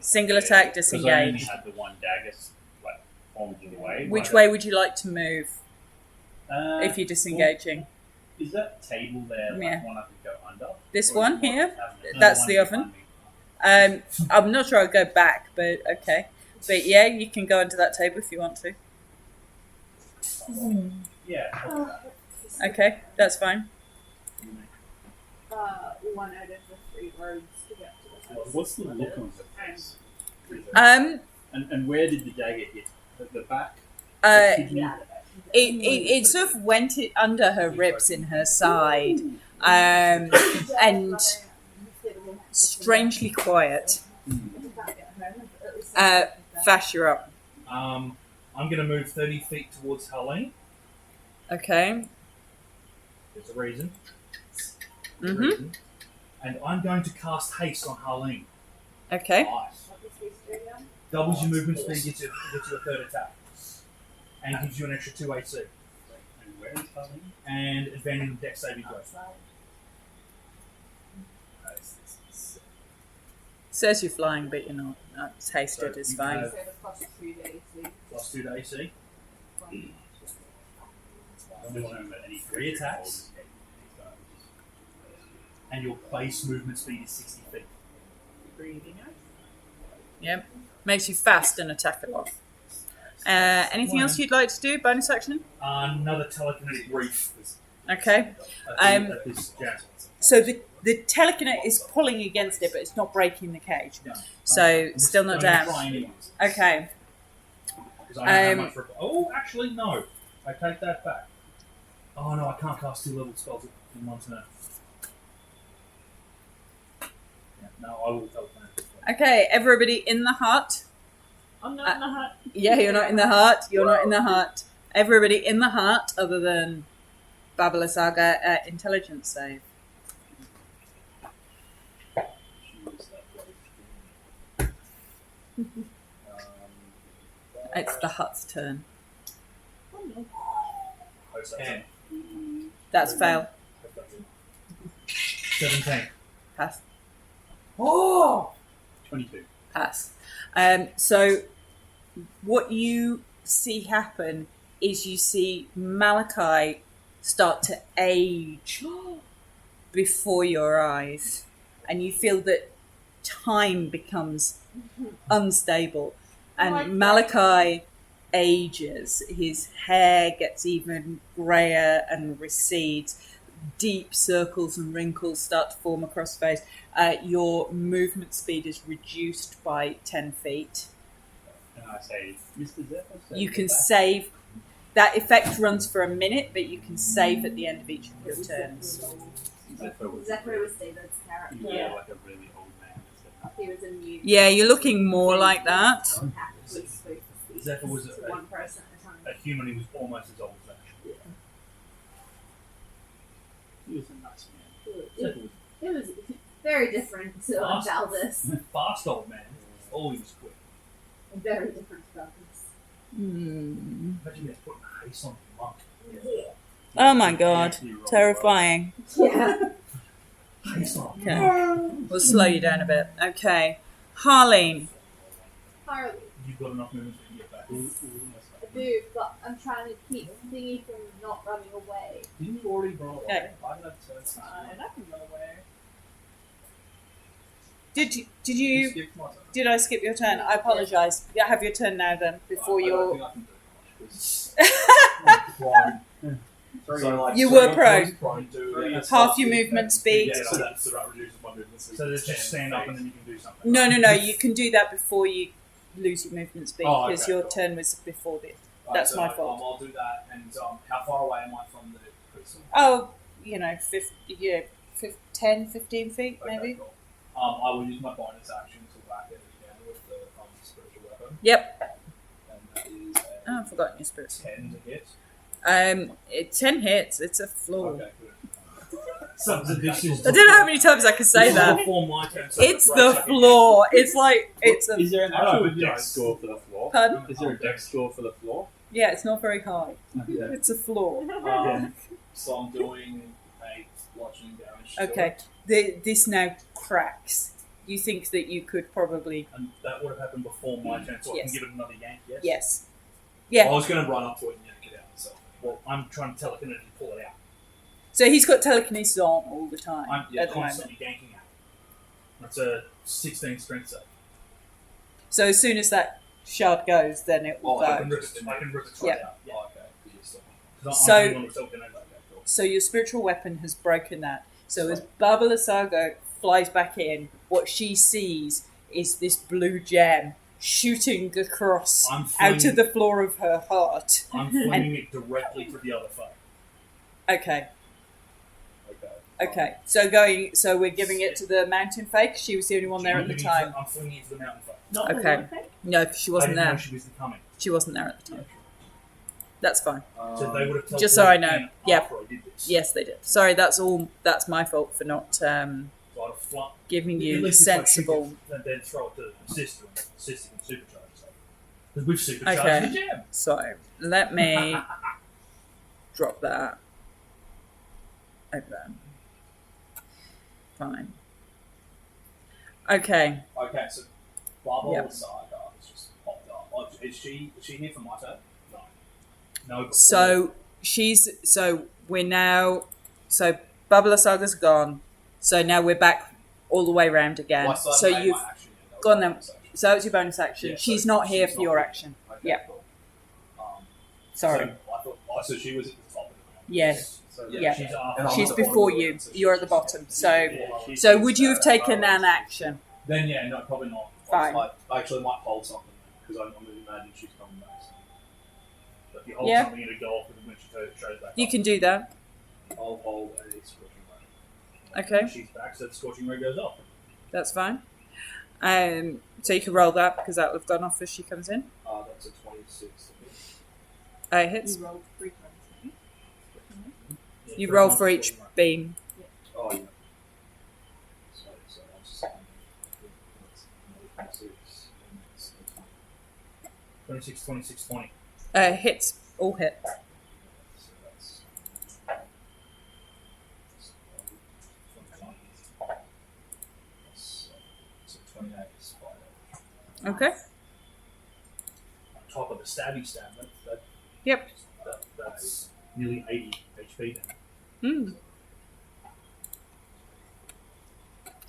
single attack, disengage? I only had the one dagger like formed in the way. Which way would you like to move if you're Well, disengaging? is that table there like Yeah. one I could go under? This Or is one it more here? like cabinet? No, That's one the behind oven. me. I'm not sure I'll go back, but okay. But yeah, you can go under that table if you want to. Yeah. Okay, that's fine. One out of the 3 roads to get to the house. What's the look on the face? And where did the dagger hit? At the back? Uh, Kidney? it sort of went under her ribs in her side, and strangely quiet. Vash, you're up. I'm going to move 30 feet towards Harleen. Okay. There's a reason. Mm-hmm. And I'm going to cast haste on Harleen. Okay. Nice. Doubles your movement speed, gets you a third attack. And gives you an extra 2 AC. And where is Harleen? And advantage on dex saving throw. Says you're flying, but you're not. It's hasted, it's fine. Plus 2 to AC. Any 3 attacks. And your base movement speed is 60 feet. Yep. Makes you fast and attack a lot. Anything else you'd like to do? Bonus action? Another telekinetic reef. Okay. At this jazz. So the telekinetic is pulling against it, but it's not breaking the cage. No. So I'm still not gonna down. try anyways. Okay. Because I don't have much oh, actually, no. I take that back. Oh, no, I can't cast 2 level spells in one turn. Yeah, no, I will telekinetic. Okay, everybody in the hut. I'm not in the hut. Yeah, you're not in the hut. You're not in the hut. Everybody in the hut, other than Babala Saga, intelligence save. It's the hut's turn. And That's fail. 17. Pass. Oh! 22. Pass. So what you see happen is you see Malachi start to age before your eyes, and you feel that time becomes unstable, and Malachi ages. His hair gets even grayer and recedes. Deep circles and wrinkles start to form across the face. Your movement speed is reduced by 10 feet. And I say, Mr. Zephyr, You can save. That effect runs for a minute, but you can save at the end of each of your turns. Zephyr was David's character. yeah, like a really old man. He was a new. Yeah, you're looking more like that. Zephyr was one person at a time. a human who was almost as old as that. He was a nice man. It was very different to Valdis. Fast old man. Oh, he was quick. Very different to Valdis. Hmm. Imagine they're putting haste on the monk. Oh my god. Terrifying. Yeah. Haste on. Okay. We'll slow you down a bit. Okay. Harleen. Harley, You've got enough movement to get back. I do, but I'm trying to keep Thingy from not running away. Didn't you already roll? Okay. I have to. And I can run away. Did I skip your turn? I apologise. Yeah, have your turn now then, before you're... You were prone. Half your movement speed. Yeah, so that reduces my movement speed. So just stand up and then you can do something. No, you can do that before you lose your movement speed, because your turn was before this. That's my fault. I'll do that. And how far away am I from the crystal? Oh, 10, 15 feet, Okay, maybe? cool. I will use my bonus action to whack it again with the spiritual weapon. Yep. And that is Oh, I've forgotten your spirit. 10 to hit. 10 hits, it's a flaw. Okay, good. So this is I don't know how many times I can say that. before my turn, so It's right the second. floor. It's like it's a. Is there an I know, actual but dex yes. score for the floor? Pardon? Is there a dex score for the floor? Yeah, it's not very high. Yeah. It's a floor. So I'm doing 8 bludgeoning damage. Okay, this now cracks. You think that you could probably And that would have happened before my turn, so I Yes. can give it another yank, yes? yes, I yeah. was going to run up to it and yank it out myself. Well, I'm trying to telekinetically pull it out. So he's got telekinesis on all the time I'm at the moment. constantly yanking out. That's a 16 strength save. So as soon as that shard goes, then it will Oh, I I go. can rip it Yeah. out. Yeah. Oh, okay. 'Cause you're still- 'Cause So- I'm doing it with telekinetic. Okay, cool. So your spiritual weapon has broken that. So as Baba Lasago flies back in, what she sees is this blue gem shooting across I'm out flinging, of the floor of her heart. I'm flinging it directly to the other foe. Okay, Okay. okay. So we're giving it to the mountain fake. She was the only one there at the time. I'm flinging it to the mountain foe. Not the Okay. one thing. No, 'cause she I wasn't didn't know there. she was coming. She wasn't there at the time. That's fine. So they would have Just so I teleported know. in Yeah. after I did this. Yes, they did. Sorry, that's all. That's my fault for not So I'd have flung. giving At you least if I shoot sensible. it and then throw it to the sister and sister can supercharge it. Because we've supercharged Okay. the gem. So let me drop that over there. Fine. Okay. Okay, so Barbara Yep. Lasaga has just popped up. Oh, is she here for my turn? No. No, before- So we're now. So Babala Saga's gone. So now we're back all the way around again. Well, I still So haven't made you've my action yet. That was go on my then. bonus action. So that was your bonus action. Yeah, She's so not here she's for your not- action. Okay, Yeah. cool. Sorry. So I thought. Oh, so she was at the top of the round. Yes. So Yeah. She's after. And I'm She's at the bottom before of the you. round, so You're at she's the just- bottom. So Yeah, she's- so would you have taken an action? Then yeah, no, probably not. Fine. I actually might hold something because I'm going to imagine she's coming back. So But if you hold Yeah. something in a goal, when she shows back You up, can do that. I'll hold a scorching ray. Okay. She's back, so the scorching ray goes off. That's fine. So you can roll that because that will have gone off as she comes in. That's a 26. It hits. You rolled 3 times. didn't you? You roll for each beam. Oh yeah. So I was just saying. 26. 26, 26, 20. Hits. All hit. So that's. So 28 is fine. Okay. On top of the stabby stab, Yep. that's nearly 80 HP then. Hmm.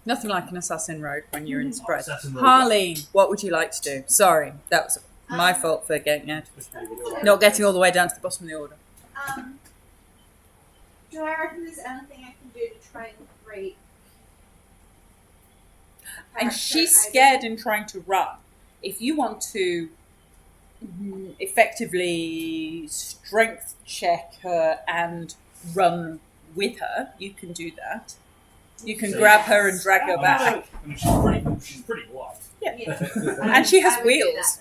Nothing like an assassin rogue when you're in spread. Assassin rogue. Harleen, what would you like to do? Sorry, that was my fault for getting out. Not getting all the way down to the bottom of the order. Do I reckon there's anything I can do to try and break? And she's scared and trying to run. If you want to effectively strength check her and run with her, you can do that. You can So- grab her and drag her back. I mean, she's pretty light. And she has I would do wheels.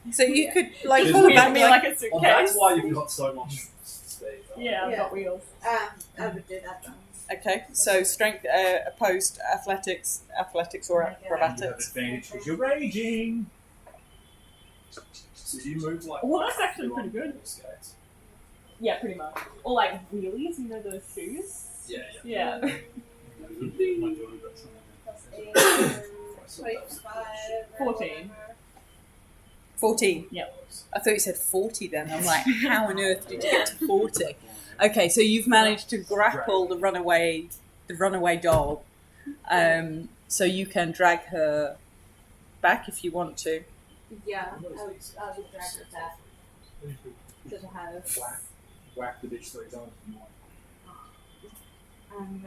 that So you could like Just pull her Wheel back me like, like a suitcase. Well, that's why you've got so much speed. Right? Yeah, I've Yeah. got wheels. I would do that then. okay. So strength opposed athletics or Okay. You have acrobatics. advantage because you're raging. So you move like. Well, that's actually pretty good. roller skates. Yeah, pretty much. Or like wheelies, you know those shoes? Yeah. Yeah. My daughter got something. Plus 8, 25, 14. 14. Yep. I thought you said 40 then. I'm like, how on earth did you get to 40? Okay, so you've managed to grapple the runaway dog. So you can drag her back if you want to. Yeah, I would drag her back to the house. Whack the bitch 3 times. And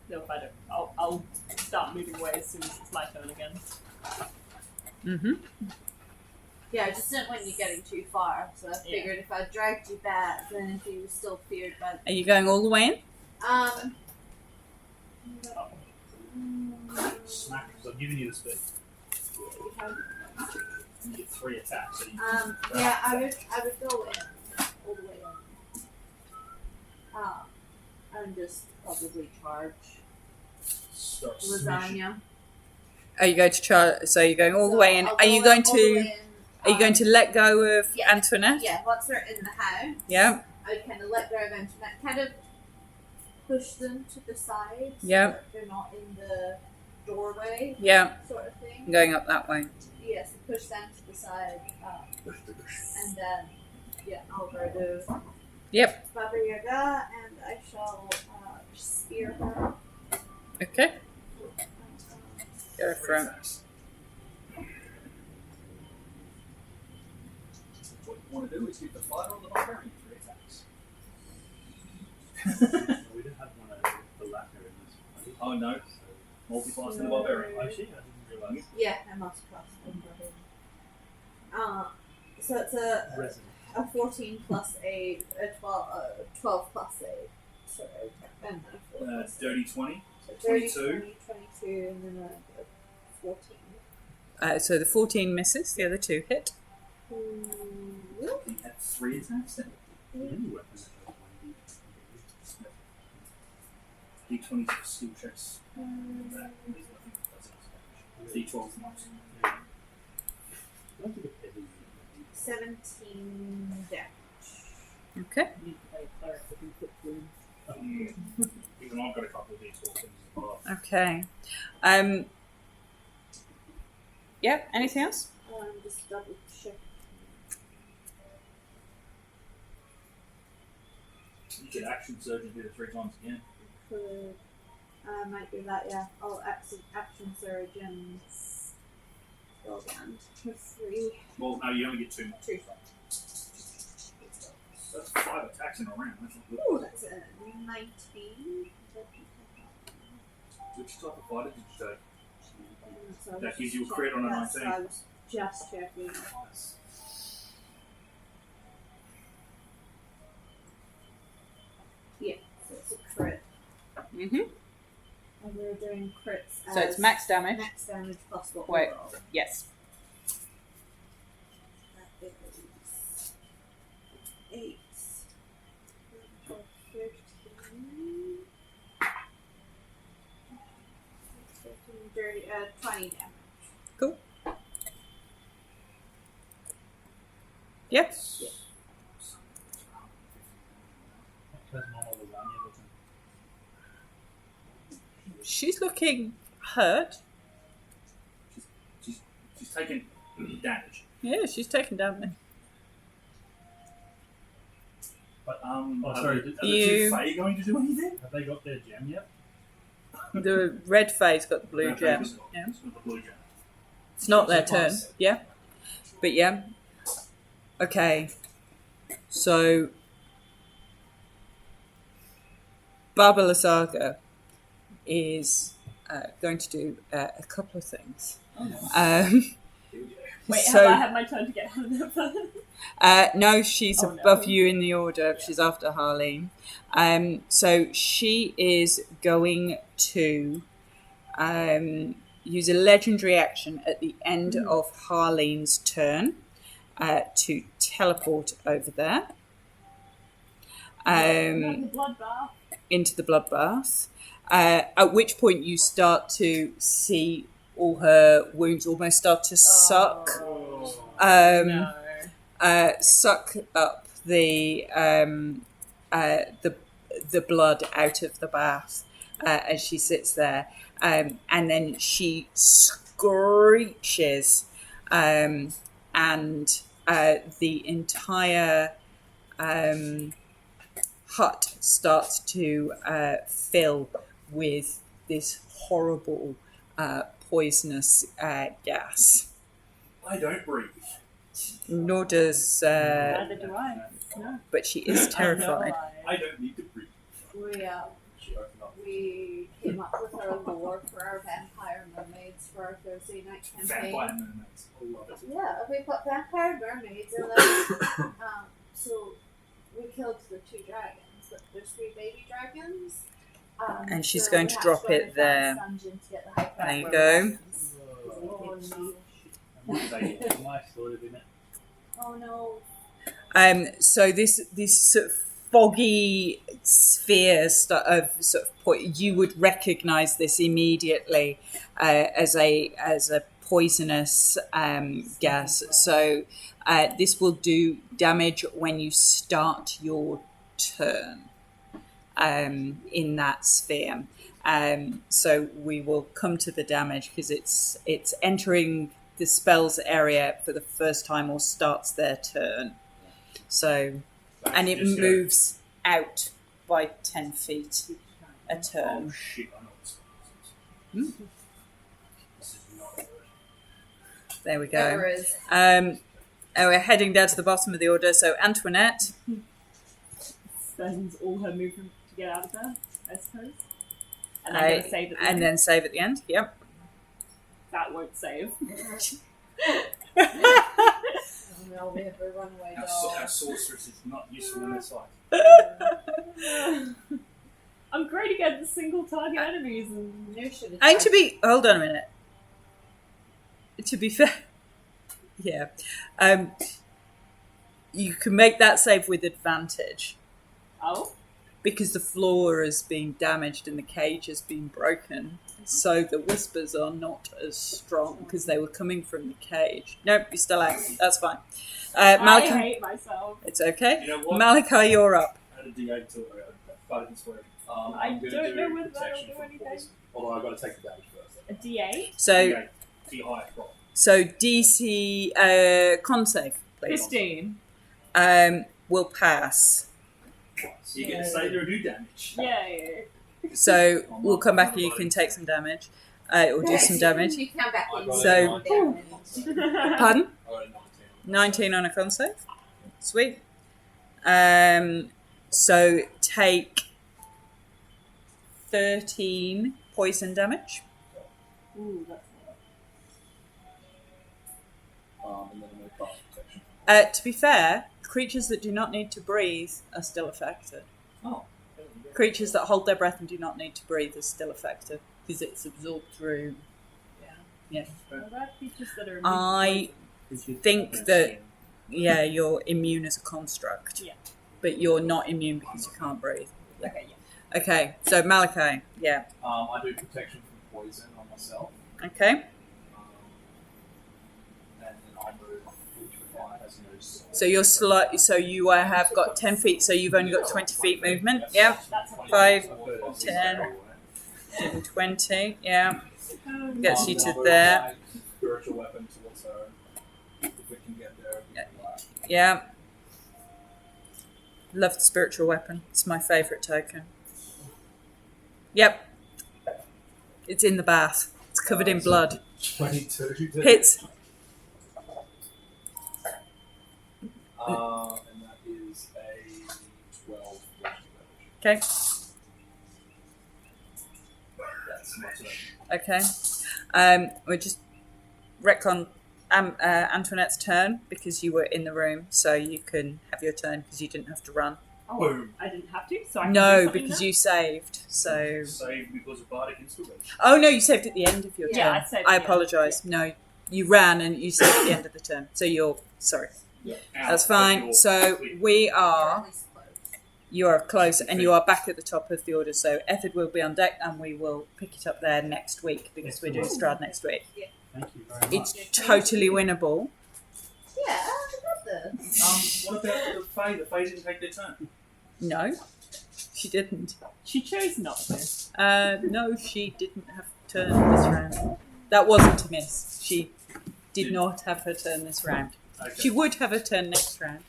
No, if I don't. I'll start moving away as soon as it's my turn again. Mm-hmm. yeah, I just didn't want you getting too far, so I figured if I dragged you back, then if you were still feared by. Are you going all the way in? Smack, because I'm giving you the speed. You get 3 attacks. So you Yeah, I would go in all the way in. and just probably charge Start smashing. lasagna. Are you going to try? So you're going all the So way in. I'll Are you go going all the to? way in, Are you going to let go of yeah. Antoinette? Yeah, once they're in the house, Yeah. I would kind of let go of Antoinette, kind of push them to the side. So Yeah. that they're not in the doorway. Yeah. Sort of thing. I'm going up that way. Yes, push them to the side, and then I'll go to Yep. Baba Yaga, and I shall spear her. Okay. Go for it. What you want to do is give the fighter on the barbarian 3 attacks. We didn't have one of the latter in this one. Oh no, multi-class to the barbarian. Oh shit, I didn't realise. Yeah, I must cross over. So it's a 14 plus a 12 plus a. Sorry, and a 4 plus Dirty 20. so 30, 22. 20, 22, and then a 14. So the 14 misses. The other 2 hit. He had 3 attacks then. Any weapon that does 1d. D20 for skill checks. That is nothing that does it. D12 not. I don't think it's heavy. 17 damage. Okay. You need to play a cleric with inflict wounds. Even I've got a couple of D12 things as well. Okay. Yeah. Anything else? Just double check. You could action surge and do it 3 times again. Could I might do that, yeah. I'll action surge and go again for 3. Well, no, you only get 2 more. 2. That's 5 attacks in a round. That's not good. Ooh, that's a 19. Which type of fighter did you take? So I That was gives you a just crit on a checking. 19. I was just checking. Nice. Yeah, so it's a crit. Mm-hmm. And we're doing crits as So it's max damage. max damage plus what Wait. we roll. Yes. That is 8. 15. 20 damage. Cool. Yep. Yeah. How's normal lasagna looking? She's looking hurt. She's taking damage. Yeah, she's taken damage. But Oh, sorry, are the You- 2 Fae going to do anything? have they got their gem yet? The red phase got the blue Red gem. Fae's got- Yeah. it's got the blue gem. It's not their It's a turn. plus. Yeah. But yeah. Okay. So Baba Lasaga is going to do a couple of things. Wait, So- have I had my turn to get out of there first? No, she's Oh, no. above you in the order. She's after Harleen. So she is going to use a legendary action at the end of Harleen's turn to teleport over there Like the bloodbath. into the bloodbath. At which point you start to see all her wounds almost start to suck. No. Suck up the blood out of the bath as she sits there, and then she screeches, and the entire hut starts to fill with this horrible poisonous gas. I don't breathe. Nor does, Neither do I. No. but she is terrified. I don't need to breathe. We came up with our lore for our vampire mermaids for our Thursday night campaign. Vampire mermaids. I love it. Yeah, we put vampire mermaids and then so we killed the 2 dragons, but there's 3 baby dragons. And she's so going we to had drop go to it there. Advanced Dungeon to get the high There you power go. weapons. Oh, no. Nice sort of, isn't it? Oh no. So this sort of foggy sphere of sort of point. You would recognise this immediately as a poisonous gas. So this will do damage when you start your turn in that sphere. So we will come to the damage because it's entering the spell's area for the first time or starts their turn. So, and it moves out by 10 feet a turn. Oh shit! I know what's This is not good. There we There go. is. And we're heading down to the bottom of the order. So Antoinette, Spends all her movement to get out of there, I suppose. And then save at the and end. then save at the end. Yep. That won't save. Oh no, we have a runaway Our dog. sorceress is not useful in this fight. I'm great against single target enemies and No shit. And hold on a minute. To be fair, yeah, you can make that save with advantage oh, because the floor has been damaged and the cage has been broken. So the whispers are not as strong because they were coming from the cage. Nope, you're still out. That's fine. I Malachi, hate myself. it's okay. You know what? Malachi, you're up. Add a D8 to fight this way. I I'm gonna don't know do whether that'll protection do from anything. poison. Although I've got to take the damage first. A D8? So D8. D high roll. DC con save, please. 15. Will pass. So you get to say you do damage. Yay. So we'll come back and you can take some damage. Or do some damage. You come back I in. got a So- 19. Pardon? I got a 19 on a con save. Sweet. So take 13 poison damage. Ooh, that's and then I'm going to cast protection. To be fair, creatures that do not need to breathe are still affected. Oh. Creatures that hold their breath and do not need to breathe are still affected because it's absorbed through. What about creatures that are I think that, yeah, you're immune as a construct. Yeah. But you're not immune because you can't breathe. Okay, yeah. Okay, so Malachi, yeah. I do protection from poison on myself. Okay. And then I'll move which has no sword. So you're so you have got 10 feet, so you've only got 20 feet movement. Yeah. That's 5, 10, 10, 20, yeah. Gets you to I'll there. move my spiritual weapon towards her. If we can get there. Yeah. Love the spiritual weapon. It's my favourite token. Yep. It's in the bath. It's covered in blood. 22. Hits. And that is a 12 damage. Okay. That's my turn. Okay. We're just retcon Antoinette's turn because you were in the room, so you can have your turn because you didn't have to run. Oh, Boom. I didn't have to, so I can do No, something because now? you saved. So. Save because of bardic inspiration. Oh no, you saved at the end of your turn. Yeah, I saved at the end. apologise. No, you ran and you saved at the end of the turn. So you're sorry. That's fine. So we are. You are close, and you are back at the top of the order. So Ethid will be on deck, and we will pick it up there next week because we're doing Strahd next week. Thank you very much. It's totally winnable. Yeah, I got this. What about the Fae? The Fae didn't take their turn. No, she didn't. She chose not to. No, she didn't have turn this round. That wasn't a miss. She did not have her turn this round. Okay. She would have her turn next round.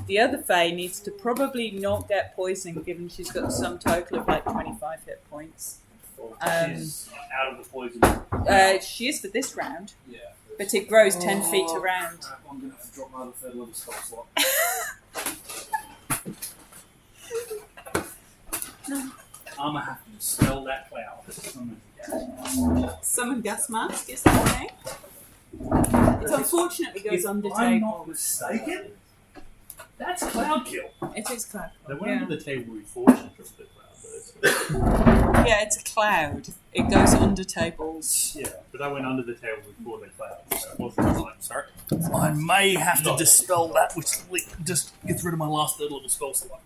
The other Fae needs to probably not get poisoned, given she's got some total of like 25 hit points. She's out of the poison. She is for this round, Yeah. but it grows 10 feet around. Crap, I'm going to have to drop my other third level spell slot. I'm going to have to dispel that cloud. Summon gas mask, is that okay? It unfortunately goes If under I'm table. not mistaken, that's cloud kill. It is cloud. They went Yeah. under the table before she dropped the cloud, but it's Yeah, it's a cloud. It goes under tables. Yeah, but I went under the table before the cloud, so it wasn't like Sorry. I may have to dispel that, which just gets rid of my last third level spell slot.